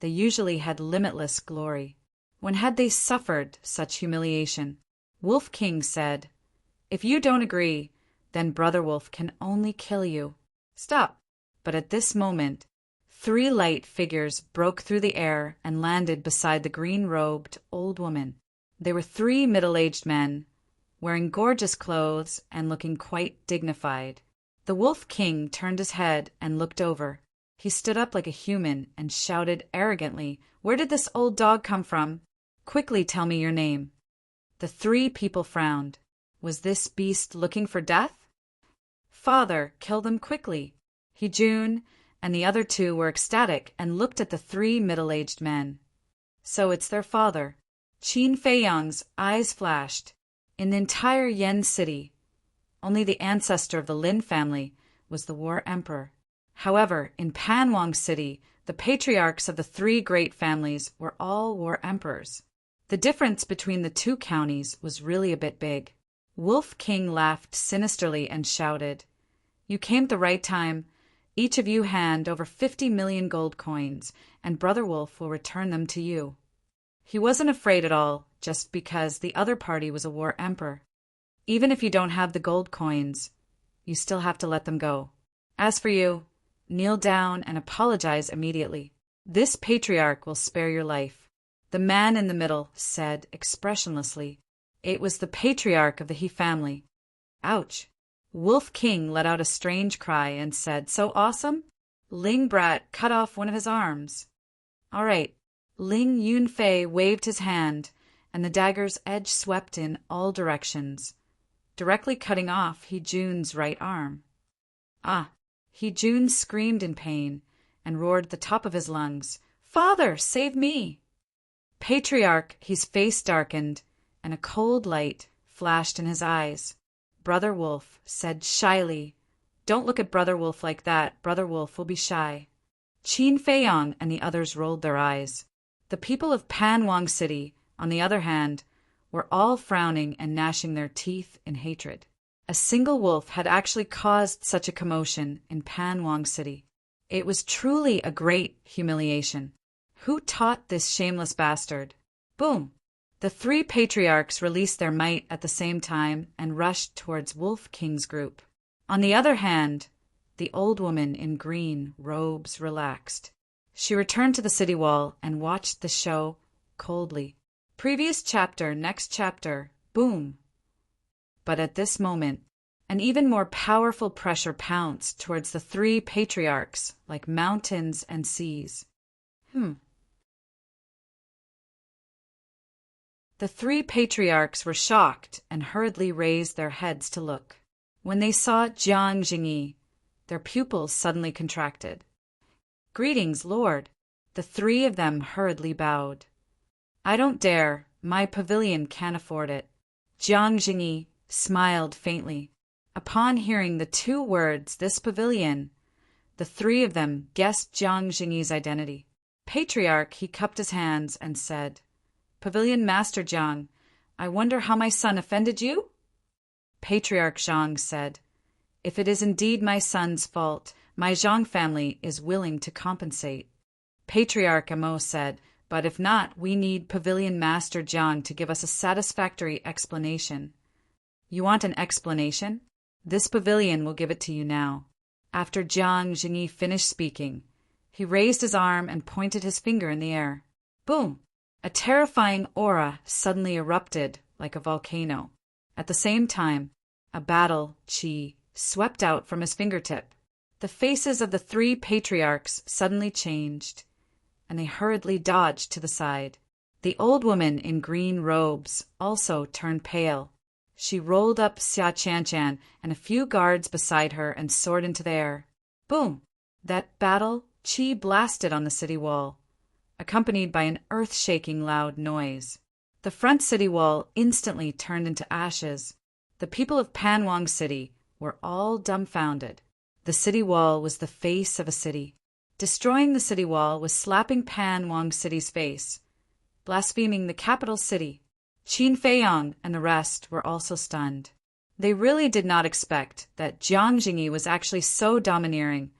they usually had limitless glory. When had they suffered such humiliation? Wolf King said, "If you don't agree, then Brother Wolf can only kill you." Stop! But at this moment, three light figures broke through the air and landed beside the green-robed old woman. They were three middle-aged men, wearing gorgeous clothes and looking quite dignified. The Wolf King turned his head and looked over. He stood up like a human and shouted arrogantly, "Where did this old dog come from? Quickly tell me your name." The three people frowned. Was this beast looking for death? "Father, kill them quickly." Jun and the other two were ecstatic and looked at the three middle-aged men. So it's their father. Qin Feiyang's eyes flashed. In the entire Yen city, only the ancestor of the Lin family was the war emperor. However, in Panwang City, the patriarchs of the three great families were all war emperors. The difference between the two counties was really a bit big. Wolf King laughed sinisterly and shouted, "You came at the right time. Each of you hand over 50 million gold coins, and Brother Wolf will return them to you." He wasn't afraid at all, just because the other party was a war emperor. Even if you don't have the gold coins, you still have to let them go. As for you, kneel down and apologize immediately. This patriarch will spare your life. The man in the middle said expressionlessly. It was the patriarch of the He family. Ouch! Wolf King let out a strange cry and said, "So awesome?" Ling Brat cut off one of his arms. All right. Ling Yunfei waved his hand, and the dagger's edge swept in all directions, directly cutting off Jun's right arm. Ah! Jun screamed in pain and roared at the top of his lungs, "Father, save me!" Patriarch, his face darkened, and a cold light flashed in his eyes. Brother Wolf said shyly, "Don't look at Brother Wolf like that. Brother Wolf will be shy." Qin Feiyang and the others rolled their eyes. The people of Panwang City, on the other hand, were all frowning and gnashing their teeth in hatred. A single wolf had actually caused such a commotion in Panwang City. It was truly a great humiliation. Who taught this shameless bastard? Boom! The three patriarchs released their might at the same time and rushed towards Wolf King's group. On the other hand, the old woman in green robes relaxed. She returned to the city wall and watched the show coldly. Previous chapter, next chapter, boom! But at this moment, an even more powerful pressure pounced towards the three patriarchs like mountains and seas. The three patriarchs were shocked and hurriedly raised their heads to look. When they saw Jiang Jingyi, their pupils suddenly contracted. "Greetings, Lord." The three of them hurriedly bowed. "I don't dare. My pavilion can't afford it." Jiang Jingyi smiled faintly. Upon hearing the two words, "this pavilion," the three of them guessed Jiang Jingyi's identity. Patriarch, he cupped his hands and said, "Pavilion Master Jiang, I wonder how my son offended you?" Patriarch Zhang said, "If it is indeed my son's fault, my Zhang family is willing to compensate." Patriarch Amo said, "But if not, we need Pavilion Master Jiang to give us a satisfactory explanation." "You want an explanation? This pavilion will give it to you now." After Jiang Jingyi finished speaking, he raised his arm and pointed his finger in the air. Boom! A terrifying aura suddenly erupted like a volcano. At the same time, a battle chi swept out from his fingertip. The faces of the three patriarchs suddenly changed, and they hurriedly dodged to the side. The old woman in green robes also turned pale. She rolled up Xia Chan and a few guards beside her and soared into the air. Boom! That battle chi blasted on the city wall, accompanied by an earth-shaking loud noise. The front city wall instantly turned into ashes. The people of Panwang City were all dumbfounded. The city wall was the face of a city. Destroying the city wall was slapping Panwang City's face. blaspheming the capital city. Qin Feiyang and the rest were also stunned. They really did not expect that Jiang Jingyi was actually so domineering,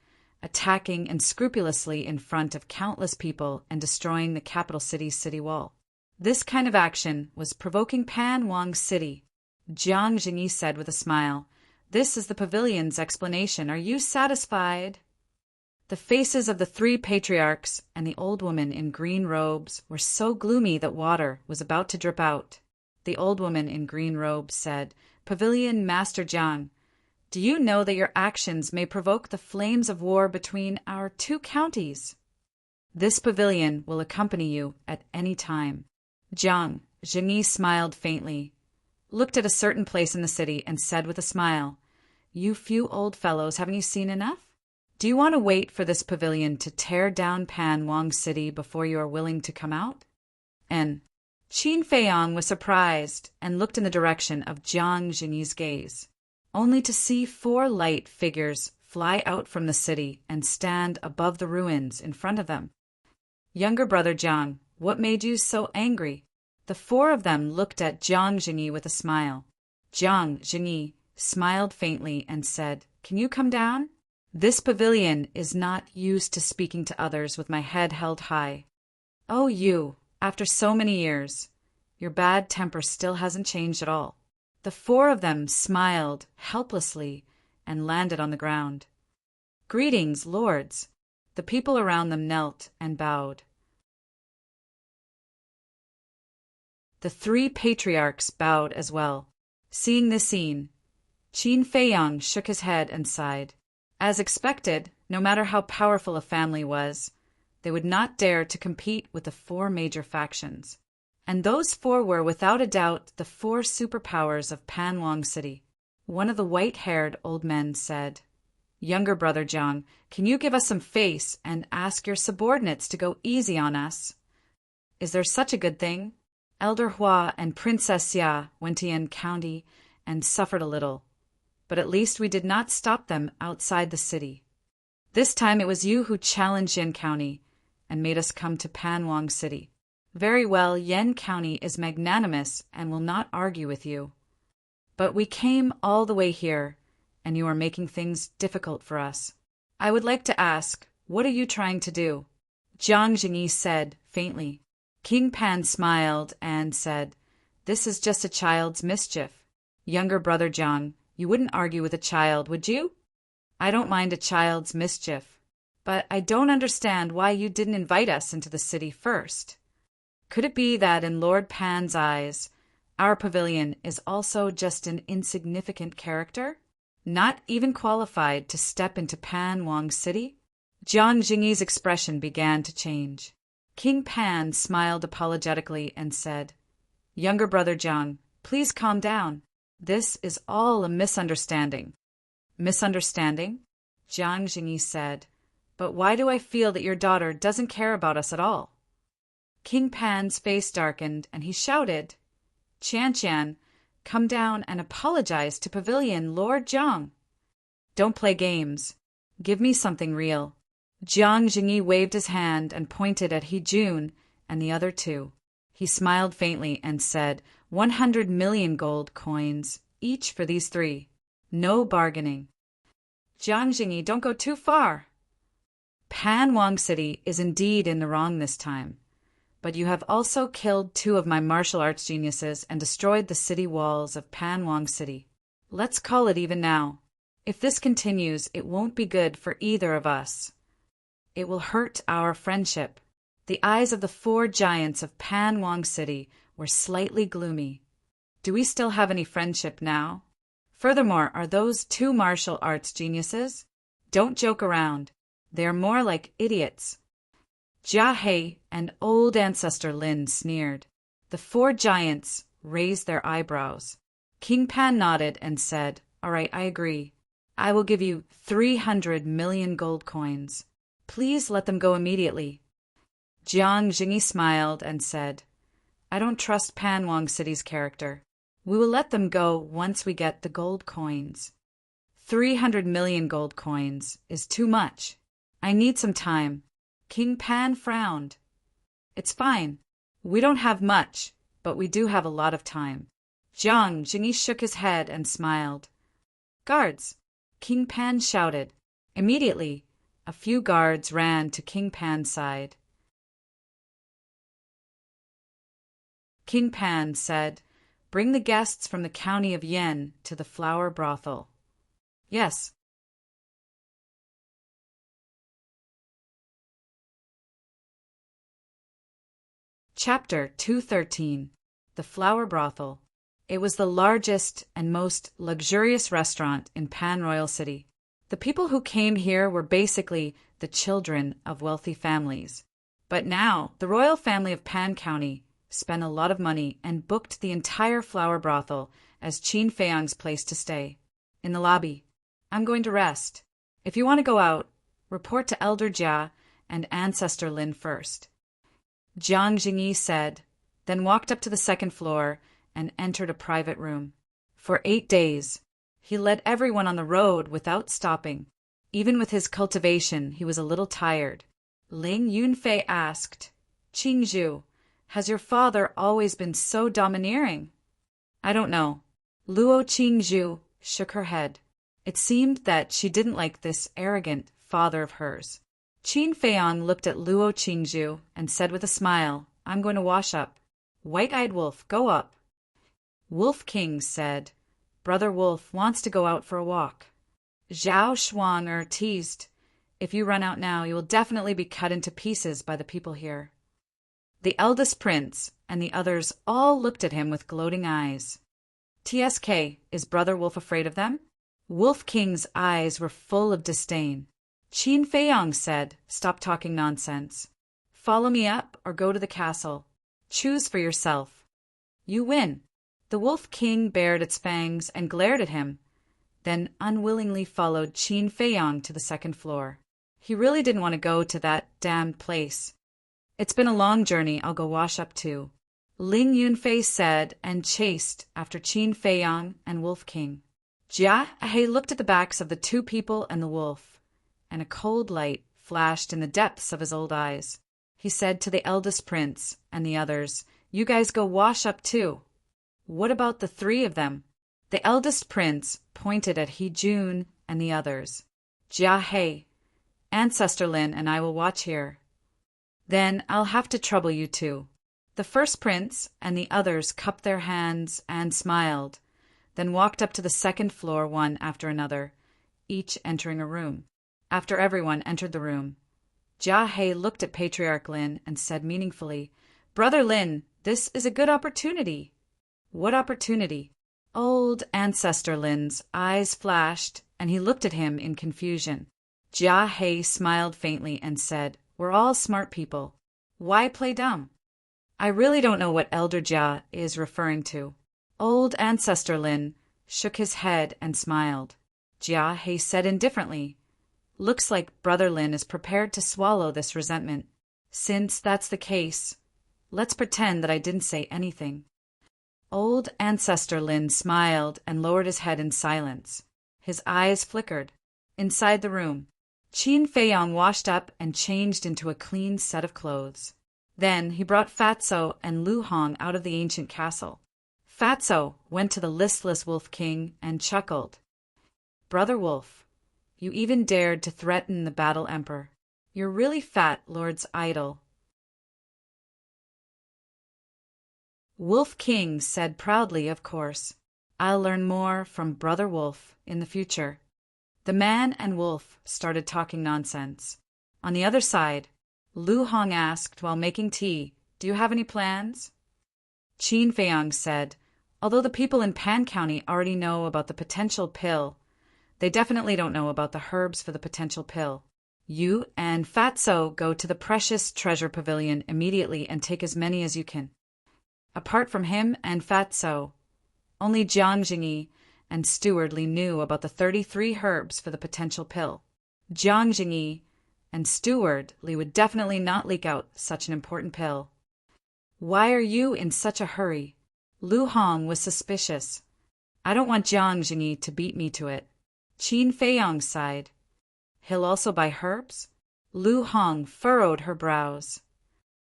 attacking unscrupulously in front of countless people and destroying the capital city's city wall. This kind of action was provoking Pan Wang City. Jiang Jingyi said with a smile, "This is the pavilion's explanation. Are you satisfied?" The faces of the three patriarchs and the old woman in green robes were so gloomy that water was about to drip out. The old woman in green robes said, "Pavilion Master Jiang, do you know that your actions may provoke the flames of war between our two counties? This pavilion will accompany you at any time." Jiang Jingyi smiled faintly, looked at a certain place in the city, and said with a smile, "You few old fellows, haven't you seen enough? Do you want to wait for this pavilion to tear down Pan Wang City before you are willing to come out?" And Qin Feiyang was surprised and looked in the direction of Jiang Jingyi's gaze, only to see 4 light figures fly out from the city and stand above the ruins in front of them. "Younger brother Jiang, what made you so angry?" The 4 of them looked at Jiang Jingyi with a smile. Jiang Jingyi smiled faintly and said, "Can you come down? This pavilion is not used to speaking to others with my head held high." "Oh, you, after so many years, your bad temper still hasn't changed at all." The 4 of them smiled helplessly and landed on the ground. "Greetings, lords." The people around them knelt and bowed. The 3 patriarchs bowed as well. Seeing this scene, Qin Feiyang shook his head and sighed. As expected, no matter how powerful a family was, they would not dare to compete with the 4 major factions. And those 4 were, without a doubt, the 4 superpowers of Pan Wang City. One of the white-haired old men said, "Younger brother Jiang, can you give us some face and ask your subordinates to go easy on us?" "Is there such a good thing?" Elder Hua and Princess Xia went to Yan County and suffered a little, but at least we did not stop them outside the city. This time it was you who challenged Yan County and made us come to Pan Wang City. Very well, Yan County is magnanimous and will not argue with you. But we came all the way here, and you are making things difficult for us. I would like to ask, what are you trying to do?" Jiang Jingyi said faintly. King Pan smiled and said, "This is just a child's mischief. Younger brother Jiang, you wouldn't argue with a child, would you?" "I don't mind a child's mischief, but I don't understand why you didn't invite us into the city first. Could it be that in Lord Pan's eyes, our pavilion is also just an insignificant character, not even qualified to step into Pan Wang City?" Jiang Jingyi's expression began to change. King Pan smiled apologetically and said, "Younger brother Jiang, please calm down. This is all a misunderstanding." "Misunderstanding?" Jiang Jingyi said, "But why do I feel that your daughter doesn't care about us at all?" King Pan's face darkened and he shouted, "Qian, come down and apologize to Pavilion Lord Jiang. Don't play games. Give me something real." Jiang Jingyi waved his hand and pointed at He-Jun and the other 2. He smiled faintly and said, 100 million gold coins, each for these 3. No bargaining. "Jiang Jingyi, don't go too far. Pan Wang City is indeed in the wrong this time, but you have also killed 2 of my martial arts geniuses and destroyed the city walls of Pan Wang City. Let's call it even now. If this continues, it won't be good for either of us. It will hurt our friendship." The eyes of the 4 giants of Pan Wang City were slightly gloomy. "Do we still have any friendship now? Furthermore, are those 2 martial arts geniuses? Don't joke around. They are more like idiots." Jia He and old ancestor Lin sneered. The 4 giants raised their eyebrows. King Pan nodded and said, "All right, I agree. I will give you 300 million gold coins. Please let them go immediately." Jiang Jingyi smiled and said, "I don't trust Pan Wang City's character. We will let them go once we get the gold coins. 300 million gold coins is too much. I need some time." King Pan frowned. "It's fine. We don't have much, but we do have a lot of time. Jiang Jingyi shook his head and smiled. Guards! King Pan shouted. Immediately, a few guards ran to King Pan's side. King Pan said, "Bring the guests from the county of Yen to the flower brothel." Yes. Chapter 213. The Flower Brothel. It was the largest and most luxurious restaurant in Pan Royal City. The people who came here were basically the children of wealthy families. But now, the royal family of Pan County spent a lot of money and booked the entire flower brothel as Qin Feiyang's place to stay. In the lobby, "I'm going to rest. If you want to go out, report to Elder Jia and Ancestor Lin first." Jiang Jingyi said, then walked up to the second floor and entered a private room. For 8 days, he led everyone on the road without stopping. Even with his cultivation, he was a little tired. Ling Yunfei asked, "Qingzhu, has your father always been so domineering?" "I don't know." Luo Qingzhu shook her head. It seemed that she didn't like this arrogant father of hers. Qin Feiyang looked at Luo Qingzhu and said with a smile, "I'm going to wash up. White-eyed Wolf, go up." Wolf King said, "Brother Wolf wants to go out for a walk." Zhao Shuang teased, "If you run out now, you will definitely be cut into pieces by the people here." The eldest prince and the others all looked at him with gloating eyes. "TSK, is Brother Wolf afraid of them?" Wolf King's eyes were full of disdain. Qin Feiyang said, "Stop talking nonsense. Follow me up or go to the castle. Choose for yourself." "You win." The Wolf King bared its fangs and glared at him, then unwillingly followed Qin Feiyang to the second floor. He really didn't want to go to that damned place. "It's been a long journey, I'll go wash up too," Ling Yunfei said and chased after Qin Feiyang and Wolf King. Jia He looked at the backs of the two people and the wolf, and a cold light flashed in the depths of his old eyes. He said to the eldest prince and the others, "You guys go wash up too." "What about the 3 of them?" The eldest prince pointed at He Jun and the others. "Jia He, Ancestor Lin and I will watch here." "Then I'll have to trouble you two." The first prince and the others cupped their hands and smiled, then walked up to the second floor one after another, each entering a room. After everyone entered the room, Jia He looked at Patriarch Lin and said meaningfully, "Brother Lin, this is a good opportunity." "What opportunity?" Old Ancestor Lin's eyes flashed, and he looked at him in confusion. Jia He smiled faintly and said, "We're all smart people. Why play dumb?" "I really don't know what Elder Jia is referring to." Old Ancestor Lin shook his head and smiled. Jia He said indifferently, "Looks like Brother Lin is prepared to swallow this resentment. Since that's the case, let's pretend that I didn't say anything." Old Ancestor Lin smiled and lowered his head in silence. His eyes flickered. Inside the room, Qin Feiyang washed up and changed into a clean set of clothes. Then he brought Fatso and Lu Hong out of the ancient castle. Fatso went to the listless Wolf King and chuckled. "Brother Wolf, you even dared to threaten the Battle Emperor. You're really fat, Lord's idol." Wolf King said proudly, "Of course. I'll learn more from Brother Wolf in the future." The man and Wolf started talking nonsense. On the other side, Lu Hong asked while making tea, "Do you have any plans?" Qin Feiyang said, "Although the people in Pan County already know about the potential pill, they definitely don't know about the herbs for the potential pill. You and Fatso go to the precious treasure pavilion immediately and take as many as you can." Apart from him and Fatso, only Jiang Jingyi and Steward Li knew about the 33 herbs for the potential pill. Jiang Jingyi and Steward Li would definitely not leak out such an important pill. "Why are you in such a hurry?" Lu Hong was suspicious. "I don't want Jiang Jingyi to beat me to it." Qin Feiyang sighed. "He'll also buy herbs?" Lu Hong furrowed her brows.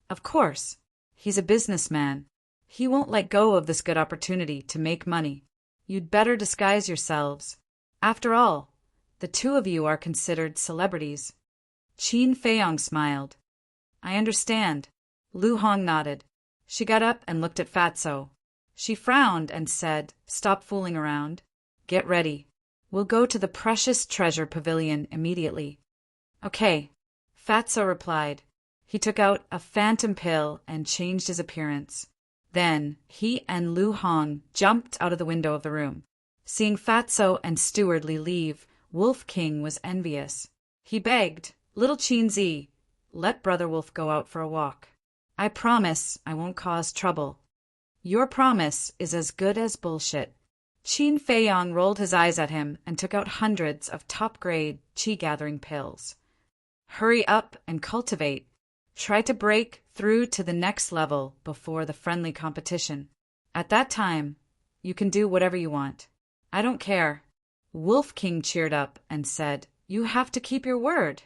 "Of course. He's a businessman. He won't let go of this good opportunity to make money. You'd better disguise yourselves. After all, the two of you are considered celebrities." Qin Feiyong smiled. "I understand." Lu Hong nodded. She got up and looked at Fatso. She frowned and said, "Stop fooling around. Get ready. We'll go to the precious treasure pavilion immediately." "Okay," Fatso replied. He took out a phantom pill and changed his appearance. Then he and Lu Hong jumped out of the window of the room. Seeing Fatso and Stewardly leave, Wolf King was envious. He begged, "Little Qinzi, let Brother Wolf go out for a walk. I promise I won't cause trouble." "Your promise is as good as bullshit." Qin Feiyong rolled his eyes at him and took out hundreds of top-grade qi-gathering pills. "Hurry up and cultivate. Try to break through to the next level before the friendly competition. At that time, you can do whatever you want. I don't care." Wolf King cheered up and said, "You have to keep your word."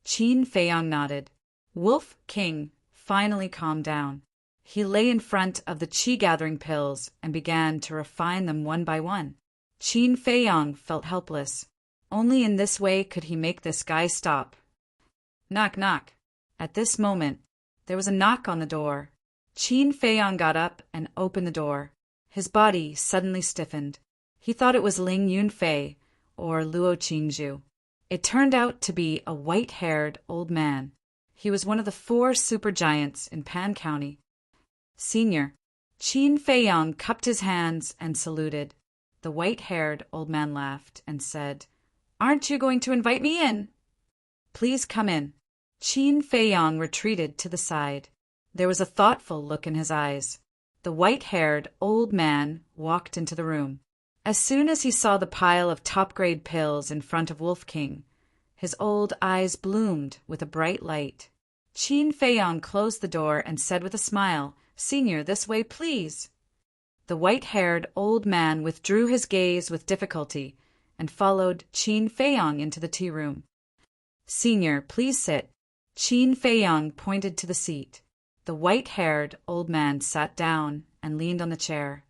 Qin Feiyong nodded. Wolf King finally calmed down. He lay in front of the qi-gathering pills and began to refine them one by one. Qin Feiyong felt helpless. Only in this way could he make this guy stop. Knock, knock. At this moment, there was a knock on the door. Qin Feiyong got up and opened the door. His body suddenly stiffened. He thought it was Ling Yunfei, or Luo Qingzhu. It turned out to be a white-haired old man. He was one of the 4 supergiants in Pan County. "Senior." Qin Feiyong cupped his hands and saluted. The white-haired old man laughed and said, "Aren't you going to invite me in?" "Please come in." Qin Feiyong retreated to the side. There was a thoughtful look in his eyes. The white-haired old man walked into the room. As soon as he saw the pile of top-grade pills in front of Wolf King, his old eyes bloomed with a bright light. Qin Feiyong closed the door and said with a smile, "Senior, this way, please." The white-haired old man withdrew his gaze with difficulty and followed Qin Feiyong into the tea room. "Senior, please sit." Qin Feiyong pointed to the seat. The white-haired old man sat down and leaned on the chair.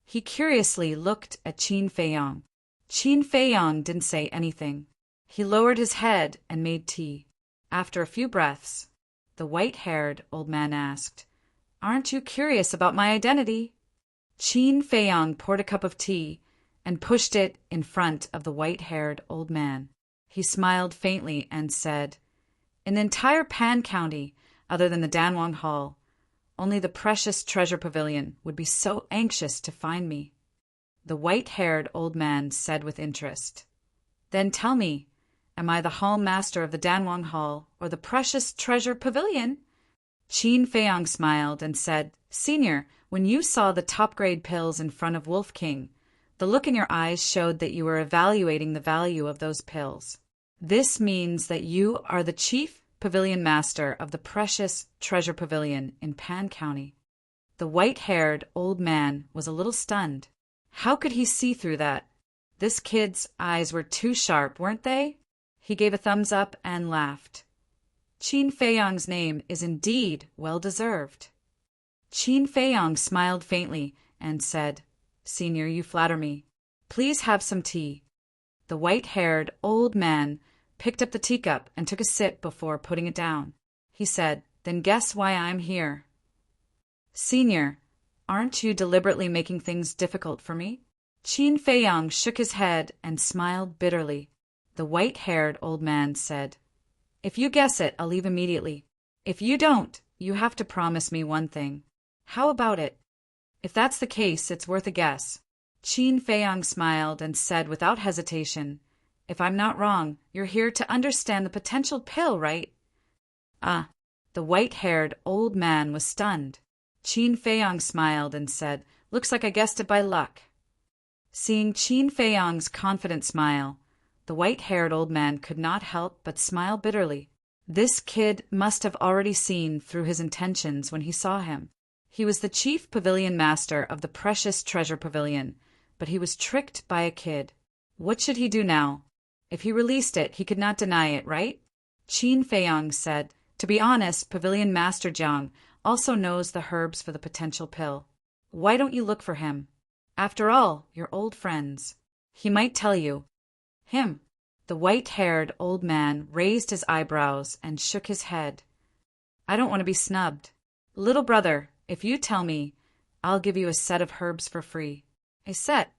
He curiously looked at Qin Feiyong. Qin Feiyong didn't say anything. He lowered his head and made tea. After a few breaths, the white-haired old man asked, "Aren't you curious about my identity?" Qin Feiyong poured a cup of tea and pushed it in front of the white-haired old man. He smiled faintly and said, "In the entire Pan County, other than the Danwang Hall, only the precious treasure pavilion would be so anxious to find me." The white-haired old man said with interest, "Then tell me, am I the hall master of the Danwang Hall or the precious treasure pavilion?" Qin Feiyong smiled and said, "Senior, when you saw the top-grade pills in front of Wolf King, the look in your eyes showed that you were evaluating the value of those pills. This means that you are the chief pavilion master of the precious treasure pavilion in Pan County." The white-haired old man was a little stunned. How could he see through that? This kid's eyes were too sharp, weren't they? He gave a thumbs up and laughed. Qin Feiyong's name is indeed well-deserved. Qin Feiyong smiled faintly and said, "Senior, you flatter me. Please have some tea." The white-haired old man picked up the teacup and took a sip before putting it down. He said, "Then guess why I'm here." "Senior, aren't you deliberately making things difficult for me?" Qin Feiyong shook his head and smiled bitterly. The white-haired old man said, "If you guess it, I'll leave immediately. If you don't, you have to promise me one thing. How about it? If that's the case, it's worth a guess." Qin Feiyong smiled and said without hesitation, "If I'm not wrong, you're here to understand the potential pill, right?" "Ah." The white-haired old man was stunned. Qin Feiyong smiled and said, "Looks like I guessed it by luck." Seeing Qin Feiyong's confident smile, the white-haired old man could not help but smile bitterly. This kid must have already seen through his intentions when he saw him. He was the chief pavilion master of the precious treasure pavilion, but he was tricked by a kid. What should he do now? If he released it, he could not deny it, right? Qin Feiyang said, "To be honest, Pavilion Master Jiang also knows the herbs for the potential pill. Why don't you look for him? After all, you're old friends. He might tell you." Him. The white-haired old man raised his eyebrows and shook his head. "I don't want to be snubbed. Little brother, if you tell me, I'll give you a set of herbs for free." "A set?"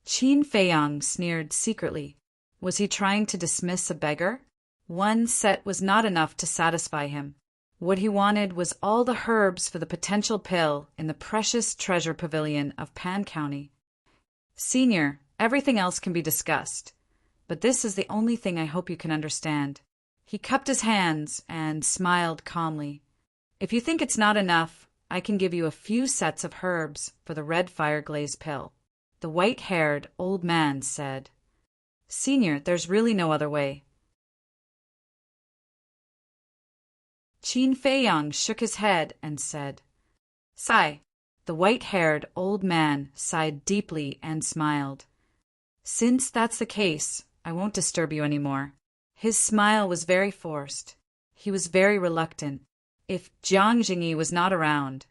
Qin Feiyang sneered secretly. Was he trying to dismiss a beggar? One set was not enough to satisfy him. What he wanted was all the herbs for the potential pill in the precious treasure pavilion of Pan County. "Senior, everything else can be discussed, but this is the only thing I hope you can understand." He cupped his hands and smiled calmly. "If you think it's not enough, I can give you a few sets of herbs for the red fire glaze pill," the white-haired old man said. "Senior, there's really no other way." Qin Feiyang shook his head and said, "Sigh." The white-haired old man sighed deeply and smiled. "Since that's the case, I won't disturb you any more." His smile was very forced. He was very reluctant. If Jiang Jingyi was not around,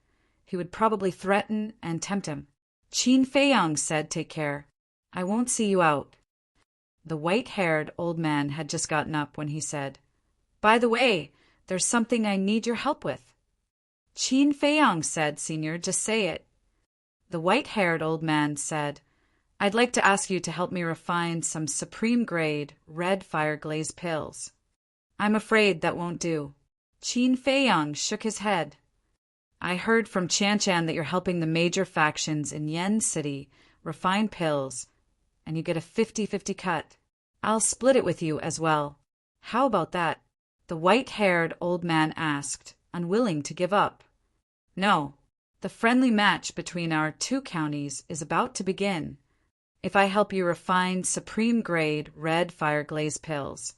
he would probably threaten and tempt him. Qin Feiyang said, "Take care. I won't see you out." The white-haired old man had just gotten up when he said, "By the way, there's something I need your help with." Qin Feiyang said, "Senior, just say it." The white-haired old man said, "I'd like to ask you to help me refine some supreme-grade red fire glaze pills." "I'm afraid that won't do." Qin Feiyang shook his head. "I heard from Chan that you're helping the major factions in Yen City refine pills, and you get a 50-50 cut. I'll split it with you as well. How about that?" the white-haired old man asked, unwilling to give up. "No. The friendly match between our two counties is about to begin. If I help you refine supreme-grade red fire glaze pills,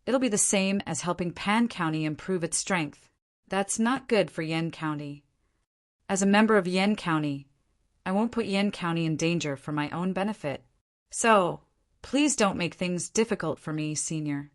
it'll be the same as helping Pan County improve its strength. That's not good for Yen County. As a member of Yen County, I won't put Yen County in danger for my own benefit. So, please don't make things difficult for me, Senior."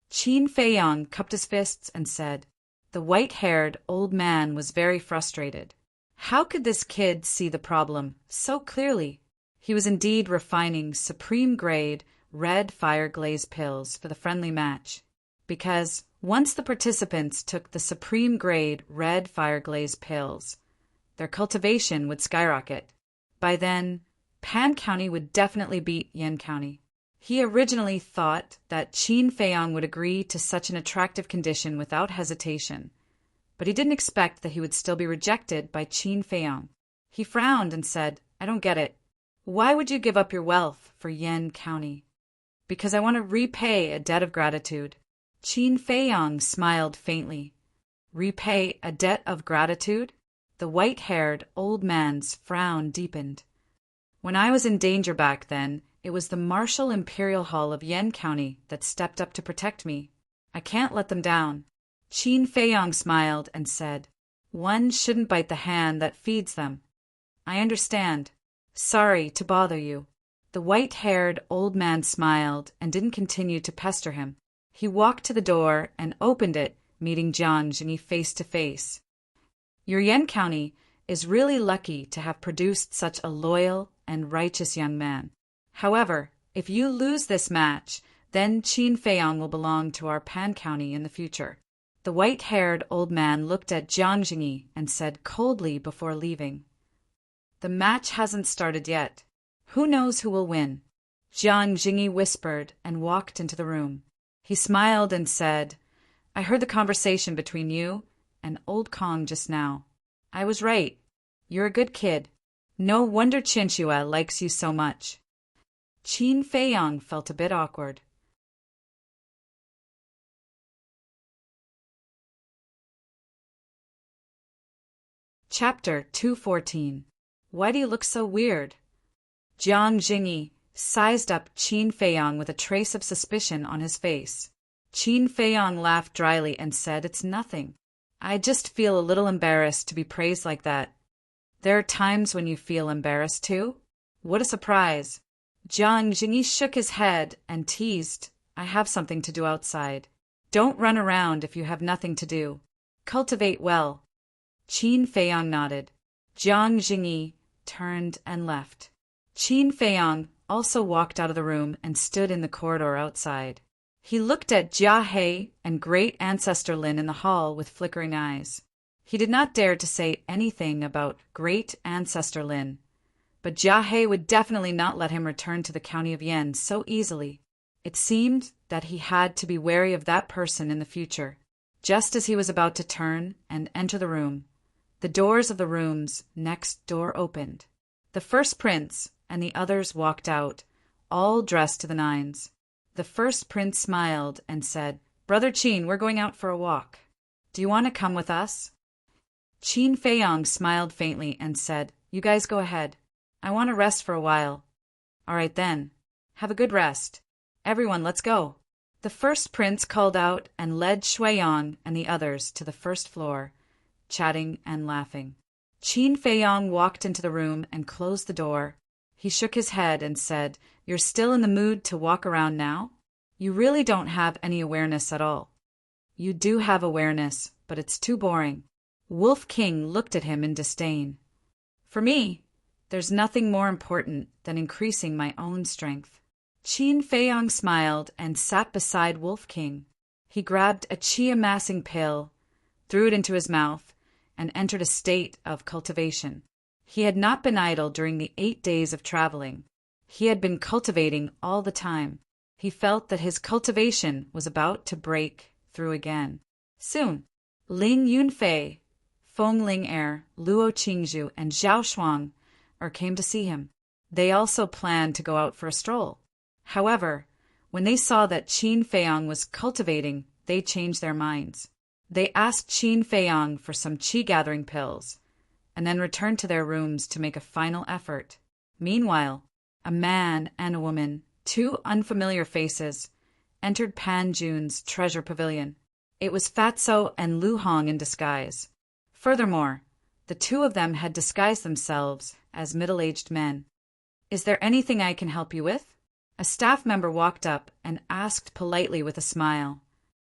Qin Feiyang cupped his fists and said. The white-haired old man was very frustrated. How could this kid see the problem so clearly? He was indeed refining supreme-grade red fire glaze pills for the friendly match, because once the participants took the supreme-grade red fire glaze pills, their cultivation would skyrocket. By then, Pan County would definitely beat Yen County. He originally thought that Qin Feiyang would agree to such an attractive condition without hesitation, but he didn't expect that he would still be rejected by Qin Feiyang. He frowned and said, "I don't get it. Why would you give up your wealth for Yen County?" "Because I want to repay a debt of gratitude." Qin Feiyang smiled faintly. "Repay a debt of gratitude?" The white-haired old man's frown deepened. "When I was in danger back then, it was the Martial Imperial Hall of Yen County that stepped up to protect me. I can't let them down." Qin Feiyang smiled and said, "One shouldn't bite the hand that feeds them." "I understand. Sorry to bother you." The white-haired old man smiled and didn't continue to pester him. He walked to the door and opened it, meeting Jiang Jingyi face to face. "Your Yen County is really lucky to have produced such a loyal and righteous young man. However, if you lose this match, then Qin Feiyang will belong to our Pan County in the future." The white-haired old man looked at Jiang Jingyi and said coldly before leaving, "The match hasn't started yet. Who knows who will win?" Jiang Jingyi whispered and walked into the room. He smiled and said, "I heard the conversation between you and old Kong just now. I was right. You're a good kid. No wonder Chinchua likes you so much." Qin Feiyang felt a bit awkward. Chapter 214. Why do you look so weird? Jiang Jingyi sized up Qin Feiyang with a trace of suspicion on his face. Qin Feiyang laughed dryly and said, "It's nothing. I just feel a little embarrassed to be praised like that." "There are times when you feel embarrassed too?" What a surprise. Jiang Jingyi shook his head and teased, "I have something to do outside." Don't run around if you have nothing to do. Cultivate well. Qin Feiyang nodded. Jiang Jingyi turned and left. Qin Feiyang also walked out of the room and stood in the corridor outside. He looked at Jia He and great ancestor Lin in the hall with flickering eyes. He did not dare to say anything about great ancestor Lin, but Jia He would definitely not let him return to the county of Yan so easily. It seemed that he had to be wary of that person in the future. Just as he was about to turn and enter the room, the doors of the rooms next door opened. The first prince and the others walked out, all dressed to the nines. The first prince smiled and said, "Brother Qin, we're going out for a walk. Do you want to come with us?" Qin Feiyang smiled faintly and said, "You guys go ahead. I want to rest for a while." "All right then. Have a good rest. Everyone, let's go." The first prince called out and led Shuiyang and the others to the first floor, chatting and laughing. Qin Feiyang walked into the room and closed the door. He shook his head and said, "You're still in the mood to walk around now? You really don't have any awareness at all." "You do have awareness, but it's too boring." Wolf King looked at him in disdain. "For me, there's nothing more important than increasing my own strength." Qin Feiyang smiled and sat beside Wolf King. He grabbed a qi-amassing pill, threw it into his mouth, and entered a state of cultivation. He had not been idle during the 8 days of traveling. He had been cultivating all the time. He felt that his cultivation was about to break through again. Soon, Ling Yunfei, Feng Ling-er, Luo Qingzhu, and Zhao Shuang came to see him. They also planned to go out for a stroll. However, when they saw that Qin Feiyang was cultivating, they changed their minds. They asked Qin Feiyang for some qi-gathering pills, and then returned to their rooms to make a final effort. Meanwhile, a man and a woman, 2 unfamiliar faces, entered Pan Jun's treasure pavilion. It was Fatso and Lu Hong in disguise. Furthermore, the 2 of them had disguised themselves as middle-aged men. "Is there anything I can help you with?" A staff member walked up and asked politely with a smile.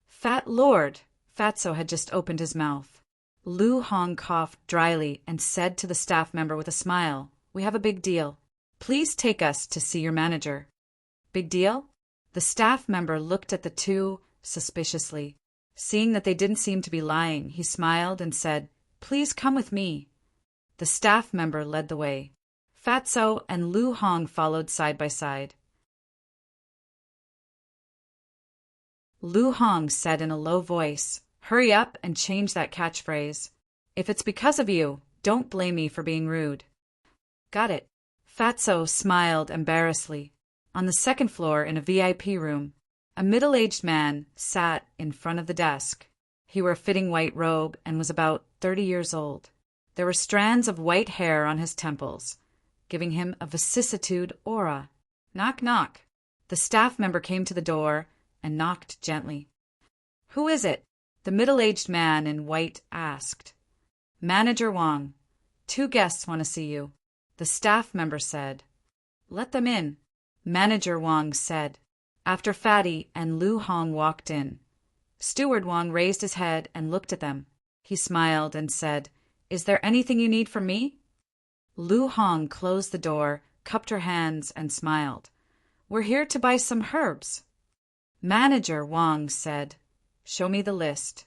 "Fat Lord," Fatso had just opened his mouth. Lu Hong coughed dryly and said to the staff member with a smile, "We have a big deal. Please take us to see your manager." "Big deal?" The staff member looked at the 2 suspiciously. Seeing that they didn't seem to be lying, he smiled and said, "Please come with me." The staff member led the way. Fatso and Lu Hong followed side by side. Lu Hong said in a low voice, "Hurry up and change that catchphrase. If it's because of you, don't blame me for being rude." "Got it." Fatso smiled embarrassedly. On the second floor in a VIP room, a middle-aged man sat in front of the desk. He wore a fitting white robe and was about 30 years old. There were strands of white hair on his temples, giving him a vicissitude aura. Knock, knock. The staff member came to the door and knocked gently. "Who is it?" the middle-aged man in white asked. "Manager Wang. 2 guests want to see you," the staff member said. "Let them in," Manager Wang said. After Fatty and Lu Hong walked in, Steward Wang raised his head and looked at them. He smiled and said, "Is there anything you need from me?" Lu Hong closed the door, cupped her hands, and smiled. "We're here to buy some herbs." Manager Wang said, "Show me the list."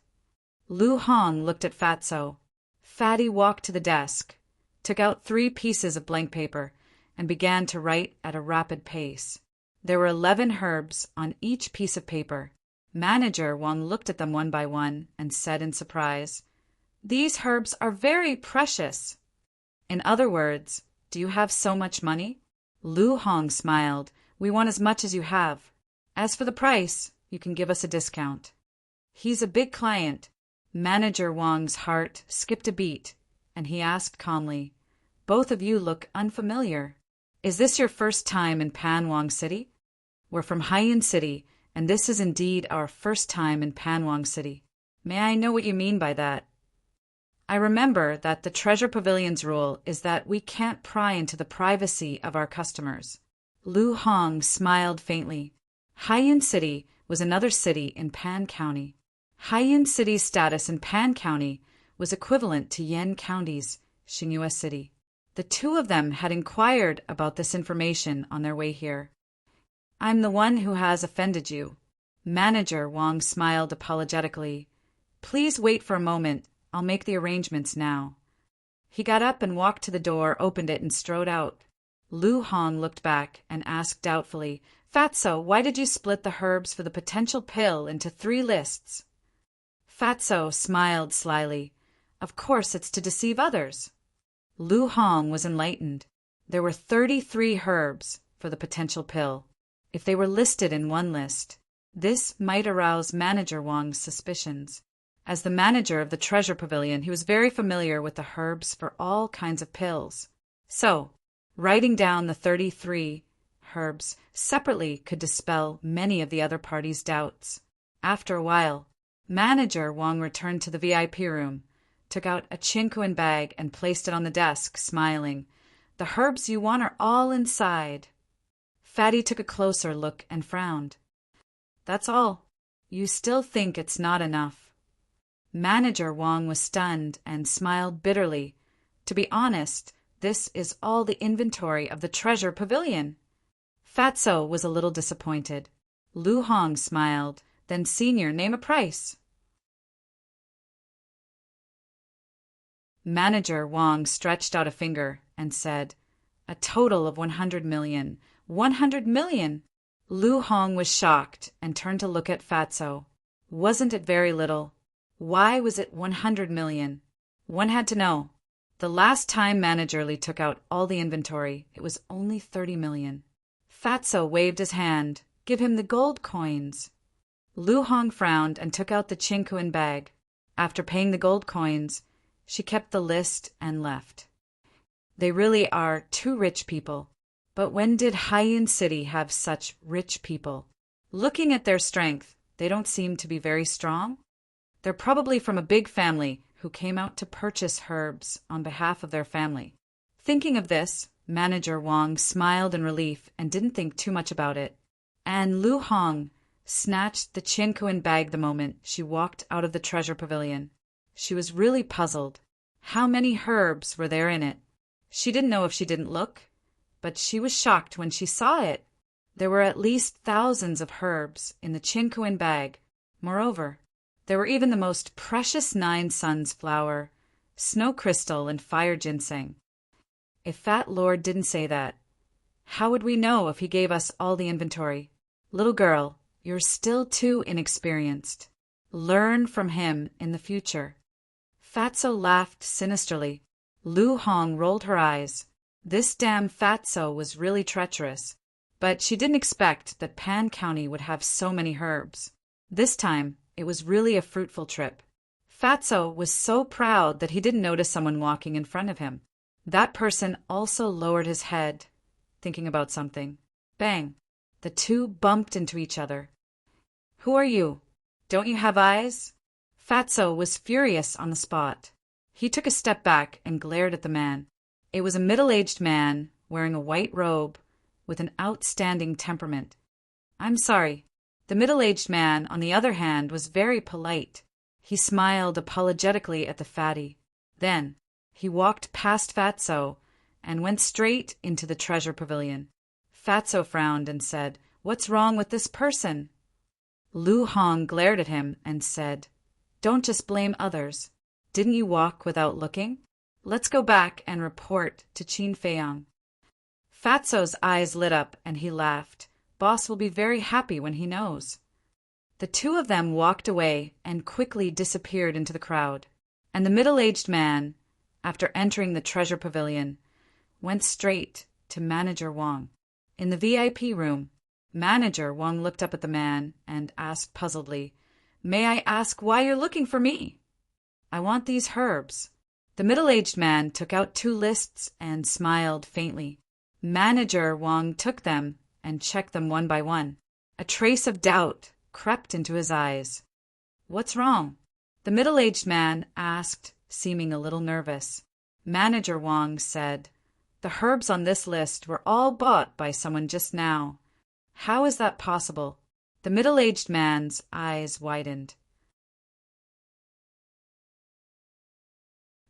Lu Hong looked at Fatso. Fatty walked to the desk, took out 3 pieces of blank paper, and began to write at a rapid pace. There were 11 herbs on each piece of paper. Manager Wang looked at them one by one and said in surprise, "These herbs are very precious." "In other words, do you have so much money?" Lu Hong smiled. "We want as much as you have. As for the price, you can give us a discount." "He's a big client." Manager Wang's heart skipped a beat, and he asked calmly, "Both of you look unfamiliar. Is this your first time in Panwang City?" "We're from Haiyan City, and this is indeed our first time in Panwang City." "May I know what you mean by that?" "I remember that the Treasure Pavilion's rule is that we can't pry into the privacy of our customers." Lu Hong smiled faintly. Haiyan City was another city in Pan County. Haiyan City's status in Pan County was equivalent to Yen County's Xinghua City. The two of them had inquired about this information on their way here. "I'm the one who has offended you." Manager Wang smiled apologetically. "Please wait for a moment. I'll make the arrangements now." He got up and walked to the door, opened it, and strode out. Lu Hong looked back and asked doubtfully, "Fatso, why did you split the herbs for the potential pill into 3 lists?" Fatso smiled slyly. "Of course it's to deceive others." Lu Hong was enlightened. There were 33 herbs for the potential pill. If they were listed in one list, this might arouse Manager Wang's suspicions. As the manager of the Treasure Pavilion, he was very familiar with the herbs for all kinds of pills. So, writing down the 33 herbs separately could dispel many of the other parties' doubts. After a while, Manager Wang returned to the VIP room, took out a chinquan bag and placed it on the desk, smiling. "The herbs you want are all inside." Fatty took a closer look and frowned. "That's all. You still think it's not enough." Manager Wang was stunned and smiled bitterly. "To be honest, this is all the inventory of the Treasure Pavilion." Fatso was a little disappointed. Lu Hong smiled. "Then, Senior, name a price." Manager Wang stretched out a finger and said, "A total of 100 million. 100 million!" Lu Hong was shocked and turned to look at Fatso. Wasn't it very little? Why was it 100 million? One had to know. The last time Manager Li took out all the inventory, it was only 30 million. Fatso waved his hand. "Give him the gold coins." Lu Hong frowned and took out the chinquan bag. After paying the gold coins, she kept the list and left. They really are 2 rich people. But when did Haiyan City have such rich people? Looking at their strength, they don't seem to be very strong. They're probably from a big family who came out to purchase herbs on behalf of their family. Thinking of this, Manager Wang smiled in relief and didn't think too much about it. And Lu Hong snatched the chinquan bag the moment she walked out of the Treasure Pavilion. She was really puzzled. How many herbs were there in it? She didn't know if she didn't look, but she was shocked when she saw it. There were at least thousands of herbs in the chinquan bag. Moreover, there were even the most precious 9 suns flower, snow crystal, and fire ginseng. If Fat Lord didn't say that, how would we know if he gave us all the inventory? Little girl, you're still too inexperienced. Learn from him in the future. Fatso laughed sinisterly. Lu Hong rolled her eyes. This damn Fatso was really treacherous, but she didn't expect that Pan County would have so many herbs. This time, it was really a fruitful trip. Fatso was so proud that he didn't notice someone walking in front of him. That person also lowered his head, thinking about something. Bang! The two bumped into each other. "Who are you? Don't you have eyes?" Fatso was furious on the spot. He took a step back and glared at the man. It was a middle-aged man wearing a white robe with an outstanding temperament. "I'm sorry." The middle-aged man, on the other hand, was very polite. He smiled apologetically at the fatty. Then he walked past Fatso and went straight into the Treasure Pavilion. Fatso frowned and said, "What's wrong with this person?" Lu Hong glared at him and said, "Don't just blame others. Didn't you walk without looking? Let's go back and report to Qin Feiyang." Fatso's eyes lit up and he laughed. Boss will be very happy when he knows. The two of them walked away and quickly disappeared into the crowd. And the middle-aged man, after entering the Treasure Pavilion, went straight to Manager Wang. In the VIP room, Manager Wang looked up at the man and asked puzzledly, "May I ask why you're looking for me?" "I want these herbs." The middle-aged man took out 2 lists and smiled faintly. Manager Wang took them and checked them one by one. A trace of doubt crept into his eyes. "What's wrong?" the middle-aged man asked, seeming a little nervous. Manager Wang said, "The herbs on this list were all bought by someone just now." "How is that possible?" The middle-aged man's eyes widened.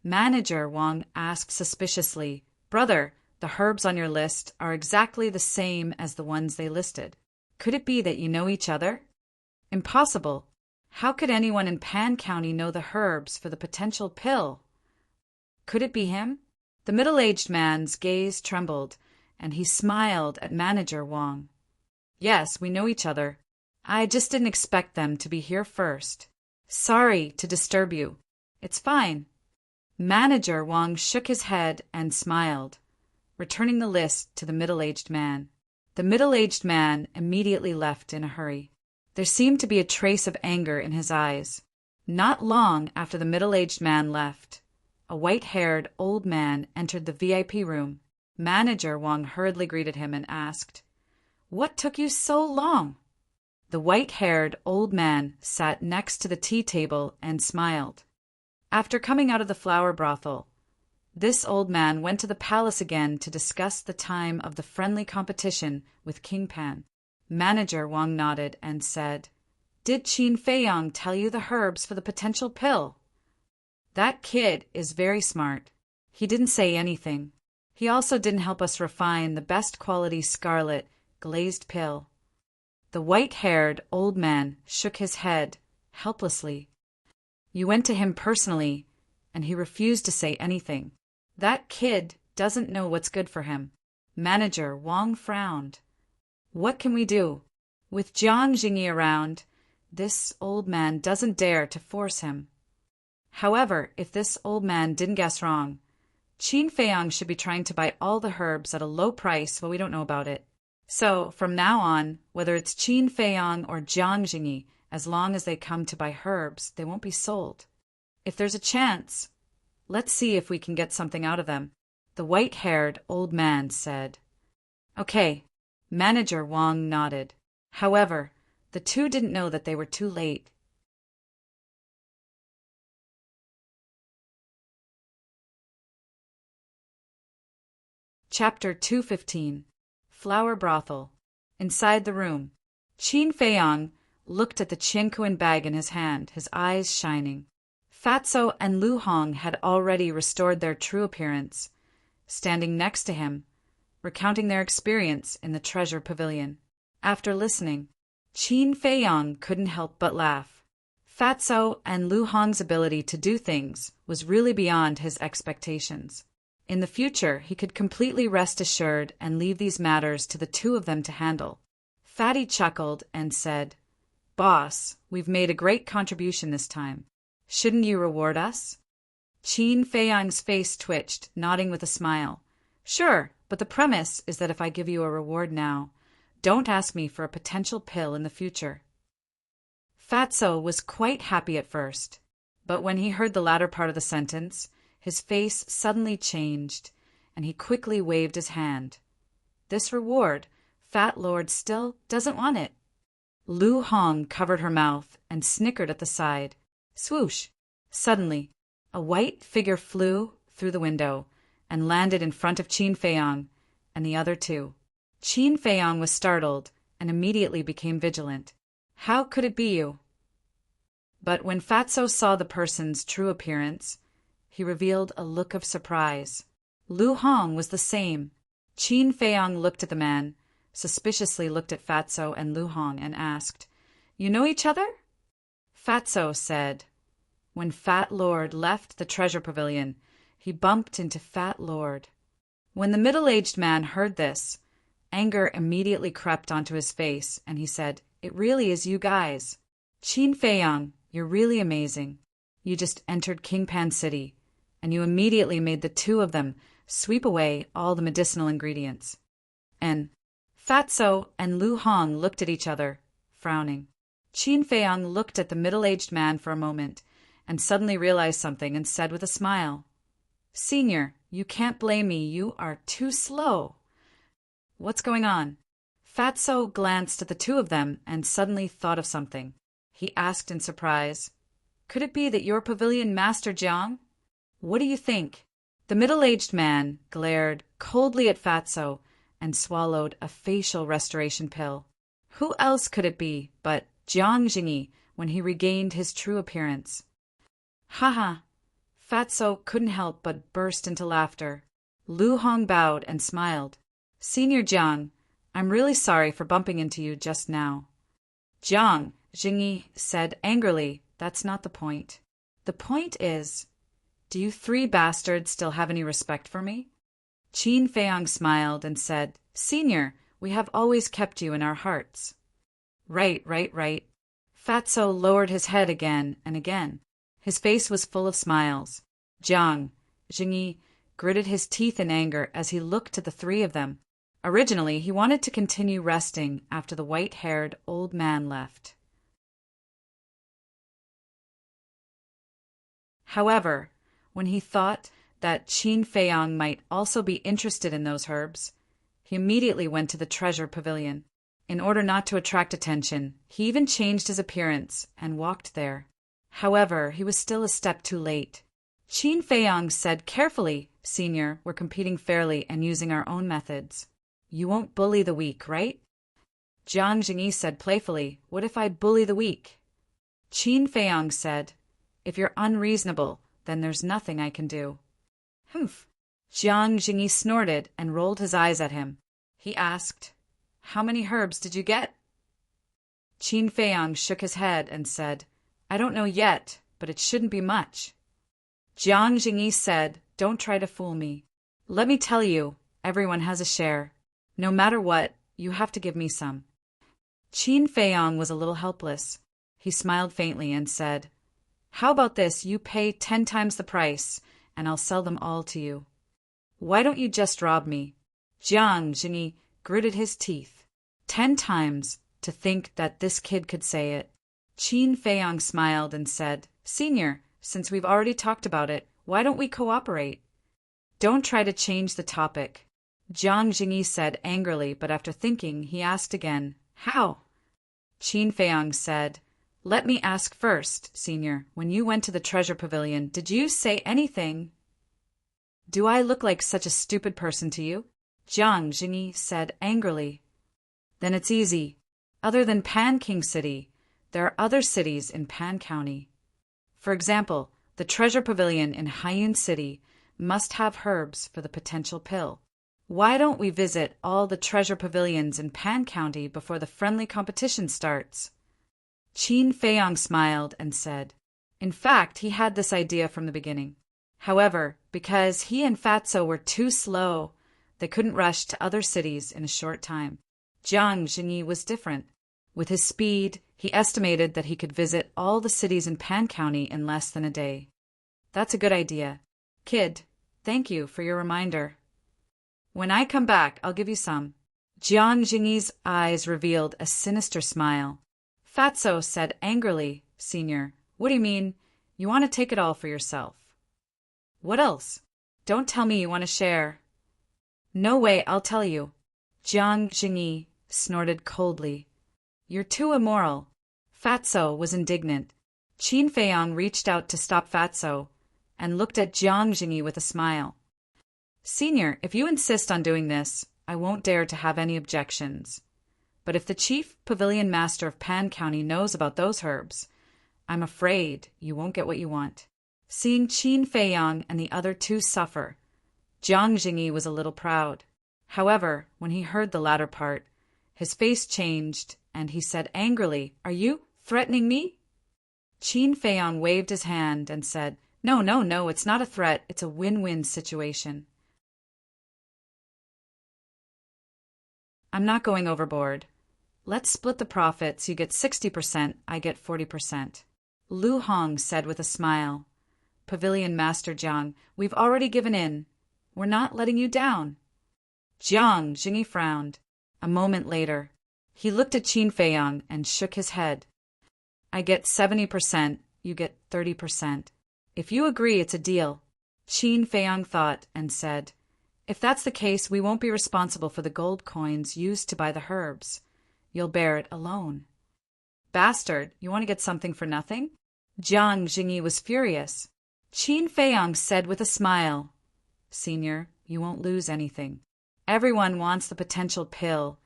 Manager Wang asked suspiciously, "Brother, the herbs on your list are exactly the same as the ones they listed. Could it be that you know each other?" "Impossible. How could anyone in Pan County know the herbs for the potential pill?" "Could it be him?" The middle-aged man's gaze trembled, and he smiled at Manager Wang. "Yes, we know each other. I just didn't expect them to be here first. Sorry to disturb you. It's fine." Manager Wang shook his head and smiled, returning the list to the middle-aged man. The middle-aged man immediately left in a hurry. There seemed to be a trace of anger in his eyes. Not long after the middle-aged man left, a white-haired old man entered the VIP room. Manager Wang hurriedly greeted him and asked, "What took you so long?" The white-haired old man sat next to the tea table and smiled. After coming out of the flower brothel, this old man went to the palace again to discuss the time of the friendly competition with King Pan. Manager Wang nodded and said, "Did Qin Feiyang tell you the herbs for the potential pill?" "That kid is very smart. He didn't say anything. He also didn't help us refine the best quality scarlet glazed pill." The white-haired old man shook his head helplessly. "You went to him personally, and he refused to say anything. That kid doesn't know what's good for him." Manager Wang frowned. "What can we do? With Jiang Jingyi around, this old man doesn't dare to force him. However, if this old man didn't guess wrong, Qin Feiyang should be trying to buy all the herbs at a low price while we don't know about it. So, from now on, whether it's Qin Feiyang or Jiang Jingyi, as long as they come to buy herbs, they won't be sold. If there's a chance, let's see if we can get something out of them," the white-haired old man said. "Okay." Manager Wang nodded. However, the two didn't know that they were too late. Chapter 215. Flower Brothel. Inside the room, Qin Feiyang looked at the Qiankuan bag in his hand, his eyes shining. Fatso and Lu Hong had already restored their true appearance, standing next to him, recounting their experience in the treasure pavilion. After listening, Qin Feiyang couldn't help but laugh. Fatso and Lu Hong's ability to do things was really beyond his expectations. In the future, he could completely rest assured and leave these matters to the two of them to handle. Fatty chuckled and said, "Boss, we've made a great contribution this time. Shouldn't you reward us?" Qin Feiyang's face twitched, nodding with a smile. "Sure, but the premise is that if I give you a reward now, don't ask me for a potential pill in the future." Fatso was quite happy at first, but when he heard the latter part of the sentence, his face suddenly changed, and he quickly waved his hand. This reward, Fat Lord still doesn't want it. Lu Hong covered her mouth and snickered at the side. Swoosh! Suddenly, a white figure flew through the window and landed in front of Qin Feiyang and the other two. Qin Feiyang was startled and immediately became vigilant. How could it be you? But when Fatso saw the person's true appearance, he revealed a look of surprise. Lu Hong was the same. Qin Feiyang looked at the man, suspiciously looked at Fatso and Lu Hong, and asked, "You know each other?" Fatso said, "When Fat Lord left the treasure pavilion, he bumped into Fat Lord." When the middle-aged man heard this, anger immediately crept onto his face, and he said, "It really is you guys. Qin Feiyang, you're really amazing. You just entered King Pan City, and you immediately made the two of them sweep away all the medicinal ingredients." And Fatso and Lu Hong looked at each other, frowning. Qin Feiyang looked at the middle-aged man for a moment, and suddenly realized something and said with a smile, "Senior, you can't blame me. You are too slow." "What's going on?" Fatso glanced at the two of them and suddenly thought of something. He asked in surprise, "Could it be that you're Pavilion Master Jiang? What do you think?" The middle-aged man glared coldly at Fatso and swallowed a facial restoration pill. Who else could it be but Jiang Jingyi when he regained his true appearance? Haha! Fatso couldn't help but burst into laughter. Lu Hong bowed and smiled. Senior Jiang, I'm really sorry for bumping into you just now. Jiang Jingyi said angrily, that's not the point. The point is, do you three bastards still have any respect for me? Qin Feiyang smiled and said, Senior, we have always kept you in our hearts. Right. Fatso lowered his head again and again. His face was full of smiles. Jiang Jingyi gritted his teeth in anger as he looked to the three of them. Originally, he wanted to continue resting after the white-haired old man left. However, when he thought that Qin Feiyang might also be interested in those herbs, he immediately went to the treasure pavilion. In order not to attract attention, he even changed his appearance and walked there. However, he was still a step too late. Qin Feiyang said carefully, Senior, we're competing fairly and using our own methods. You won't bully the weak, right? Jiang Jingyi said playfully, what if I bully the weak? Qin Feiyang said, if you're unreasonable, then there's nothing I can do. Humph! Jiang Jingyi snorted and rolled his eyes at him. He asked, how many herbs did you get? Qin Feiyang shook his head and said, I don't know yet, but it shouldn't be much. Jiang Jingyi said, don't try to fool me. Let me tell you, everyone has a share. No matter what, you have to give me some. Qin Feiyang was a little helpless. He smiled faintly and said, how about this, you pay 10 times the price, and I'll sell them all to you. Why don't you just rob me? Jiang Jingyi gritted his teeth. 10 times, to think that this kid could say it. Qin Feiyang smiled and said, Senior, since we've already talked about it, why don't we cooperate? Don't try to change the topic. Jiang Jingyi said angrily, but after thinking, he asked again, how? Qin Feiyang said, let me ask first, Senior, when you went to the treasure pavilion, did you say anything? Do I look like such a stupid person to you? Jiang Jingyi said angrily. Then it's easy. Other than Pan King City, there are other cities in Pan County. For example, the treasure pavilion in Haiyun City must have herbs for the potential pill. Why don't we visit all the treasure pavilions in Pan County before the friendly competition starts? Qin Feiyang smiled and said, in fact, he had this idea from the beginning. However, because he and Fatso were too slow, they couldn't rush to other cities in a short time. Jiang Jingyi was different. With his speed, he estimated that he could visit all the cities in Pan County in less than a day. That's a good idea. Kid, thank you for your reminder. When I come back, I'll give you some. Jiang Jingyi's eyes revealed a sinister smile. Fatso said angrily, Senior, what do you mean? You want to take it all for yourself? What else? Don't tell me you want to share. No way, I'll tell you. Jiang Jingyi snorted coldly. You're too immoral. Fatso was indignant. Qin Feiyang reached out to stop Fatso and looked at Jiang Jingyi with a smile. Senior, if you insist on doing this, I won't dare to have any objections. But if the chief pavilion master of Pan County knows about those herbs, I'm afraid you won't get what you want. Seeing Qin Feiyang and the other two suffer, Jiang Jingyi was a little proud. However, when he heard the latter part, his face changed and he said angrily, Are you threatening me? Qin Feiyang waved his hand and said, No, it's not a threat, it's a win-win situation. I'm not going overboard. Let's split the profits. You get 60%, I get 40%. Lu Hong said with a smile. Pavilion Master Jiang, we've already given in. We're not letting you down. Jiang Jingyi frowned. A moment later, he looked at Qin Feiyang and shook his head. I get 70%, you get 30%. If you agree, it's a deal. Qin Feiyang thought and said, If that's the case, we won't be responsible for the gold coins used to buy the herbs. You'll bear it alone. Bastard, you want to get something for nothing? Jiang Jingyi was furious. Qin Feiyang said with a smile, Senior, you won't lose anything. Everyone wants the potential pill,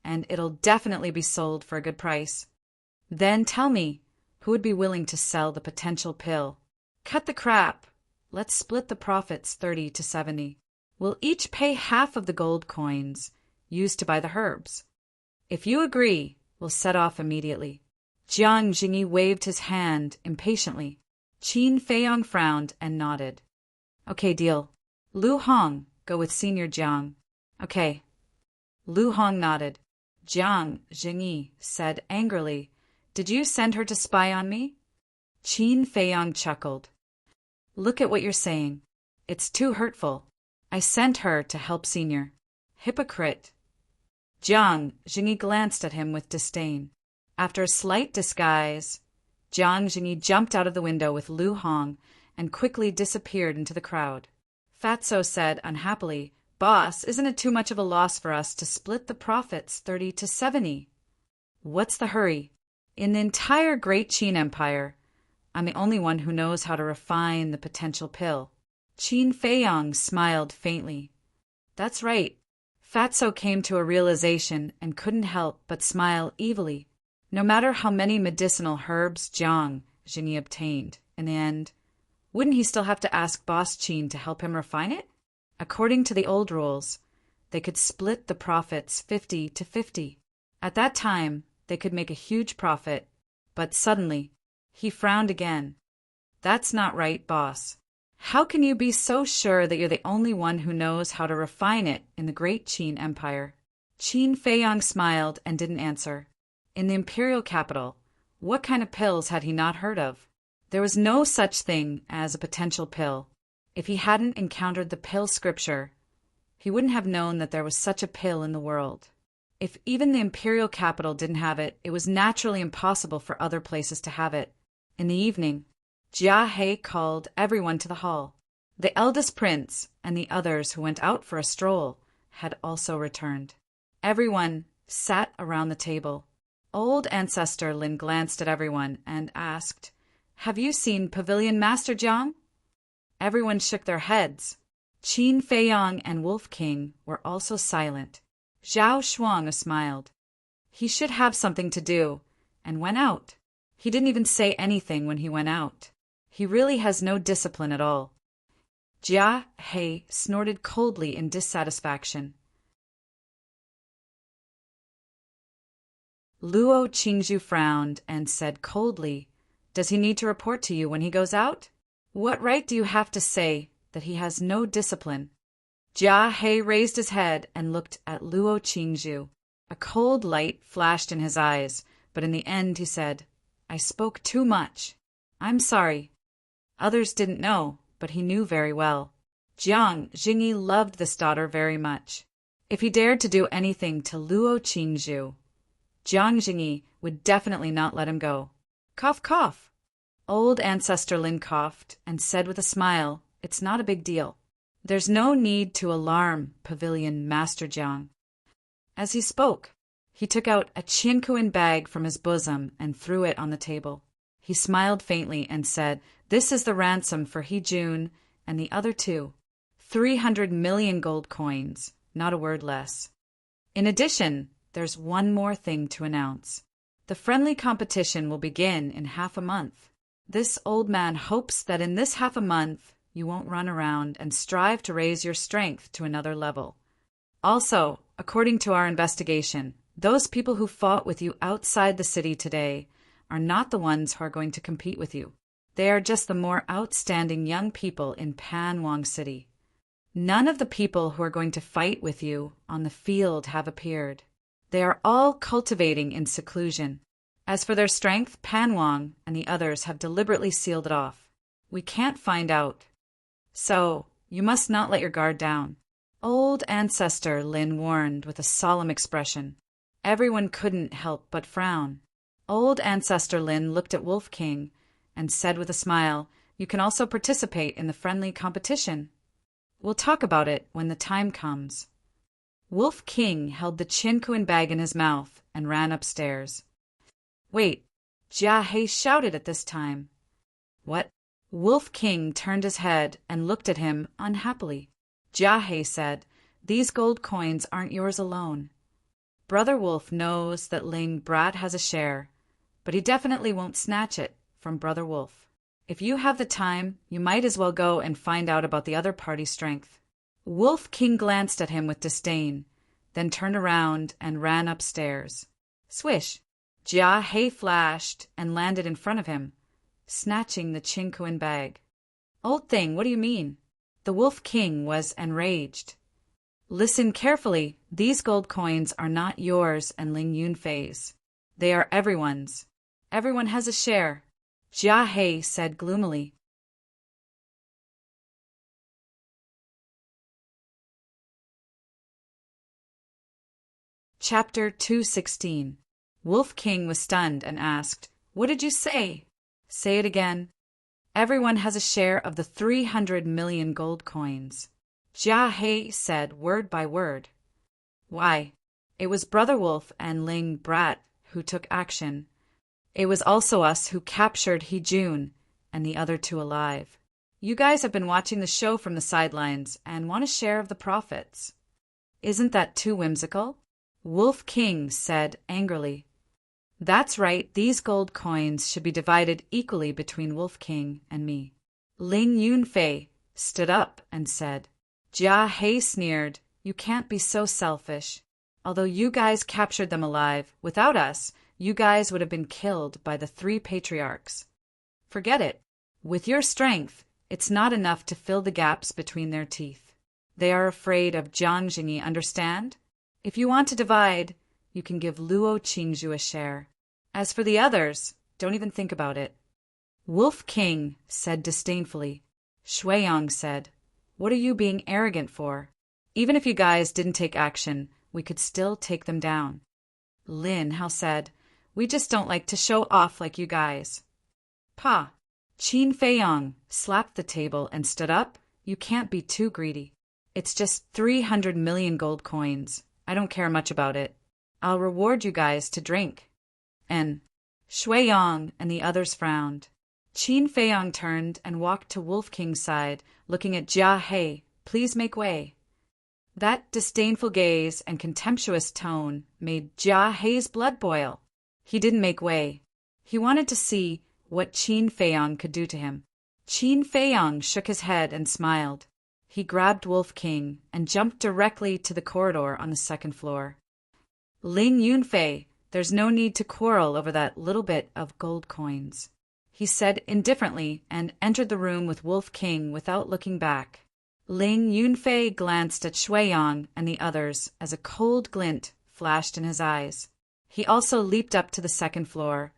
and it'll definitely be sold for a good price. Then tell me, who would be willing to sell the potential pill? Cut the crap. Let's split the profits 30 to 70. We'll each pay half of the gold coins used to buy the herbs. If you agree, we'll set off immediately. Jiang Jingyi waved his hand impatiently. Qin Feiyong frowned and nodded. Okay, deal. Lu Hong, go with Senior Jiang. Okay. Lu Hong nodded. Jiang Jingyi said angrily, Did you send her to spy on me? Qin Feiyong chuckled. Look at what you're saying. It's too hurtful. I sent her to help Senior. Hypocrite. Jiang Jingyi glanced at him with disdain. After a slight disguise, Jiang Jingyi jumped out of the window with Lu Hong and quickly disappeared into the crowd. Fatso said unhappily, Boss, isn't it too much of a loss for us to split the profits 30 to 70? What's the hurry? In the entire Great Qin Empire, I'm the only one who knows how to refine the potential pill. Qin Feiyong smiled faintly. That's right. Fatso came to a realization and couldn't help but smile evilly. No matter how many medicinal herbs Jiang Jingyi obtained, in the end, wouldn't he still have to ask Boss Qin to help him refine it? According to the old rules, they could split the profits 50 to 50. At that time, they could make a huge profit, but suddenly, he frowned again. That's not right, boss. How can you be so sure that you're the only one who knows how to refine it in the Great Qin Empire? Qin Feiyong smiled and didn't answer. In the imperial capital, what kind of pills had he not heard of? There was no such thing as a potential pill. If he hadn't encountered the pill scripture, he wouldn't have known that there was such a pill in the world. If even the imperial capital didn't have it, it was naturally impossible for other places to have it. In the evening, Jia He called everyone to the hall. The eldest prince and the others who went out for a stroll had also returned. Everyone sat around the table. Old Ancestor Lin glanced at everyone and asked, Have you seen Pavilion Master Jiang? Everyone shook their heads. Qin Feiyong and Wolf King were also silent. Zhao Shuang smiled. He should have something to do, and went out. He didn't even say anything when he went out. He really has no discipline at all. Jia He snorted coldly in dissatisfaction. Luo Qingzhu frowned and said coldly, Does he need to report to you when he goes out? What right do you have to say that he has no discipline? Jia He raised his head and looked at Luo Qingzhu. A cold light flashed in his eyes, but in the end he said, I spoke too much. I'm sorry. Others didn't know, but he knew very well. Jiang Jingyi loved this daughter very much. If he dared to do anything to Luo Qingzhu, Jiang Jingyi would definitely not let him go. Cough, cough. Old Ancestor Lin coughed and said with a smile, It's not a big deal. There's no need to alarm Pavilion Master Jiang. As he spoke, he took out a Qiankuan bag from his bosom and threw it on the table. He smiled faintly and said, This is the ransom for He Jun and the other two. 300 million gold coins, not a word less. In addition, there's one more thing to announce. The friendly competition will begin in half a month. This old man hopes that in this half a month, you won't run around and strive to raise your strength to another level. Also, according to our investigation, those people who fought with you outside the city today are not the ones who are going to compete with you. They are just the more outstanding young people in Panwang City. None of the people who are going to fight with you on the field have appeared. They are all cultivating in seclusion. As for their strength, Panwang and the others have deliberately sealed it off. We can't find out. So, you must not let your guard down. Old Ancestor Lin warned with a solemn expression. Everyone couldn't help but frown. Old Ancestor Lin looked at Wolf King and said with a smile, You can also participate in the friendly competition. We'll talk about it when the time comes. Wolf King held the Qiankuan bag in his mouth and ran upstairs. Wait, Jia He shouted at this time. What? Wolf King turned his head and looked at him unhappily. Jia He said, These gold coins aren't yours alone. Brother Wolf knows that Ling Brat has a share, but he definitely won't snatch it from Brother Wolf. If you have the time, you might as well go and find out about the other party's strength." Wolf King glanced at him with disdain, then turned around and ran upstairs. Swish! Jia He flashed and landed in front of him, snatching the Qingkuan bag. "Old thing, what do you mean?" The Wolf King was enraged. "Listen carefully. These gold coins are not yours and Ling Yunfei's. They are everyone's. Everyone has a share," Jia He said gloomily. Chapter 216. Wolf King was stunned and asked, "What did you say?" "Say it again." "Everyone has a share of the 300 million gold coins," Jia He said word by word. "Why, it was Brother Wolf and Ling Brat who took action. It was also us who captured He Jun and the other two alive. You guys have been watching the show from the sidelines and want a share of the profits. Isn't that too whimsical?" Wolf King said angrily. "That's right, these gold coins should be divided equally between Wolf King and me." Ling Yunfei stood up and said. Jia He sneered, "You can't be so selfish. Although you guys captured them alive, without us, you guys would have been killed by the 3 patriarchs. Forget it. With your strength, it's not enough to fill the gaps between their teeth. They are afraid of Jiang Jingyi, understand? If you want to divide, you can give Luo Qingzhu a share. As for the others, don't even think about it." Wolf King said disdainfully. Shuiyang said, "What are you being arrogant for? Even if you guys didn't take action, we could still take them down." Lin Hao said, "We just don't like to show off like you guys." "Pa!" Qin Feiyang slapped the table and stood up. "You can't be too greedy. It's just 300 million gold coins. I don't care much about it. I'll reward you guys to drink." And Shuiyang and the others frowned. Qin Feiyang turned and walked to Wolf King's side, looking at Jia He. "Please make way." That disdainful gaze and contemptuous tone made Jia He's blood boil. He didn't make way. He wanted to see what Qin Feiyang could do to him. Qin Feiyang shook his head and smiled. He grabbed Wolf King and jumped directly to the corridor on the 2nd floor. "Ling Yunfei, there's no need to quarrel over that little bit of gold coins," he said indifferently and entered the room with Wolf King without looking back. Ling Yunfei glanced at Shuiyang and the others as a cold glint flashed in his eyes. He also leaped up to the 2nd floor,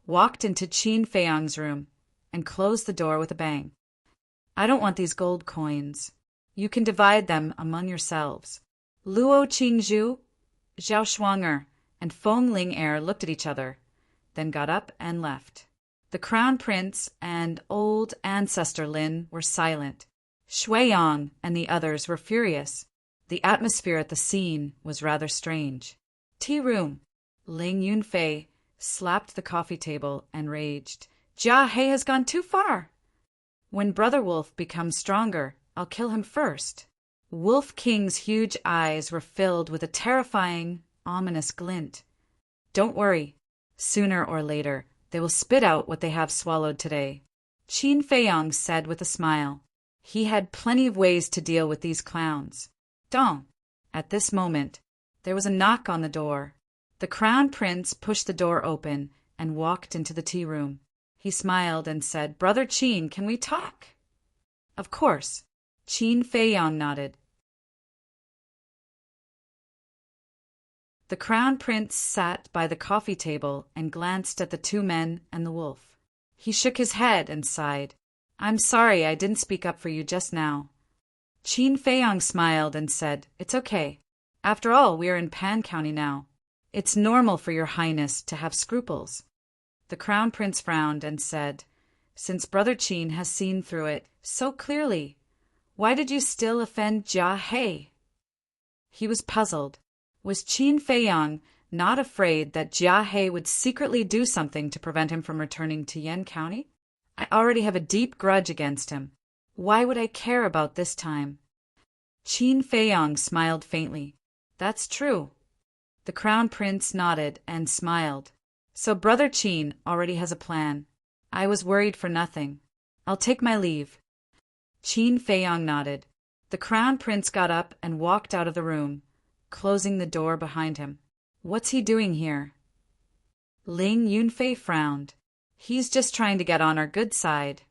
walked into Qin Feiyang's room, and closed the door with a bang. "I don't want these gold coins. You can divide them among yourselves." Luo Qingzhu, Zhao Shuanger, and Feng Ling looked at each other, then got up and left. The Crown Prince and old ancestor Lin were silent. Shuiyang and the others were furious. The atmosphere at the scene was rather strange. "Tea room." Ling Yunfei slapped the coffee table and raged. "Jia He has gone too far. When Brother Wolf becomes stronger, I'll kill him first." Wolf King's huge eyes were filled with a terrifying, ominous glint. "Don't worry. Sooner or later, they will spit out what they have swallowed today," Qin Feiyang said with a smile. He had plenty of ways to deal with these clowns. Dong! At this moment, there was a knock on the door. The Crown Prince pushed the door open and walked into the tea room. He smiled and said, "Brother Qin, can we talk?" "Of course." Qin Feiyang nodded. The Crown Prince sat by the coffee table and glanced at the 2 men and the wolf. He shook his head and sighed. "I'm sorry I didn't speak up for you just now." Qin Feiyang smiled and said, "It's okay. After all, we are in Pan County now. It's normal for your highness to have scruples." The Crown Prince frowned and said, "Since Brother Qin has seen through it so clearly, why did you still offend Jia He?" He was puzzled. Was Qin Feiyang not afraid that Jia He would secretly do something to prevent him from returning to Yan County? "I already have a deep grudge against him. Why would I care about this time?" Qin Feiyang smiled faintly. "That's true. The Crown Prince nodded and smiled. So Brother Qin already has a plan. I was worried for nothing. I'll take my leave. Qin Feiyong nodded. The Crown Prince got up and walked out of the room, closing the door behind him. What's he doing here? Ling Yunfei frowned. He's just trying to get on our good side.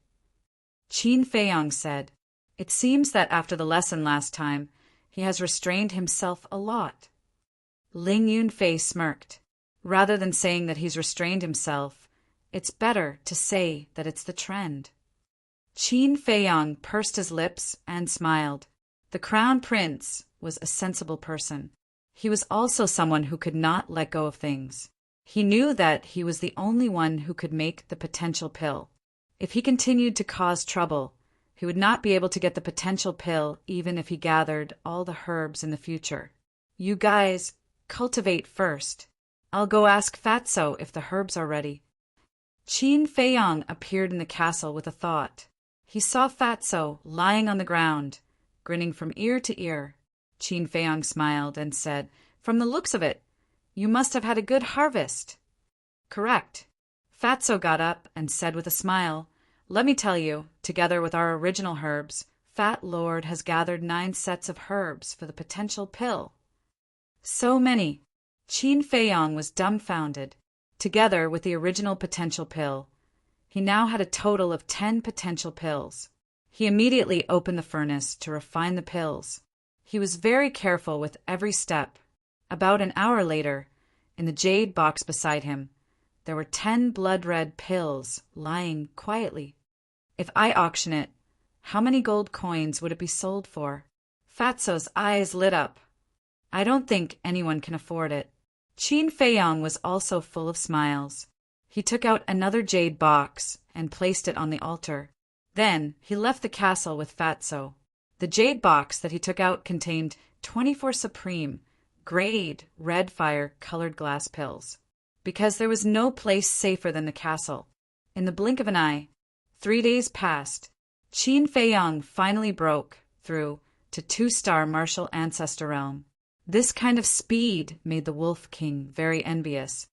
Qin Feiyong said, It seems that after the lesson last time, he has restrained himself a lot. Ling Yunfei smirked. Rather than saying that he's restrained himself, it's better to say that it's the trend. Qin Feiyong pursed his lips and smiled. The Crown Prince was a sensible person. He was also someone who could not let go of things. He knew that he was the only one who could make the potential pill. If he continued to cause trouble, he would not be able to get the potential pill even if he gathered all the herbs in the future. You guys, cultivate first. I'll go ask Fatso if the herbs are ready. Qin Feiyong appeared in the castle with a thought. He saw Fatso lying on the ground, grinning from ear to ear. Qin Feiyong smiled and said, From the looks of it, you must have had a good harvest. Correct. Fatso got up and said with a smile, Let me tell you, together with our original herbs, Fat Lord has gathered 9 sets of herbs for the potential pill. So many. Qin Feiyong was dumbfounded. Together with the original potential pill, he now had a total of 10 potential pills. He immediately opened the furnace to refine the pills. He was very careful with every step. About an hour later, in the jade box beside him, there were 10 blood-red pills lying quietly. If I auction it, how many gold coins would it be sold for? Fatso's eyes lit up. I don't think anyone can afford it. Qin Feiyong was also full of smiles. He took out another jade box and placed it on the altar. Then he left the castle with Fatso. The jade box that he took out contained 24 supreme, grade, red fire colored glass pills. Because there was no place safer than the castle. In the blink of an eye, 3 days passed. Qin Feiyong finally broke through to 2-star martial ancestor realm. This kind of speed made the Wolf King very envious.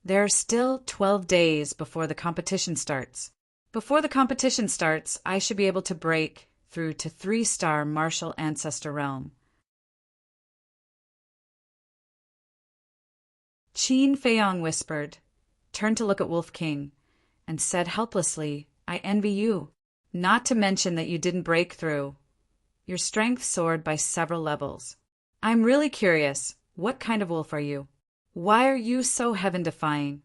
There are still 12 days before the competition starts. Before the competition starts, I should be able to break through to 3-star martial ancestor realm. Qin Feiyong whispered, turned to look at Wolf King, and said helplessly, I envy you. Not to mention that you didn't break through. Your strength soared by several levels. I'm really curious, what kind of wolf are you? Why are you so heaven-defying?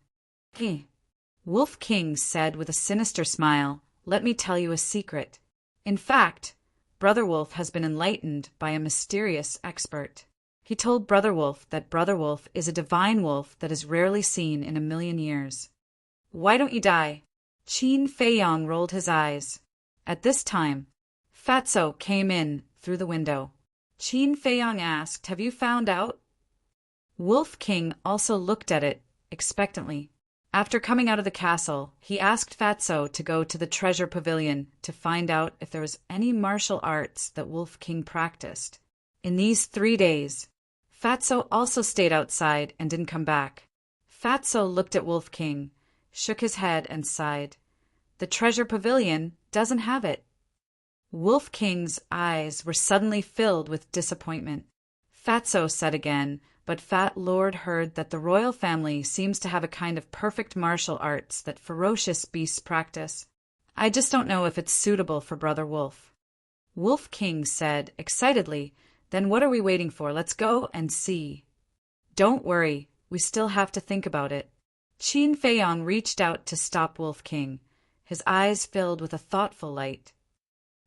Wolf King said with a sinister smile, Let me tell you a secret. In fact, Brother Wolf has been enlightened by a mysterious expert. He told Brother Wolf that Brother Wolf is a divine wolf that is rarely seen in 1,000,000 years. Why don't you die? Qin Feiyong rolled his eyes. At this time, Fatso came in through the window. Qin Feiyong asked, Have you found out? Wolf King also looked at it expectantly. After coming out of the castle, he asked Fatso to go to the treasure pavilion to find out if there was any martial arts that Wolf King practiced. In these 3 days, Fatso also stayed outside and didn't come back. Fatso looked at Wolf King, shook his head and sighed. The treasure pavilion doesn't have it. Wolf King's eyes were suddenly filled with disappointment. Fatso said again, but Fat Lord heard that the royal family seems to have a kind of perfect martial arts that ferocious beasts practice. I just don't know if it's suitable for Brother Wolf. Wolf King said excitedly, Then what are we waiting for? Let's go and see. Don't worry, we still have to think about it. Qin Feiyong reached out to stop Wolf King, his eyes filled with a thoughtful light.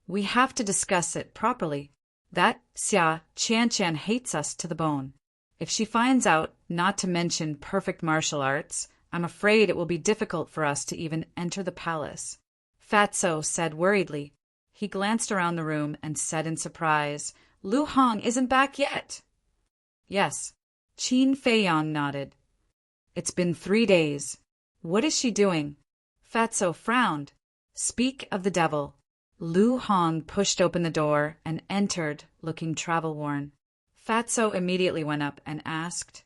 We have to discuss it properly. That Xia Qianshan hates us to the bone. If she finds out, not to mention perfect martial arts, I'm afraid it will be difficult for us to even enter the palace. Fatso said worriedly. He glanced around the room and said in surprise, Lu Hong isn't back yet. Yes. Qin Feiyong nodded. It's been 3 days. What is she doing? Fatso frowned. Speak of the devil. Lu Hong pushed open the door and entered, looking travel-worn. Fatso immediately went up and asked,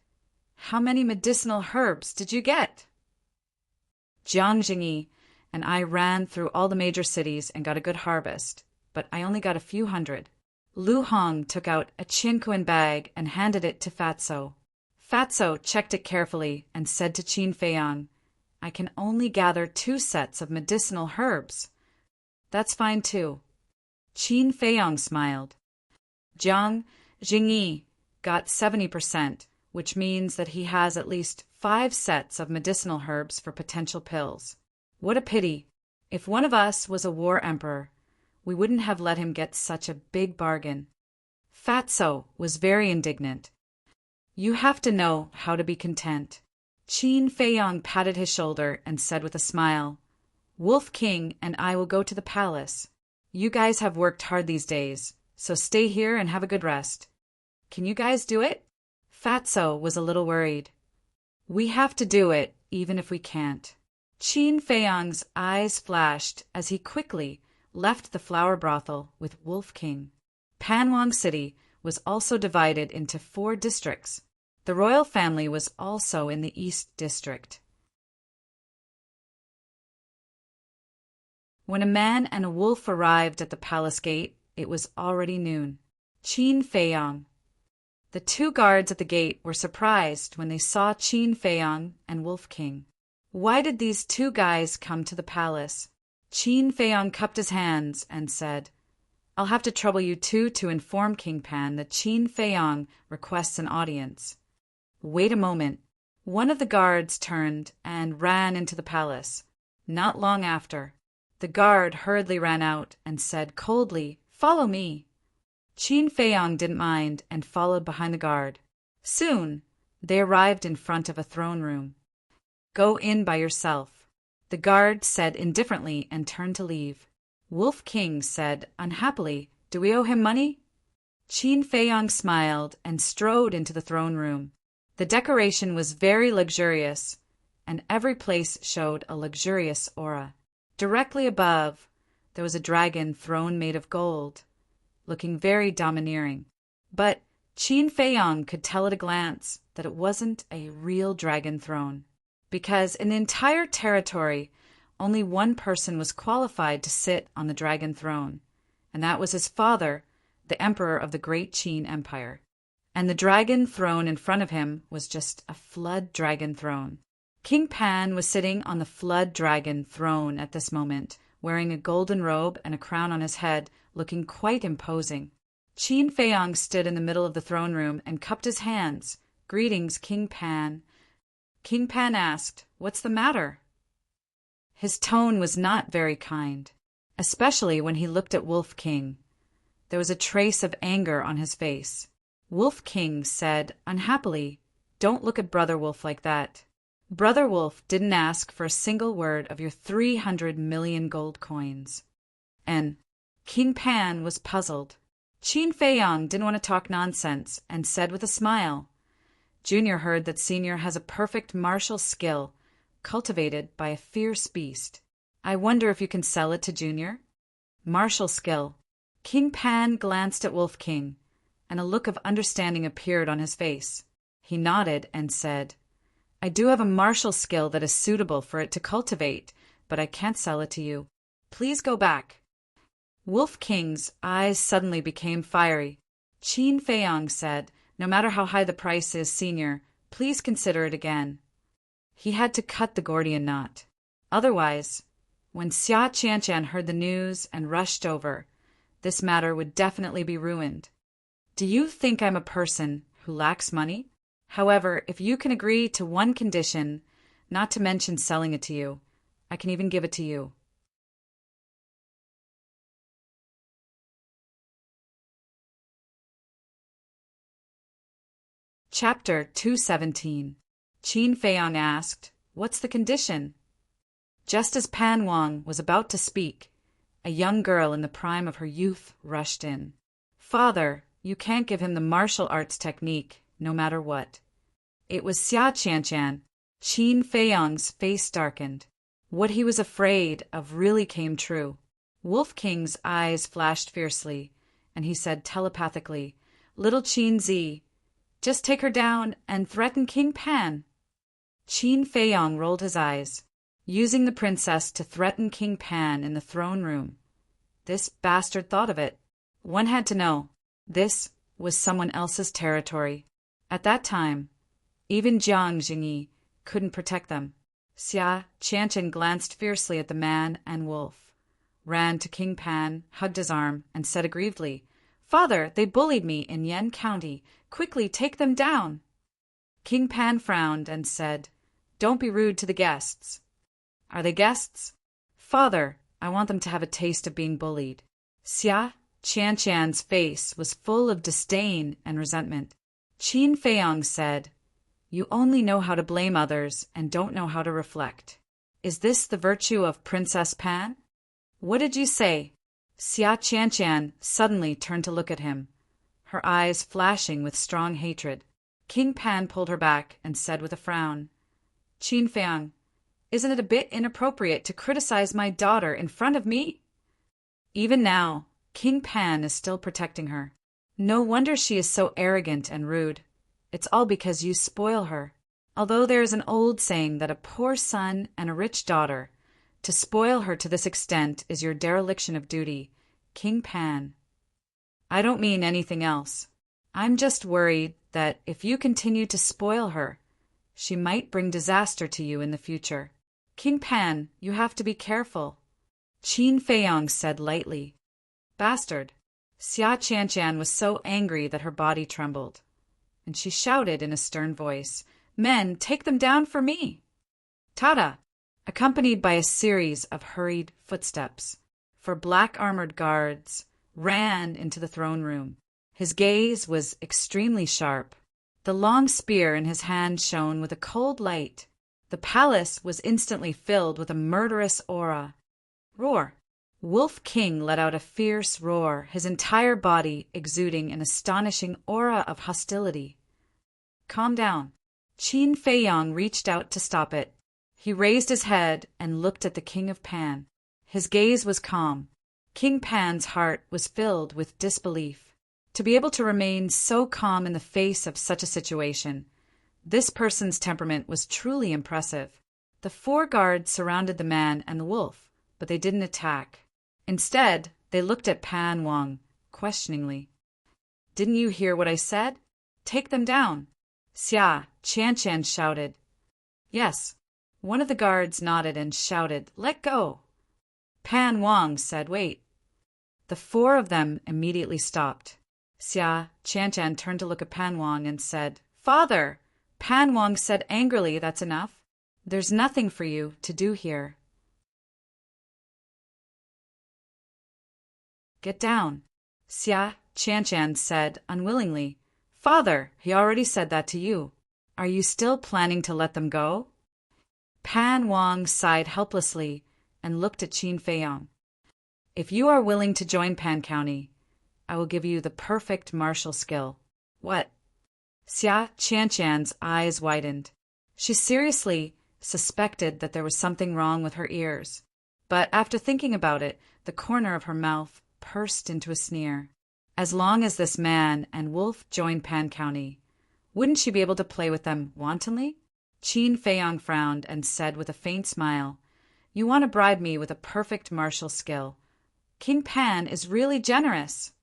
How many medicinal herbs did you get? Jiang Jingyi and I ran through all the major cities and got a good harvest, but I only got a few hundred. Lu Hong took out a Qinquan bag and handed it to Fatso. Fatso checked it carefully and said to Qin Feiyang, I can only gather 2 sets of medicinal herbs. That's fine too. Qin Feiyang smiled. Jiang Jingyi got 70%, which means that he has at least 5 sets of medicinal herbs for potential pills. What a pity. If one of us was a war emperor, we wouldn't have let him get such a big bargain. Fatso was very indignant. You have to know how to be content. Qin Feiyang patted his shoulder and said with a smile, Wolf King and I will go to the palace. You guys have worked hard these days, so stay here and have a good rest. Can you guys do it? Fatso was a little worried. We have to do it, even if we can't. Qin Feiyang's eyes flashed as he quickly left the flower brothel with Wolf King. Panwang City was also divided into 4 districts. The royal family was also in the East District. When a man and a wolf arrived at the palace gate, it was already noon. Qin Feiyang. The 2 guards at the gate were surprised when they saw Qin Feiyang and Wolf King. Why did these 2 guys come to the palace? Qin Feiyang cupped his hands and said, I'll have to trouble you 2 to inform King Pan that Qin Feiyang requests an audience. Wait a moment. One of the guards turned and ran into the palace. Not long after, the guard hurriedly ran out and said coldly, Follow me. Qin Feiyang didn't mind and followed behind the guard. Soon, they arrived in front of a throne room. Go in by yourself, the guard said indifferently and turned to leave. Wolf King said unhappily, Do we owe him money? Qin Feiyang smiled and strode into the throne room. The decoration was very luxurious, and every place showed a luxurious aura. Directly above, there was a dragon throne made of gold, looking very domineering. But Qin Feiyang could tell at a glance that it wasn't a real dragon throne, because in the entire territory, only one person was qualified to sit on the dragon throne, and that was his father, the emperor of the great Qin Empire. And the dragon throne in front of him was just a flood dragon throne. King Pan was sitting on the flood dragon throne at this moment, wearing a golden robe and a crown on his head, looking quite imposing. Qin Feiyang stood in the middle of the throne room and cupped his hands. Greetings, King Pan. King Pan asked, What's the matter? His tone was not very kind, especially when he looked at Wolf King. There was a trace of anger on his face. Wolf King said unhappily, Don't look at Brother Wolf like that. Brother Wolf didn't ask for a single word of your 300 million gold coins. And King Pan was puzzled. Qin Feiyang didn't want to talk nonsense and said with a smile, Junior heard that Senior has a perfect martial skill, cultivated by a fierce beast. I wonder if you can sell it to Junior? Martial skill. King Pan glanced at Wolf King, and a look of understanding appeared on his face. He nodded and said, I do have a martial skill that is suitable for it to cultivate, but I can't sell it to you. Please go back. Wolf King's eyes suddenly became fiery. Qin Feiyang said, No matter how high the price is, Senior, please consider it again. He had to cut the Gordian knot. Otherwise, when Xia Qianqian heard the news and rushed over, this matter would definitely be ruined. Do you think I'm a person who lacks money? However, if you can agree to one condition, not to mention selling it to you, I can even give it to you. Chapter 217. Qin Feiyang asked, What's the condition? Just as Pan Wang was about to speak, a young girl in the prime of her youth rushed in. Father, you can't give him the martial arts technique, no matter what. It was Xia Qianqian. Qin Feiyang's face darkened. What he was afraid of really came true. Wolf King's eyes flashed fiercely, and he said telepathically, Little Qin Zi, Just take her down and threaten King Pan. Qin Feiyong rolled his eyes, using the princess to threaten King Pan in the throne room. This bastard thought of it. One had to know. This was someone else's territory. At that time, even Jiang Jingyi couldn't protect them. Xia Qianqian glanced fiercely at the man and wolf, ran to King Pan, hugged his arm, and said aggrievedly, "Father, they bullied me in Yan County. Quickly take them down." King Pan frowned and said, "Don't be rude to the guests." "Are they guests?" "Father, I want them to have a taste of being bullied." Xia Qianqian's face was full of disdain and resentment. Qin Feiyong said, "You only know how to blame others and don't know how to reflect. Is this the virtue of Princess Pan?" "What did you say?" Xia Qianqian suddenly turned to look at him, her eyes flashing with strong hatred. King Pan pulled her back and said with a frown, "Qin Feiyong, isn't it a bit inappropriate to criticize my daughter in front of me?" Even now, King Pan is still protecting her. No wonder she is so arrogant and rude. It's all because you spoil her. Although there is an old saying that a poor son and a rich daughter, to spoil her to this extent is your dereliction of duty, King Pan. I don't mean anything else. I'm just worried that if you continue to spoil her, she might bring disaster to you in the future. King Pan, you have to be careful. Qin Feiyong said lightly. Bastard. Xia Qianqian was so angry that her body trembled, and she shouted in a stern voice, "Men, take them down for me!" Tada! Accompanied by a series of hurried footsteps, for black-armored guards ran into the throne room. His gaze was extremely sharp. The long spear in his hand shone with a cold light. The palace was instantly filled with a murderous aura. Roar! Wolf King let out a fierce roar, his entire body exuding an astonishing aura of hostility. Calm down. Qin Feiyong reached out to stop it. He raised his head and looked at the King of Pan. His gaze was calm. King Pan's heart was filled with disbelief. To be able to remain so calm in the face of such a situation, this person's temperament was truly impressive. The 4 guards surrounded the man and the wolf, but they didn't attack. Instead, they looked at Pan Wang questioningly. "Didn't you hear what I said? Take them down." Xia Qianqian shouted. Yes. One of the guards nodded and shouted, "Let go." Pan Wang said, "Wait." The 4 of them immediately stopped. Xia Qianqian turned to look at Pan Wang and said, "Father!" Pan Wang said angrily, "That's enough. There's nothing for you to do here. Get down." Xia Qianqian said unwillingly, "Father, he already said that to you. Are you still planning to let them go?" Pan Wang sighed helplessly and looked at Qin Feiyong. "If you are willing to join Pan County, I will give you the perfect martial skill." "What?" Xia Qianqian's eyes widened. She seriously suspected that there was something wrong with her ears, but after thinking about it, the corner of her mouth pursed into a sneer. As long as this man and wolf joined Pan County, wouldn't she be able to play with them wantonly? Qin Feiyong frowned and said with a faint smile, "You want to bribe me with a perfect martial skill. King Pan is really generous."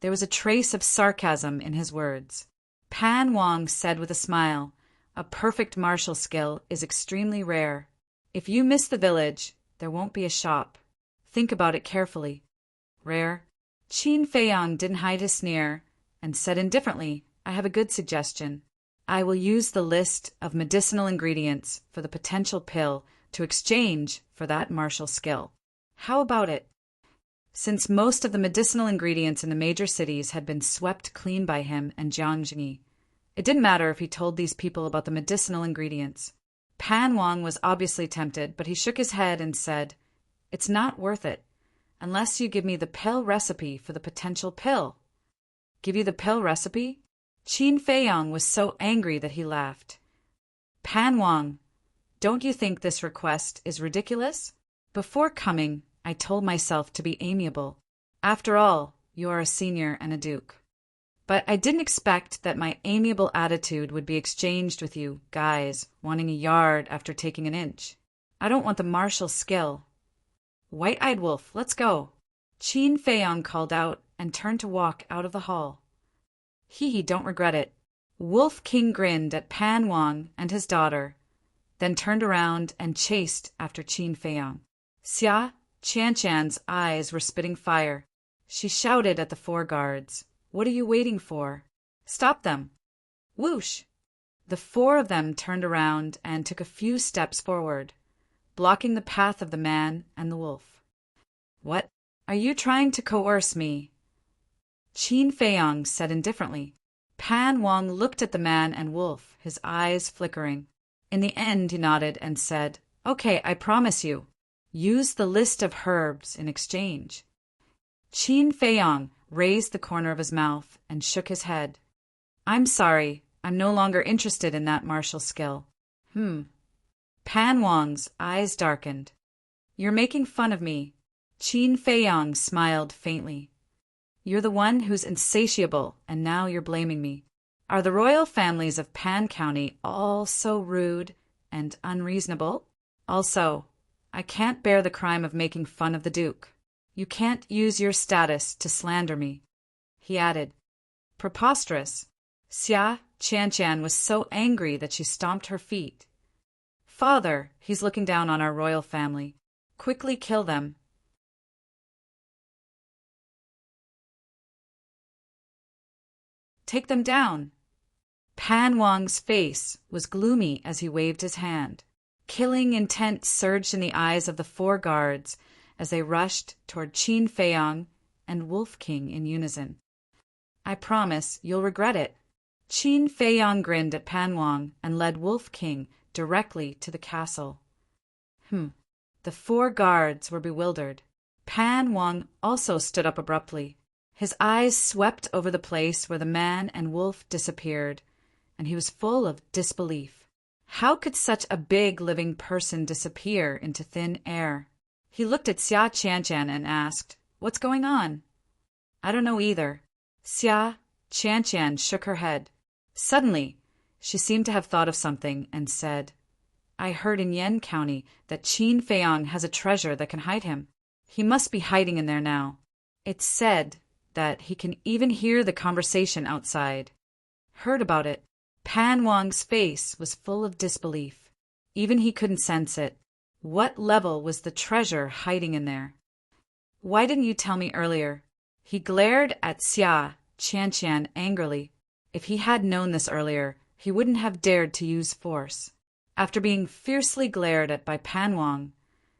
There was a trace of sarcasm in his words. Pan Wang said with a smile, "A perfect martial skill is extremely rare. If you miss the village, there won't be a shop. Think about it carefully." "Rare?" Qin Feiyong didn't hide his sneer and said indifferently, "I have a good suggestion. I will use the list of medicinal ingredients for the potential pill to exchange for that martial skill. How about it?" Since most of the medicinal ingredients in the major cities had been swept clean by him and Jiang Jingyi, it didn't matter if he told these people about the medicinal ingredients. Pan Wang was obviously tempted, but he shook his head and said, "It's not worth it, unless you give me the pill recipe for the potential pill." "Give you the pill recipe?" Qin Feiyong was so angry that he laughed. "Pan Wang, don't you think this request is ridiculous? Before coming, I told myself to be amiable. After all, you are a senior and a duke. But I didn't expect that my amiable attitude would be exchanged with you guys wanting a yard after taking an inch. I don't want the martial skill. White-eyed wolf, let's go. Qin Feiyang called out and turned to walk out of the hall. He don't regret it. Wolf King grinned at Pan Wang and his daughter, then turned around and chased after Qin Feiyang. Xia Qianshan's eyes were spitting fire. She shouted at the 4 guards. What are you waiting for? Stop them. Whoosh! The 4 of them turned around and took a few steps forward, blocking the path of the man and the wolf. What? Are you trying to coerce me? Qin Feiyang said indifferently. Pan Wang looked at the man and wolf, his eyes flickering. In the end, he nodded and said, Okay, I promise you. Use the list of herbs in exchange. Qin Feiyang raised the corner of his mouth and shook his head. I'm sorry, I'm no longer interested in that martial skill. Pan Wang's eyes darkened. You're making fun of me. Qin Feiyang smiled faintly. You're the one who's insatiable, and now you're blaming me. Are the royal families of Pan County all so rude and unreasonable? Also, I can't bear the crime of making fun of the Duke. You can't use your status to slander me. He added, Preposterous. Xia Qianshan was so angry that she stomped her feet. Father, he's looking down on our royal family. Quickly kill them. Take them down. Pan Wang's face was gloomy as he waved his hand. Killing intent surged in the eyes of the 4 guards as they rushed toward Qin Feiyang and Wolf King in unison. I promise you'll regret it. Qin Feiyang grinned at Pan Wang and led Wolf King directly to the castle. The 4 guards were bewildered. Pan Wang also stood up abruptly. His eyes swept over the place where the man and wolf disappeared, and he was full of disbelief. How could such a big living person disappear into thin air? He looked at Xia Qianshan and asked, What's going on? I don't know either. Xia Qianshan shook her head. Suddenly, she seemed to have thought of something and said, I heard in Yan County that Qin Feiyang has a treasure that can hide him. He must be hiding in there now. It's said that he can even hear the conversation outside. Heard about it. Pan Wang's face was full of disbelief. Even he couldn't sense it. What level was the treasure hiding in there? Why didn't you tell me earlier? He glared at Xia Qianshan angrily. If he had known this earlier, he wouldn't have dared to use force. After being fiercely glared at by Pan Wang,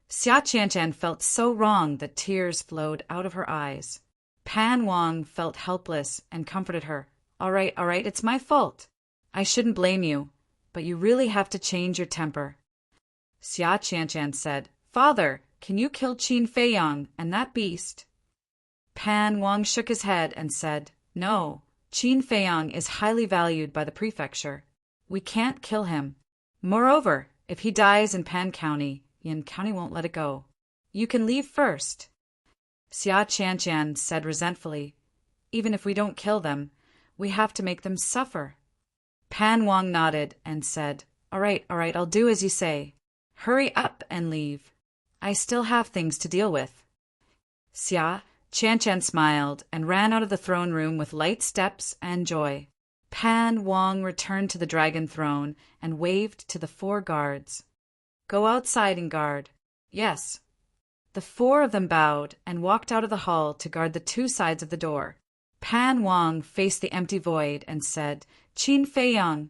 Xia Qianshan felt so wrong that tears flowed out of her eyes. Pan Wang felt helpless and comforted her. All right, it's my fault. I shouldn't blame you, but you really have to change your temper. Xia Qianshan said, Father, can you kill Qin Feiyang and that beast? Pan Wang shook his head and said, No, Qin Feiyang is highly valued by the prefecture. We can't kill him. Moreover, if he dies in Pan County, Yan County won't let it go. You can leave first. Xia Qianshan said resentfully, Even if we don't kill them, we have to make them suffer. Pan Wang nodded and said, All right, I'll do as you say. Hurry up and leave. I still have things to deal with. Xia Qianshan smiled and ran out of the throne room with light steps and joy. Pan Wang returned to the dragon throne and waved to the 4 guards. Go outside and guard. Yes. The 4 of them bowed and walked out of the hall to guard the 2 sides of the door. Pan Wang faced the empty void and said, Qin Feiyang,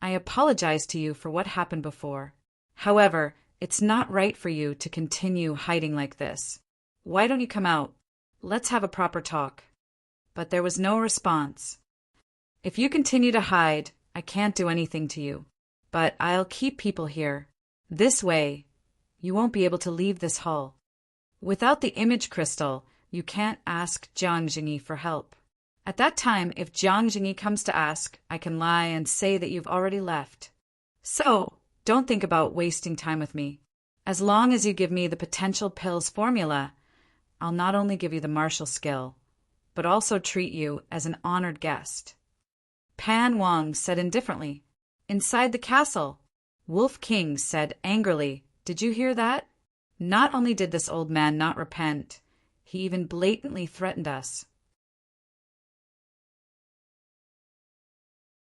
I apologize to you for what happened before. However, it's not right for you to continue hiding like this. Why don't you come out? Let's have a proper talk. But there was no response. If you continue to hide, I can't do anything to you. But I'll keep people here. This way, you won't be able to leave this hall. Without the image crystal, you can't ask Jiang Jingyi for help. At that time, if Jiang Jingyi comes to ask, I can lie and say that you've already left. So, don't think about wasting time with me. As long as you give me the potential pills formula, I'll not only give you the martial skill, but also treat you as an honored guest. Pan Wang said indifferently, "Inside the castle." Wolf King said angrily, "Did you hear that? Not only did this old man not repent, he even blatantly threatened us.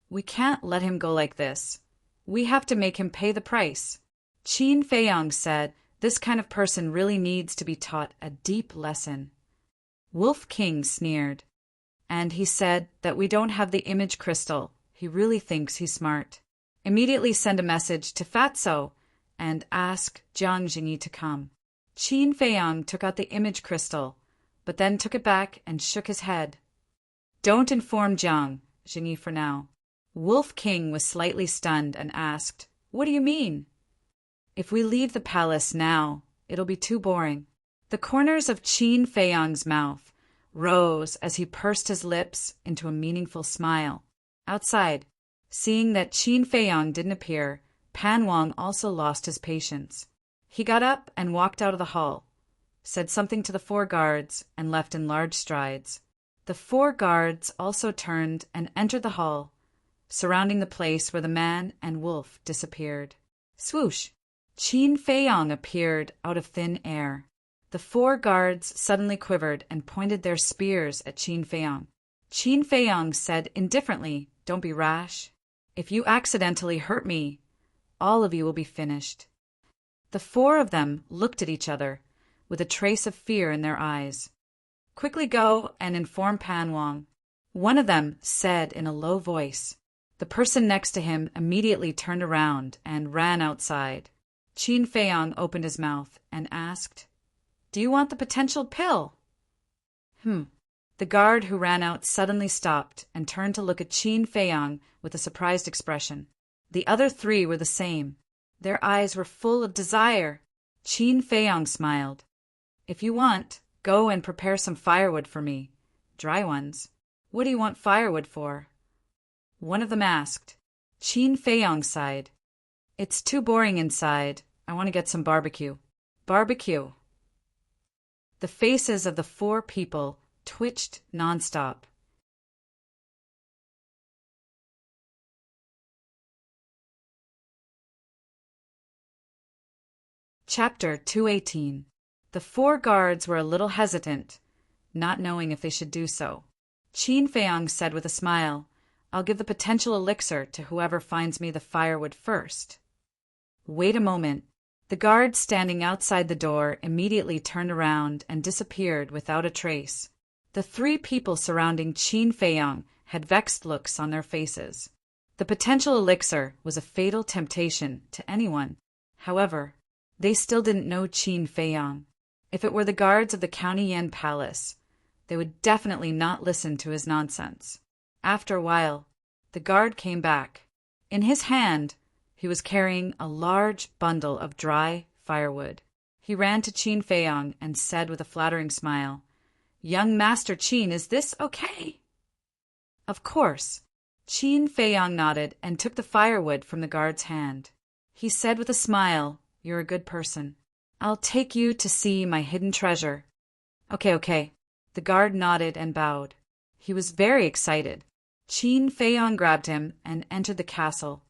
We can't let him go like this. We have to make him pay the price." Qin Feiyang said, "This kind of person really needs to be taught a deep lesson." Wolf King sneered, and he said that we don't have the image crystal. He really thinks he's smart. Immediately send a message to Fatso and ask Jiang Jingyi to come. Qin Feiyang took out the image crystal, but then took it back and shook his head. "Don't inform Jiang Jingyi for now." Wolf King was slightly stunned and asked, "What do you mean?" "If we leave the palace now, it'll be too boring." The corners of Qin Feiyang's mouth rose as he pursed his lips into a meaningful smile. Outside, seeing that Qin Feiyang didn't appear, Pan Wang also lost his patience. He got up and walked out of the hall, said something to the 4 guards, and left in large strides. The 4 guards also turned and entered the hall, surrounding the place where the man and wolf disappeared. Swoosh! Qin Feiyang appeared out of thin air. The 4 guards suddenly quivered and pointed their spears at Qin Feiyang. Qin Feiyang said indifferently, "Don't be rash. If you accidentally hurt me, all of you will be finished." The 4 of them looked at each other, with a trace of fear in their eyes. "Quickly go and inform Pan Wang," one of them said in a low voice. The person next to him immediately turned around and ran outside. Qin Feiyang opened his mouth and asked, "Do you want the potential pill?" The guard who ran out suddenly stopped and turned to look at Qin Feiyang with a surprised expression. The other 3 were the same. Their eyes were full of desire. Qin Feiyang smiled. "If you want, go and prepare some firewood for me. Dry ones." "What do you want firewood for?" one of them asked. Qin Feiyang sighed. "It's too boring inside. I want to get some barbecue." "Barbecue." The faces of the 4 people twitched nonstop. Chapter 218. The 4 guards were a little hesitant, not knowing if they should do so. Qin Feiyang said with a smile, "I'll give the potential elixir to whoever finds me the firewood first." Wait a moment. The guard standing outside the door immediately turned around and disappeared without a trace. The 3 people surrounding Qin Feiyang had vexed looks on their faces. The potential elixir was a fatal temptation to anyone. However, they still didn't know Qin Feiyang. If it were the guards of the County Yen Palace, they would definitely not listen to his nonsense. After a while, the guard came back. In his hand, he was carrying a large bundle of dry firewood. He ran to Qin Feiyang and said with a flattering smile, "Young Master Qin, is this okay?" "Of course." Qin Feiyang nodded and took the firewood from the guard's hand. He said with a smile, "You're a good person. I'll take you to see my hidden treasure." Okay. The guard nodded and bowed. He was very excited. Qin Feiyang grabbed him and entered the castle.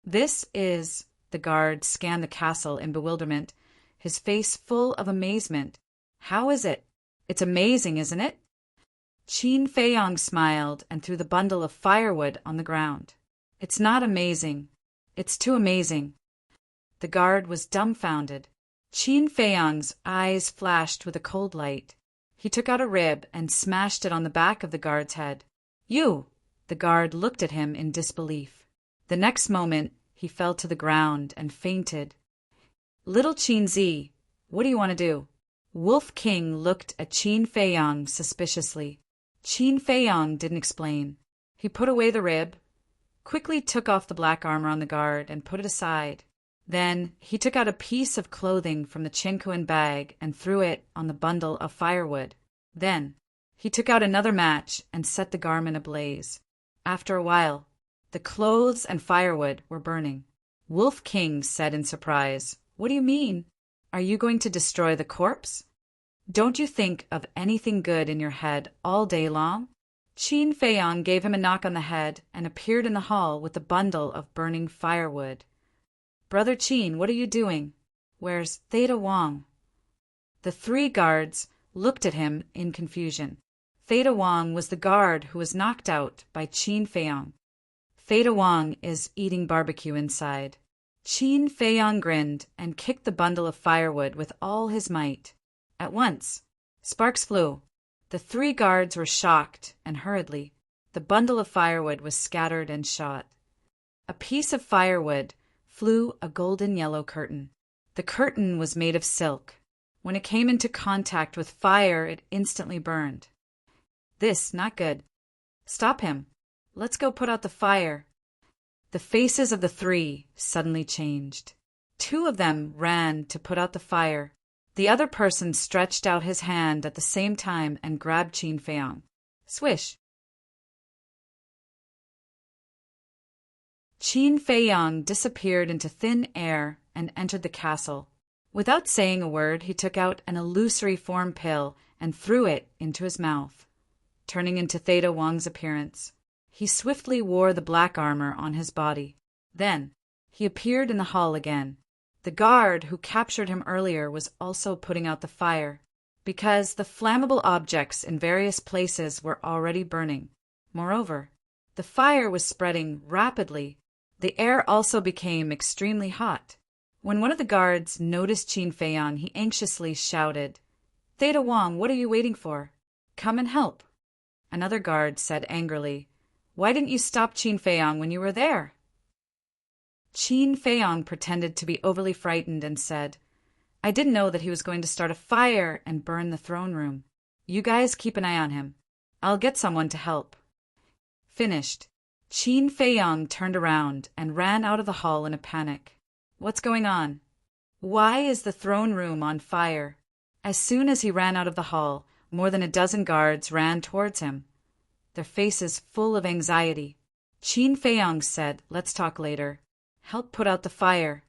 "This is..." The guard scanned the castle in bewilderment, his face full of amazement. "How is it? It's amazing, isn't it?" Qin Feiyang smiled and threw the bundle of firewood on the ground. "It's not amazing. It's too amazing." The guard was dumbfounded. Qin Feiyang's eyes flashed with a cold light. He took out a rib and smashed it on the back of the guard's head. "You!" The guard looked at him in disbelief. The next moment, he fell to the ground and fainted. "Little Qin Zi, what do you want to do?" Wolf King looked at Qin Feiyang suspiciously. Qin Feiyang didn't explain. He put away the rib, quickly took off the black armor on the guard and put it aside. Then he took out a piece of clothing from the chinkoan bag and threw it on the bundle of firewood. Then he took out another match and set the garment ablaze. After a while, the clothes and firewood were burning. Wolf King said in surprise, "What do you mean? Are you going to destroy the corpse?" Don't you think of anything good in your head all day long? Qin Feiyang gave him a knock on the head and appeared in the hall with a bundle of burning firewood. Brother Qin, what are you doing? Where's Theta Wang? The three guards looked at him in confusion. Theta Wang was the guard who was knocked out by Qin Feiyang. Theta Wang is eating barbecue inside. Qin Feiyang grinned and kicked the bundle of firewood with all his might. At once, sparks flew. The three guards were shocked, and hurriedly, the bundle of firewood was scattered and shot. A piece of firewood flew a golden yellow curtain. The curtain was made of silk. When it came into contact with fire, it instantly burned. This, not good. Stop him. Let's go put out the fire. The faces of the three suddenly changed. Two of them ran to put out the fire. The other person stretched out his hand at the same time and grabbed Qin Feiyang. Swish! Qin Feiyang disappeared into thin air and entered the castle. Without saying a word, he took out an illusory form pill and threw it into his mouth, turning into Theta Wang's appearance. He swiftly wore the black armor on his body. Then, he appeared in the hall again. The guard who captured him earlier was also putting out the fire, because the flammable objects in various places were already burning. Moreover, the fire was spreading rapidly. The air also became extremely hot. When one of the guards noticed Qin Feiyang, he anxiously shouted, "Theta Wang, what are you waiting for? Come and help." Another guard said angrily, "Why didn't you stop Qin Feiyang when you were there?" Qin Feiyang pretended to be overly frightened and said, "I didn't know that he was going to start a fire and burn the throne room. You guys keep an eye on him. I'll get someone to help." Finished. Qin Feiyang turned around and ran out of the hall in a panic. What's going on? Why is the throne room on fire? As soon as he ran out of the hall, more than a dozen guards ran towards him, their faces full of anxiety. Qin Feiyang said, "Let's talk later. Help put out the fire."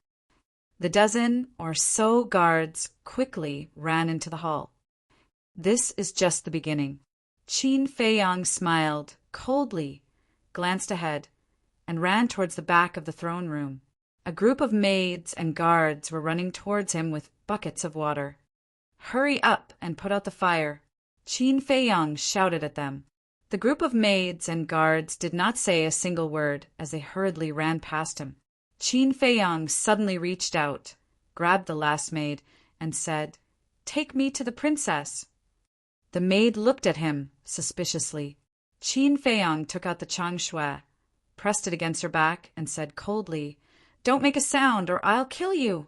The dozen or so guards quickly ran into the hall. This is just the beginning. Qin Feiyang smiled coldly, glanced ahead, and ran towards the back of the throne room. A group of maids and guards were running towards him with buckets of water. "Hurry up and put out the fire," Qin Feiyang shouted at them. The group of maids and guards did not say a single word as they hurriedly ran past him. Qin Feiyang suddenly reached out, grabbed the last maid, and said, "Take me to the princess." The maid looked at him suspiciously. Qin Feiyang took out the changshui, pressed it against her back, and said coldly, "Don't make a sound or I'll kill you."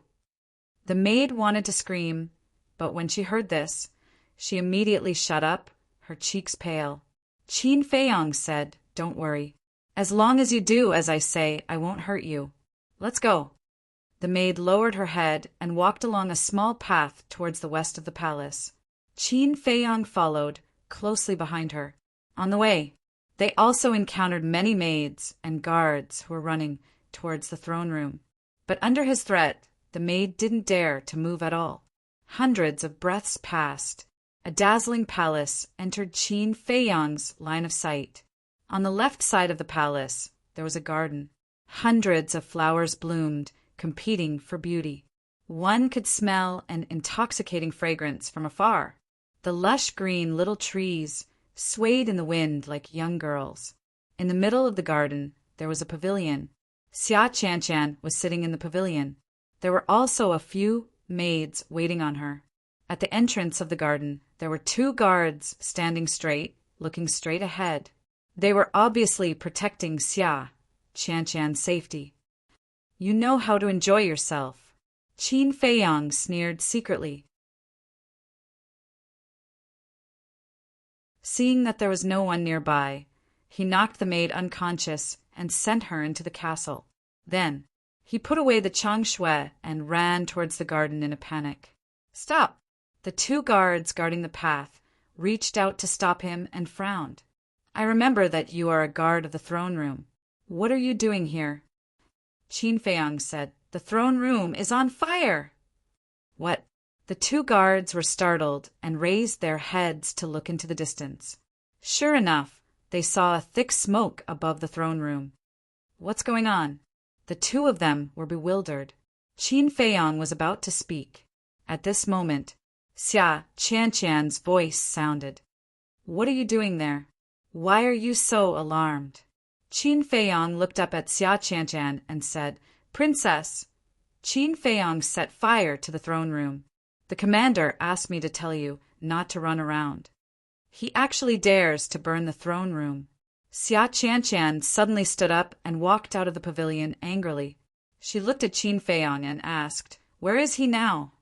The maid wanted to scream, but when she heard this, she immediately shut up, her cheeks pale. Qin Feiyang said, "Don't worry. As long as you do as I say, I won't hurt you. Let's go." The maid lowered her head and walked along a small path towards the west of the palace. Qin Feiyang followed, closely behind her. On the way, they also encountered many maids and guards who were running towards the throne room. But under his threat, the maid didn't dare to move at all. Hundreds of breaths passed. A dazzling palace entered Qin Feiyang's line of sight. On the left side of the palace, there was a garden. Hundreds of flowers bloomed, competing for beauty. One could smell an intoxicating fragrance from afar. The lush green little trees swayed in the wind like young girls. In the middle of the garden, there was a pavilion. Xia Qianqian was sitting in the pavilion. There were also a few maids waiting on her. At the entrance of the garden, there were two guards standing straight, looking straight ahead. They were obviously protecting Xia Qianqian's safety. "You know how to enjoy yourself," Qin Feiyang sneered secretly. Seeing that there was no one nearby, he knocked the maid unconscious and sent her into the castle. Then, he put away the changshui and ran towards the garden in a panic. "Stop!" The two guards guarding the path reached out to stop him and frowned. "I remember that you are a guard of the throne room. What are you doing here?" Qin Feiyang said, "The throne room is on fire!" "What? The two guards were startled and raised their heads to look into the distance. Sure enough, they saw a thick smoke above the throne room. What's going on? The two of them were bewildered. Qin Feiyong was about to speak. At this moment, Xia Qianshan's voice sounded. What are you doing there? Why are you so alarmed? Qin Feiyong looked up at Xia Qianshan and said, Princess. Qin Feiyong set fire to the throne room. The commander asked me to tell you not to run around. He actually dares to burn the throne room. Xia Qianshan suddenly stood up and walked out of the pavilion angrily. She looked at Qin Feiyong and asked, Where is he now?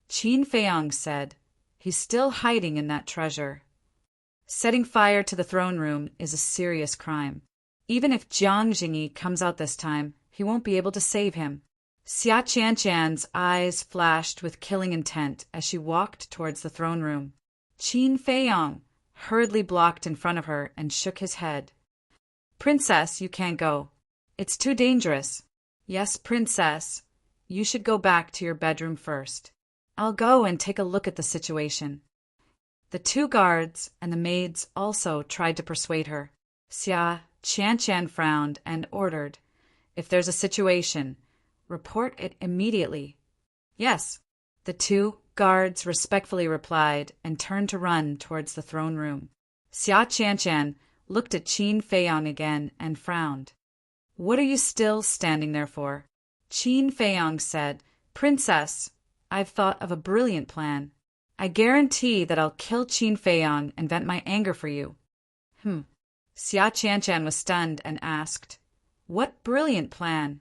Qin Feiyong said, He's still hiding in that treasure. Setting fire to the throne room is a serious crime. Even if Jiang Jingyi comes out this time, he won't be able to save him. Xia Qianshan's eyes flashed with killing intent as she walked towards the throne room. Qin Feiyong hurriedly blocked in front of her and shook his head. Princess, you can't go. It's too dangerous. Yes, Princess. You should go back to your bedroom first. I'll go and take a look at the situation. The two guards and the maids also tried to persuade her. Xia Qianshan frowned and ordered, If there's a situation, report it immediately. Yes, the two guards respectfully replied and turned to run towards the throne room. Xia Qianshan looked at Qin Feiyong again and frowned. What are you still standing there for? Qin Feiyong said, Princess, I've thought of a brilliant plan. I guarantee that I'll kill Qin Feiyong and vent my anger for you. Xia Qianshan was stunned and asked, What brilliant plan?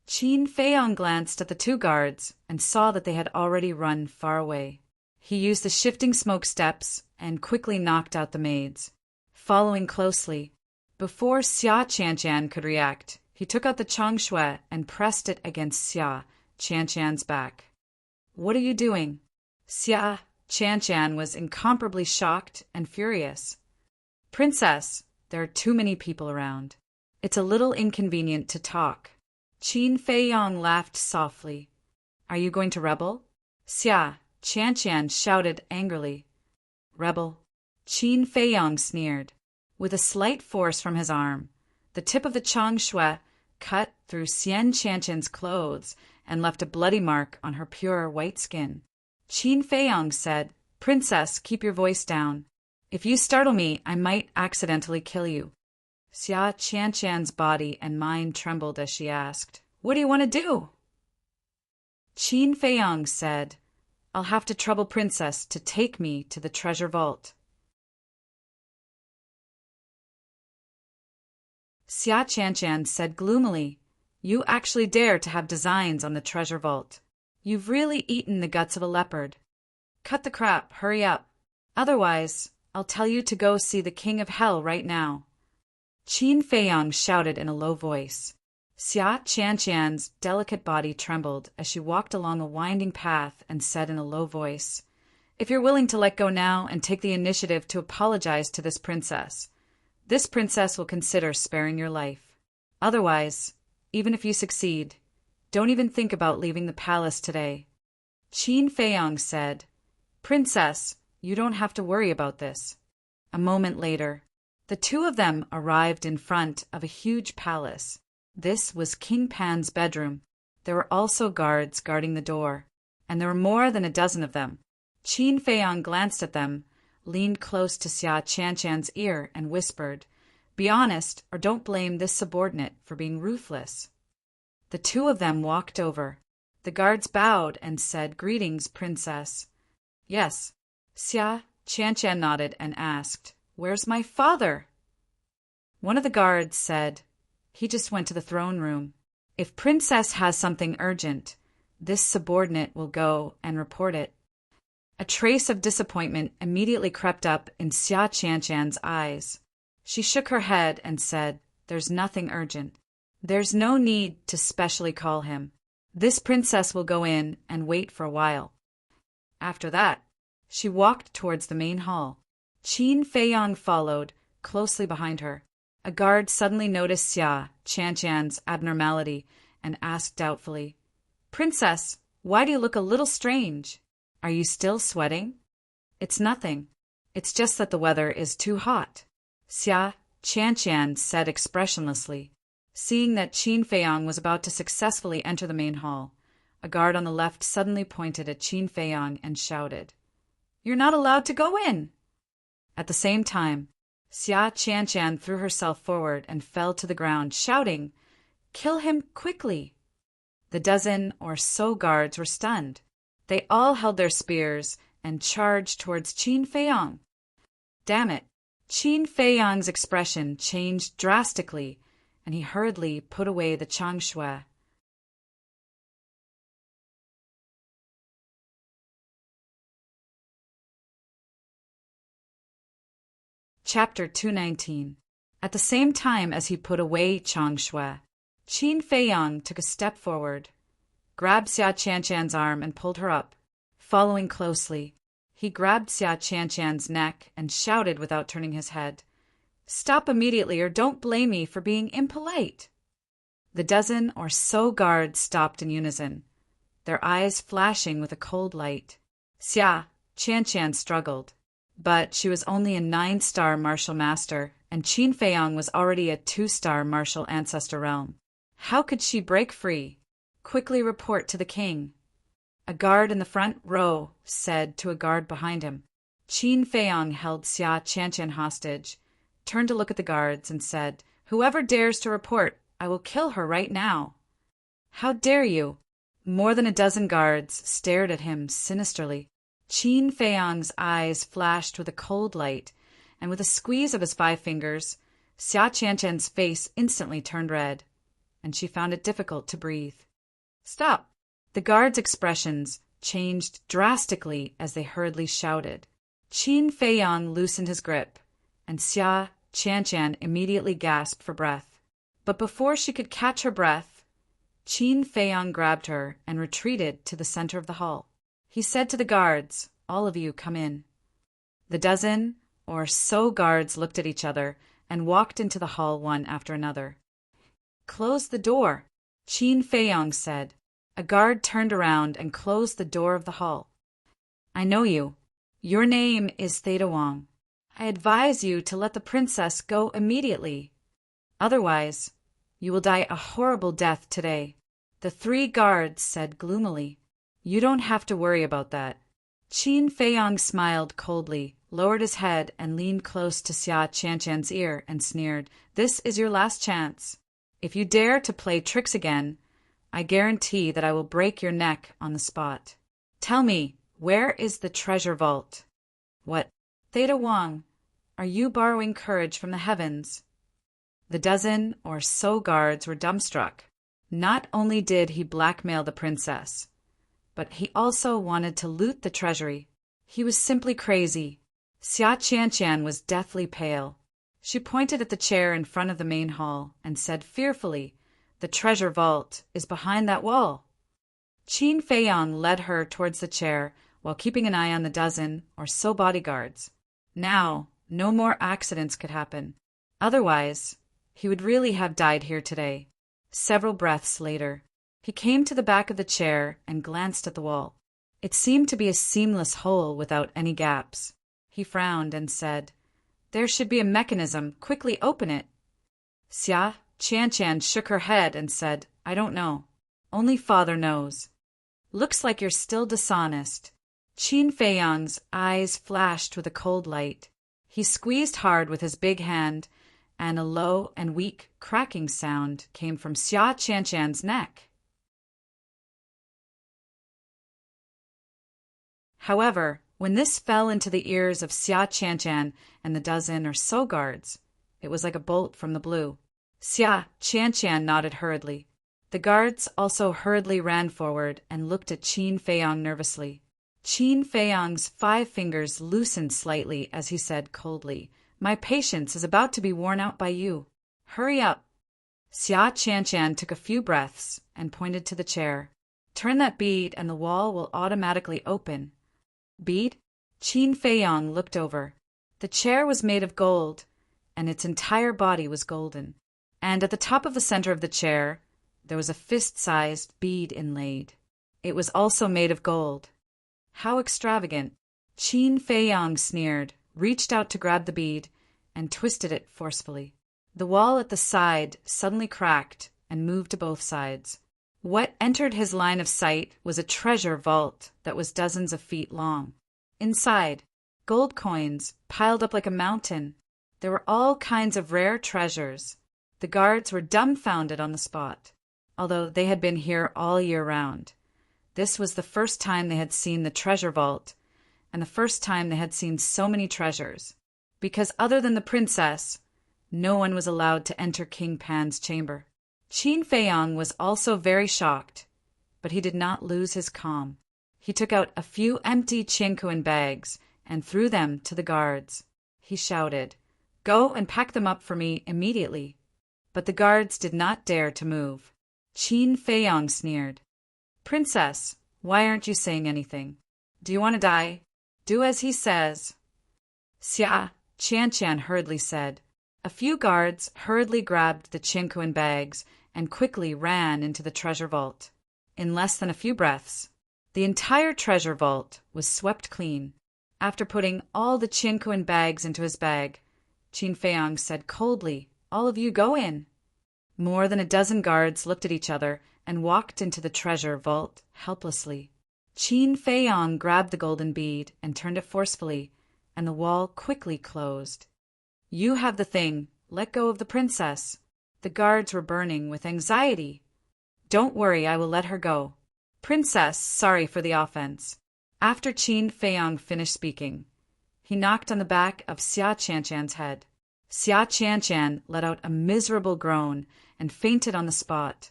Qin Feiyong glanced at the two guards and saw that they had already run far away. He used the shifting smoke steps and quickly knocked out the maids. Following closely, before Xia Qianshan could react, he took out the changshui and pressed it against Xia Qianshan's back. What are you doing? Xia Qianshan was incomparably shocked and furious. Princess, there are too many people around. It's a little inconvenient to talk. Qin Feiyong laughed softly. Are you going to rebel? Xia Qianshan shouted angrily. Rebel? Qin Feiyong sneered. With a slight force from his arm, the tip of the changshui cut through Xian Qianshan's clothes and left a bloody mark on her pure white skin. Qin Feiyong said, Princess, keep your voice down. If you startle me, I might accidentally kill you. Xia Qianshan's body and mind trembled as she asked, What do you want to do? Qin Feiyong said, I'll have to trouble Princess to take me to the treasure vault. Xia Qianshan said gloomily, You actually dare to have designs on the treasure vault. You've really eaten the guts of a leopard. Cut the crap, hurry up. Otherwise, I'll tell you to go see the King of Hell right now. Qin Feiyong shouted in a low voice. Xia Qianshan's delicate body trembled as she walked along a winding path and said in a low voice, If you're willing to let go now and take the initiative to apologize to this princess will consider sparing your life. Otherwise, even if you succeed, don't even think about leaving the palace today. Qin Feiyong said, Princess, you don't have to worry about this. A moment later, the two of them arrived in front of a huge palace. This was King Pan's bedroom. There were also guards guarding the door, and there were more than a dozen of them. Qin Feiyong glanced at them, leaned close to Xia Qianshan's ear and whispered, Be honest or don't blame this subordinate for being ruthless. The two of them walked over. The guards bowed and said, Greetings, Princess. Yes. Xia Qianshan nodded and asked, Where's my father? One of the guards said, He just went to the throne room. If Princess has something urgent, this subordinate will go and report it. A trace of disappointment immediately crept up in Xia Qianshan's eyes. She shook her head and said, There's nothing urgent. There's no need to specially call him. This princess will go in and wait for a while. After that, she walked towards the main hall. Qin Feiyong followed, closely behind her. A guard suddenly noticed Xia Qianshan's abnormality and asked doubtfully, Princess, Why do you look a little strange? Are you still sweating? It's nothing. It's just that the weather is too hot, Xia Qianqian said expressionlessly. Seeing that Qin Feiyang was about to successfully enter the main hall, a guard on the left suddenly pointed at Qin Feiyang and shouted, "You're not allowed to go in!" At the same time, Xia Qianqian threw herself forward and fell to the ground, shouting, "Kill him quickly!" The dozen or so guards were stunned. They all held their spears and charged towards Qin Feiyang. Damn it! Qin Feiyang's expression changed drastically, and he hurriedly put away the changshui. Chapter 219. At the same time as he put away changshui, Qin Feiyang took a step forward, grabbed Xia Qianqian's arm and pulled her up. Following closely, he grabbed Xia Qianqian's neck and shouted without turning his head, "Stop immediately or don't blame me for being impolite." The dozen or so guards stopped in unison, their eyes flashing with a cold light. Xia Qianqian struggled, but she was only a 9-star martial master, and Qin Feiyang was already a 2-star martial ancestor realm. How could she break free? "Quickly report to the king," a guard in the front row said to a guard behind him. Qin Feiyang held Xia Qianqian hostage, turned to look at the guards, and said, "Whoever dares to report, I will kill her right now." "How dare you?" More than a dozen guards stared at him sinisterly. Qin Feiyang's eyes flashed with a cold light, and with a squeeze of his 5 fingers, Xia Qianqian's face instantly turned red, and she found it difficult to breathe. "Stop!" The guards' expressions changed drastically as they hurriedly shouted. Qin Feiyang loosened his grip, and Xia Qianqian immediately gasped for breath. But before she could catch her breath, Qin Feiyang grabbed her and retreated to the center of the hall. He said to the guards, "All of you come in." The dozen or so guards looked at each other and walked into the hall one after another. "Close the door," Qin Feiyang said. A guard turned around and closed the door of the hall. "I know you. Your name is Theta Wang. I advise you to let the princess go immediately. Otherwise, you will die a horrible death today," the 3 guards said gloomily. "You don't have to worry about that." Qin Feiyang smiled coldly, lowered his head, and leaned close to Xia Qianqian's ear and sneered, "This is your last chance. If you dare to play tricks again, I guarantee that I will break your neck on the spot. Tell me, where is the treasure vault?" "What? Theta Wang, are you borrowing courage from the heavens?" The dozen or so guards were dumbstruck. Not only did he blackmail the princess, but he also wanted to loot the treasury. He was simply crazy. Xia Qianqian was deathly pale. She pointed at the chair in front of the main hall and said fearfully, "The treasure vault is behind that wall." Qin Feiyang led her towards the chair while keeping an eye on the dozen or so bodyguards. Now, no more accidents could happen. Otherwise, he would really have died here today. Several breaths later, he came to the back of the chair and glanced at the wall. It seemed to be a seamless hole without any gaps. He frowned and said, "There should be a mechanism. Quickly open it." Xia Qianqian shook her head and said, "I don't know. Only Father knows." "Looks like you're still dishonest." Qin Feiyang's eyes flashed with a cold light. He squeezed hard with his big hand, and a low and weak cracking sound came from Xia Qianqian's neck. However, when this fell into the ears of Xia Qianqian and the dozen or so guards, it was like a bolt from the blue. Xia Qianqian nodded hurriedly. The guards also hurriedly ran forward and looked at Qin Feiyang nervously. Qin Feiyang's 5 fingers loosened slightly as he said coldly, "My patience is about to be worn out by you. Hurry up." Xia Qianqian took a few breaths and pointed to the chair. "Turn that bead and the wall will automatically open." "Bead?" Qin Feiyang looked over. The chair was made of gold, and its entire body was golden. And at the top of the center of the chair, there was a fist-sized bead inlaid. It was also made of gold. How extravagant! Qin Feiyang sneered, reached out to grab the bead, and twisted it forcefully. The wall at the side suddenly cracked and moved to both sides. What entered his line of sight was a treasure vault that was dozens of feet long. Inside, gold coins piled up like a mountain. There were all kinds of rare treasures. The guards were dumbfounded on the spot, although they had been here all year round. This was the first time they had seen the treasure vault, and the first time they had seen so many treasures, because other than the princess, no one was allowed to enter King Pan's chamber. Qin Feiyang was also very shocked, but he did not lose his calm. He took out a few empty Qinkuan bags and threw them to the guards. He shouted, "Go and pack them up for me immediately." But the guards did not dare to move. Qin Feiyang sneered, "Princess, why aren't you saying anything? Do you want to die? Do as he says." "Xia," Qian hurriedly said. A few guards hurriedly grabbed the Qinkuan bags and quickly ran into the treasure vault. In less than a few breaths, the entire treasure vault was swept clean. After putting all the Qinkuan bags into his bag, Qin Feiyang said coldly, "All of you go in." More than a dozen guards looked at each other and walked into the treasure vault helplessly. Qin Feiyang grabbed the golden bead and turned it forcefully, and the wall quickly closed. "You have the thing. Let go of the princess." The guards were burning with anxiety. "Don't worry, I will let her go. Princess, sorry for the offense." After Qin Feiyang finished speaking, he knocked on the back of Xia Qianshan's head. Xia Qianshan let out a miserable groan and fainted on the spot,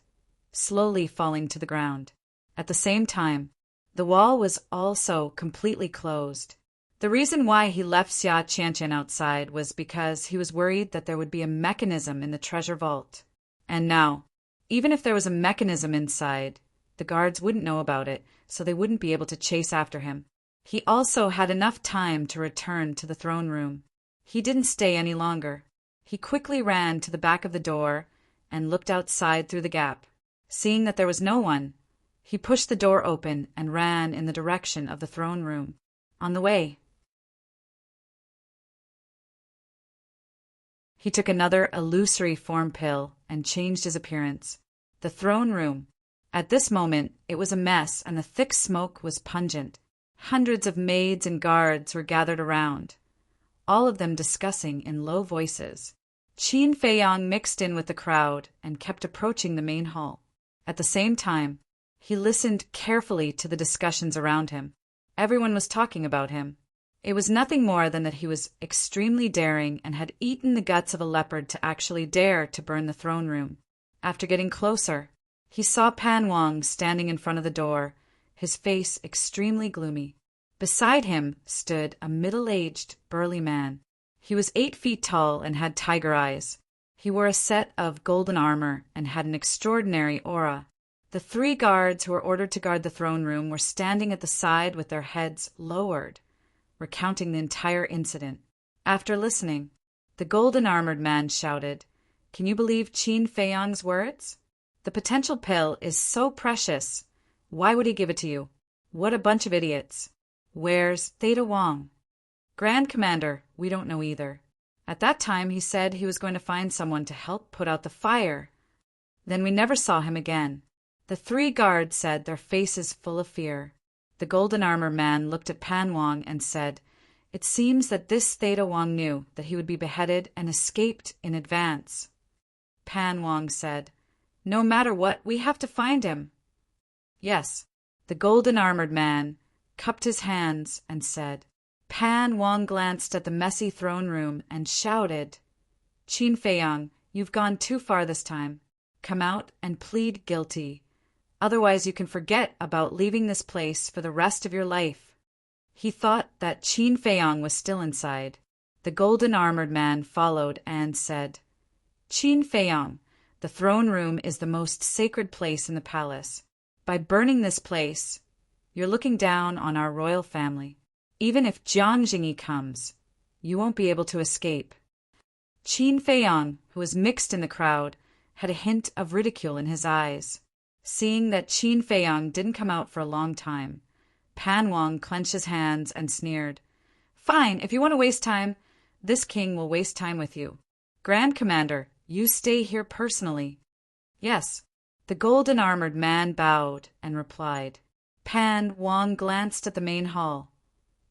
slowly falling to the ground. At the same time, the wall was also completely closed. The reason why he left Xia Qianshan outside was because he was worried that there would be a mechanism in the treasure vault. And now, even if there was a mechanism inside, the guards wouldn't know about it, so they wouldn't be able to chase after him. He also had enough time to return to the throne room. He didn't stay any longer. He quickly ran to the back of the door and looked outside through the gap. Seeing that there was no one, he pushed the door open and ran in the direction of the throne room. On the way, he took another illusory form pill and changed his appearance. The throne room. At this moment, it was a mess and the thick smoke was pungent. Hundreds of maids and guards were gathered around, all of them discussing in low voices. Qin Feiyang mixed in with the crowd and kept approaching the main hall. At the same time, he listened carefully to the discussions around him. Everyone was talking about him. It was nothing more than that he was extremely daring and had eaten the guts of a leopard to actually dare to burn the throne room. After getting closer, he saw Pan Wang standing in front of the door, his face extremely gloomy. Beside him stood a middle-aged, burly man. He was 8 feet tall and had tiger eyes. He wore a set of golden armor and had an extraordinary aura. The 3 guards who were ordered to guard the throne room were standing at the side with their heads lowered, recounting the entire incident. After listening, the golden-armored man shouted, "Can you believe Qin Feiyang's words? The potential pill is so precious. Why would he give it to you? What a bunch of idiots. Where's Theta Wang?" "Grand Commander, we don't know either. At that time he said he was going to find someone to help put out the fire. Then we never saw him again." The 3 guards said, their faces full of fear. The golden armor man looked at Pan Wang and said, "It seems that this Theta Wang knew that he would be beheaded and escaped in advance." Pan Wang said, "No matter what, we have to find him." "Yes." The golden-armored man cupped his hands and said. Pan Wang glanced at the messy throne room and shouted, "Qin Feiyang, you've gone too far this time. Come out and plead guilty. Otherwise you can forget about leaving this place for the rest of your life." He thought that Qin Feiyang was still inside. The golden-armored man followed and said, "Qin Feiyang, the throne room is the most sacred place in the palace. By burning this place, you're looking down on our royal family. Even if Jiang Jingyi comes, you won't be able to escape." Qin Feiyang, who was mixed in the crowd, had a hint of ridicule in his eyes. Seeing that Qin Feiyang didn't come out for a long time, Pan Wang clenched his hands and sneered. Fine, if you want to waste time, this king will waste time with you. Grand Commander, you stay here personally. Yes, the golden-armored man bowed and replied. Pan Wang glanced at the main hall,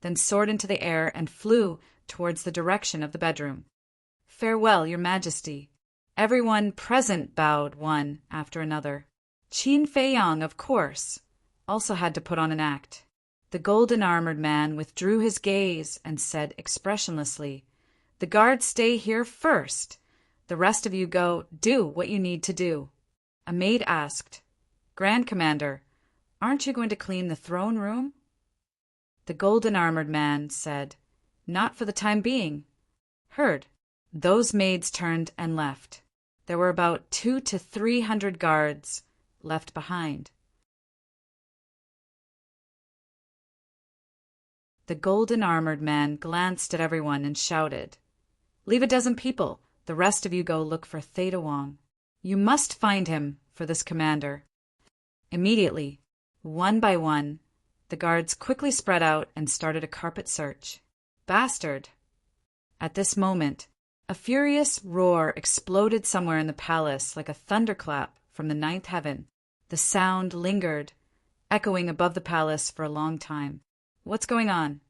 then soared into the air and flew towards the direction of the bedroom. Farewell, your majesty. Everyone present bowed one after another. Qin Feiyang, of course, also had to put on an act. The golden-armored man withdrew his gaze and said expressionlessly, The guards stay here first. The rest of you go do what you need to do. A maid asked, Grand Commander, aren't you going to clean the throne room? The golden-armored man said, Not for the time being. Heard. Those maids turned and left. There were about 200 to 300 guards left behind. The golden-armored man glanced at everyone and shouted, Leave a dozen people. The rest of you go look for Theta Wang. You must find him for this commander. Immediately, one by one, the guards quickly spread out and started a carpet search. Bastard! At this moment, a furious roar exploded somewhere in the palace like a thunderclap from the ninth heaven. The sound lingered, echoing above the palace for a long time. What's going on?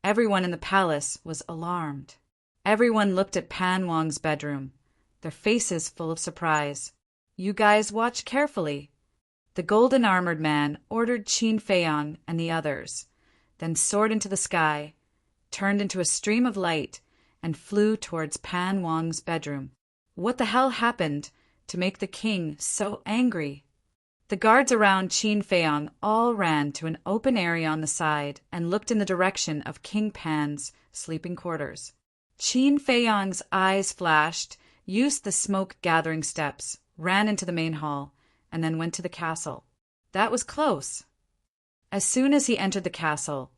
Everyone in the palace was alarmed. Everyone looked at Pan Wang's bedroom, their faces full of surprise. You guys watch carefully. The golden-armored man ordered Qin Feiyang and the others, then soared into the sky, turned into a stream of light, and flew towards Pan Wang's bedroom. What the hell happened to make the king so angry? The guards around Qin Feiyang all ran to an open area on the side and looked in the direction of King Pan's sleeping quarters. Qin Feiyang's eyes flashed, used the smoke-gathering steps, ran into the main hall, and then went to the castle. That was close. As soon as he entered the castle,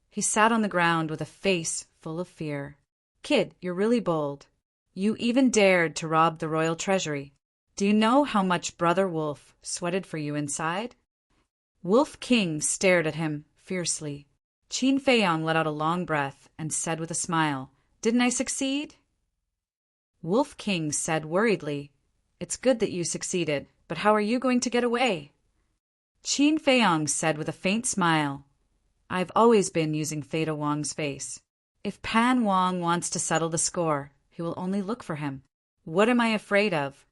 he sat on the ground with a face full of fear. Kid, you're really bold. You even dared to rob the royal treasury. Do you know how much Brother Wolf sweated for you inside? Wolf King stared at him fiercely. Qin Feiyang let out a long breath and said with a smile, Didn't I succeed? Wolf King said worriedly, It's good that you succeeded, but how are you going to get away? Qin Feiyang said with a faint smile, I've always been using Theta Wang's face. If Pan Wang wants to settle the score, he will only look for him. What am I afraid of?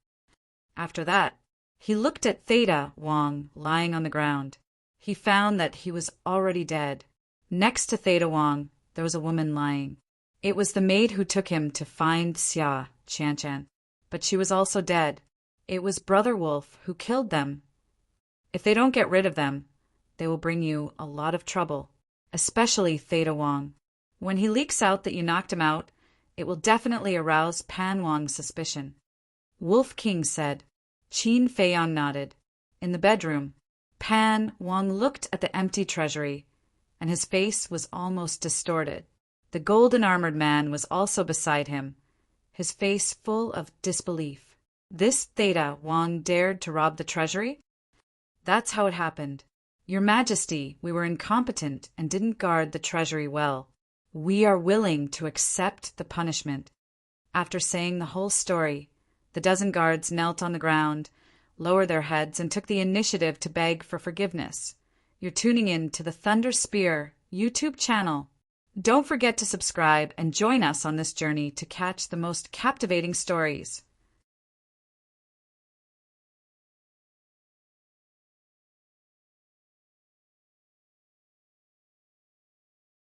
After that, he looked at Theta Wang lying on the ground. He found that he was already dead. Next to Theta Wang, there was a woman lying. It was the maid who took him to find Xia Qianchan, but she was also dead. It was Brother Wolf who killed them. If they don't get rid of them, they will bring you a lot of trouble, especially Theta Wang. When he leaks out that you knocked him out, it will definitely arouse Pan Wang's suspicion. Wolf King said. Qin Feiyang nodded. In the bedroom, Pan Wang looked at the empty treasury, and his face was almost distorted. The golden-armored man was also beside him, his face full of disbelief. This Theta Wang dared to rob the treasury? That's how it happened. Your Majesty, we were incompetent and didn't guard the treasury well. We are willing to accept the punishment. After saying the whole story, the dozen guards knelt on the ground, lowered their heads, and took the initiative to beg for forgiveness. You're tuning in to the Thunder Spear YouTube channel. Don't forget to subscribe and join us on this journey to catch the most captivating stories.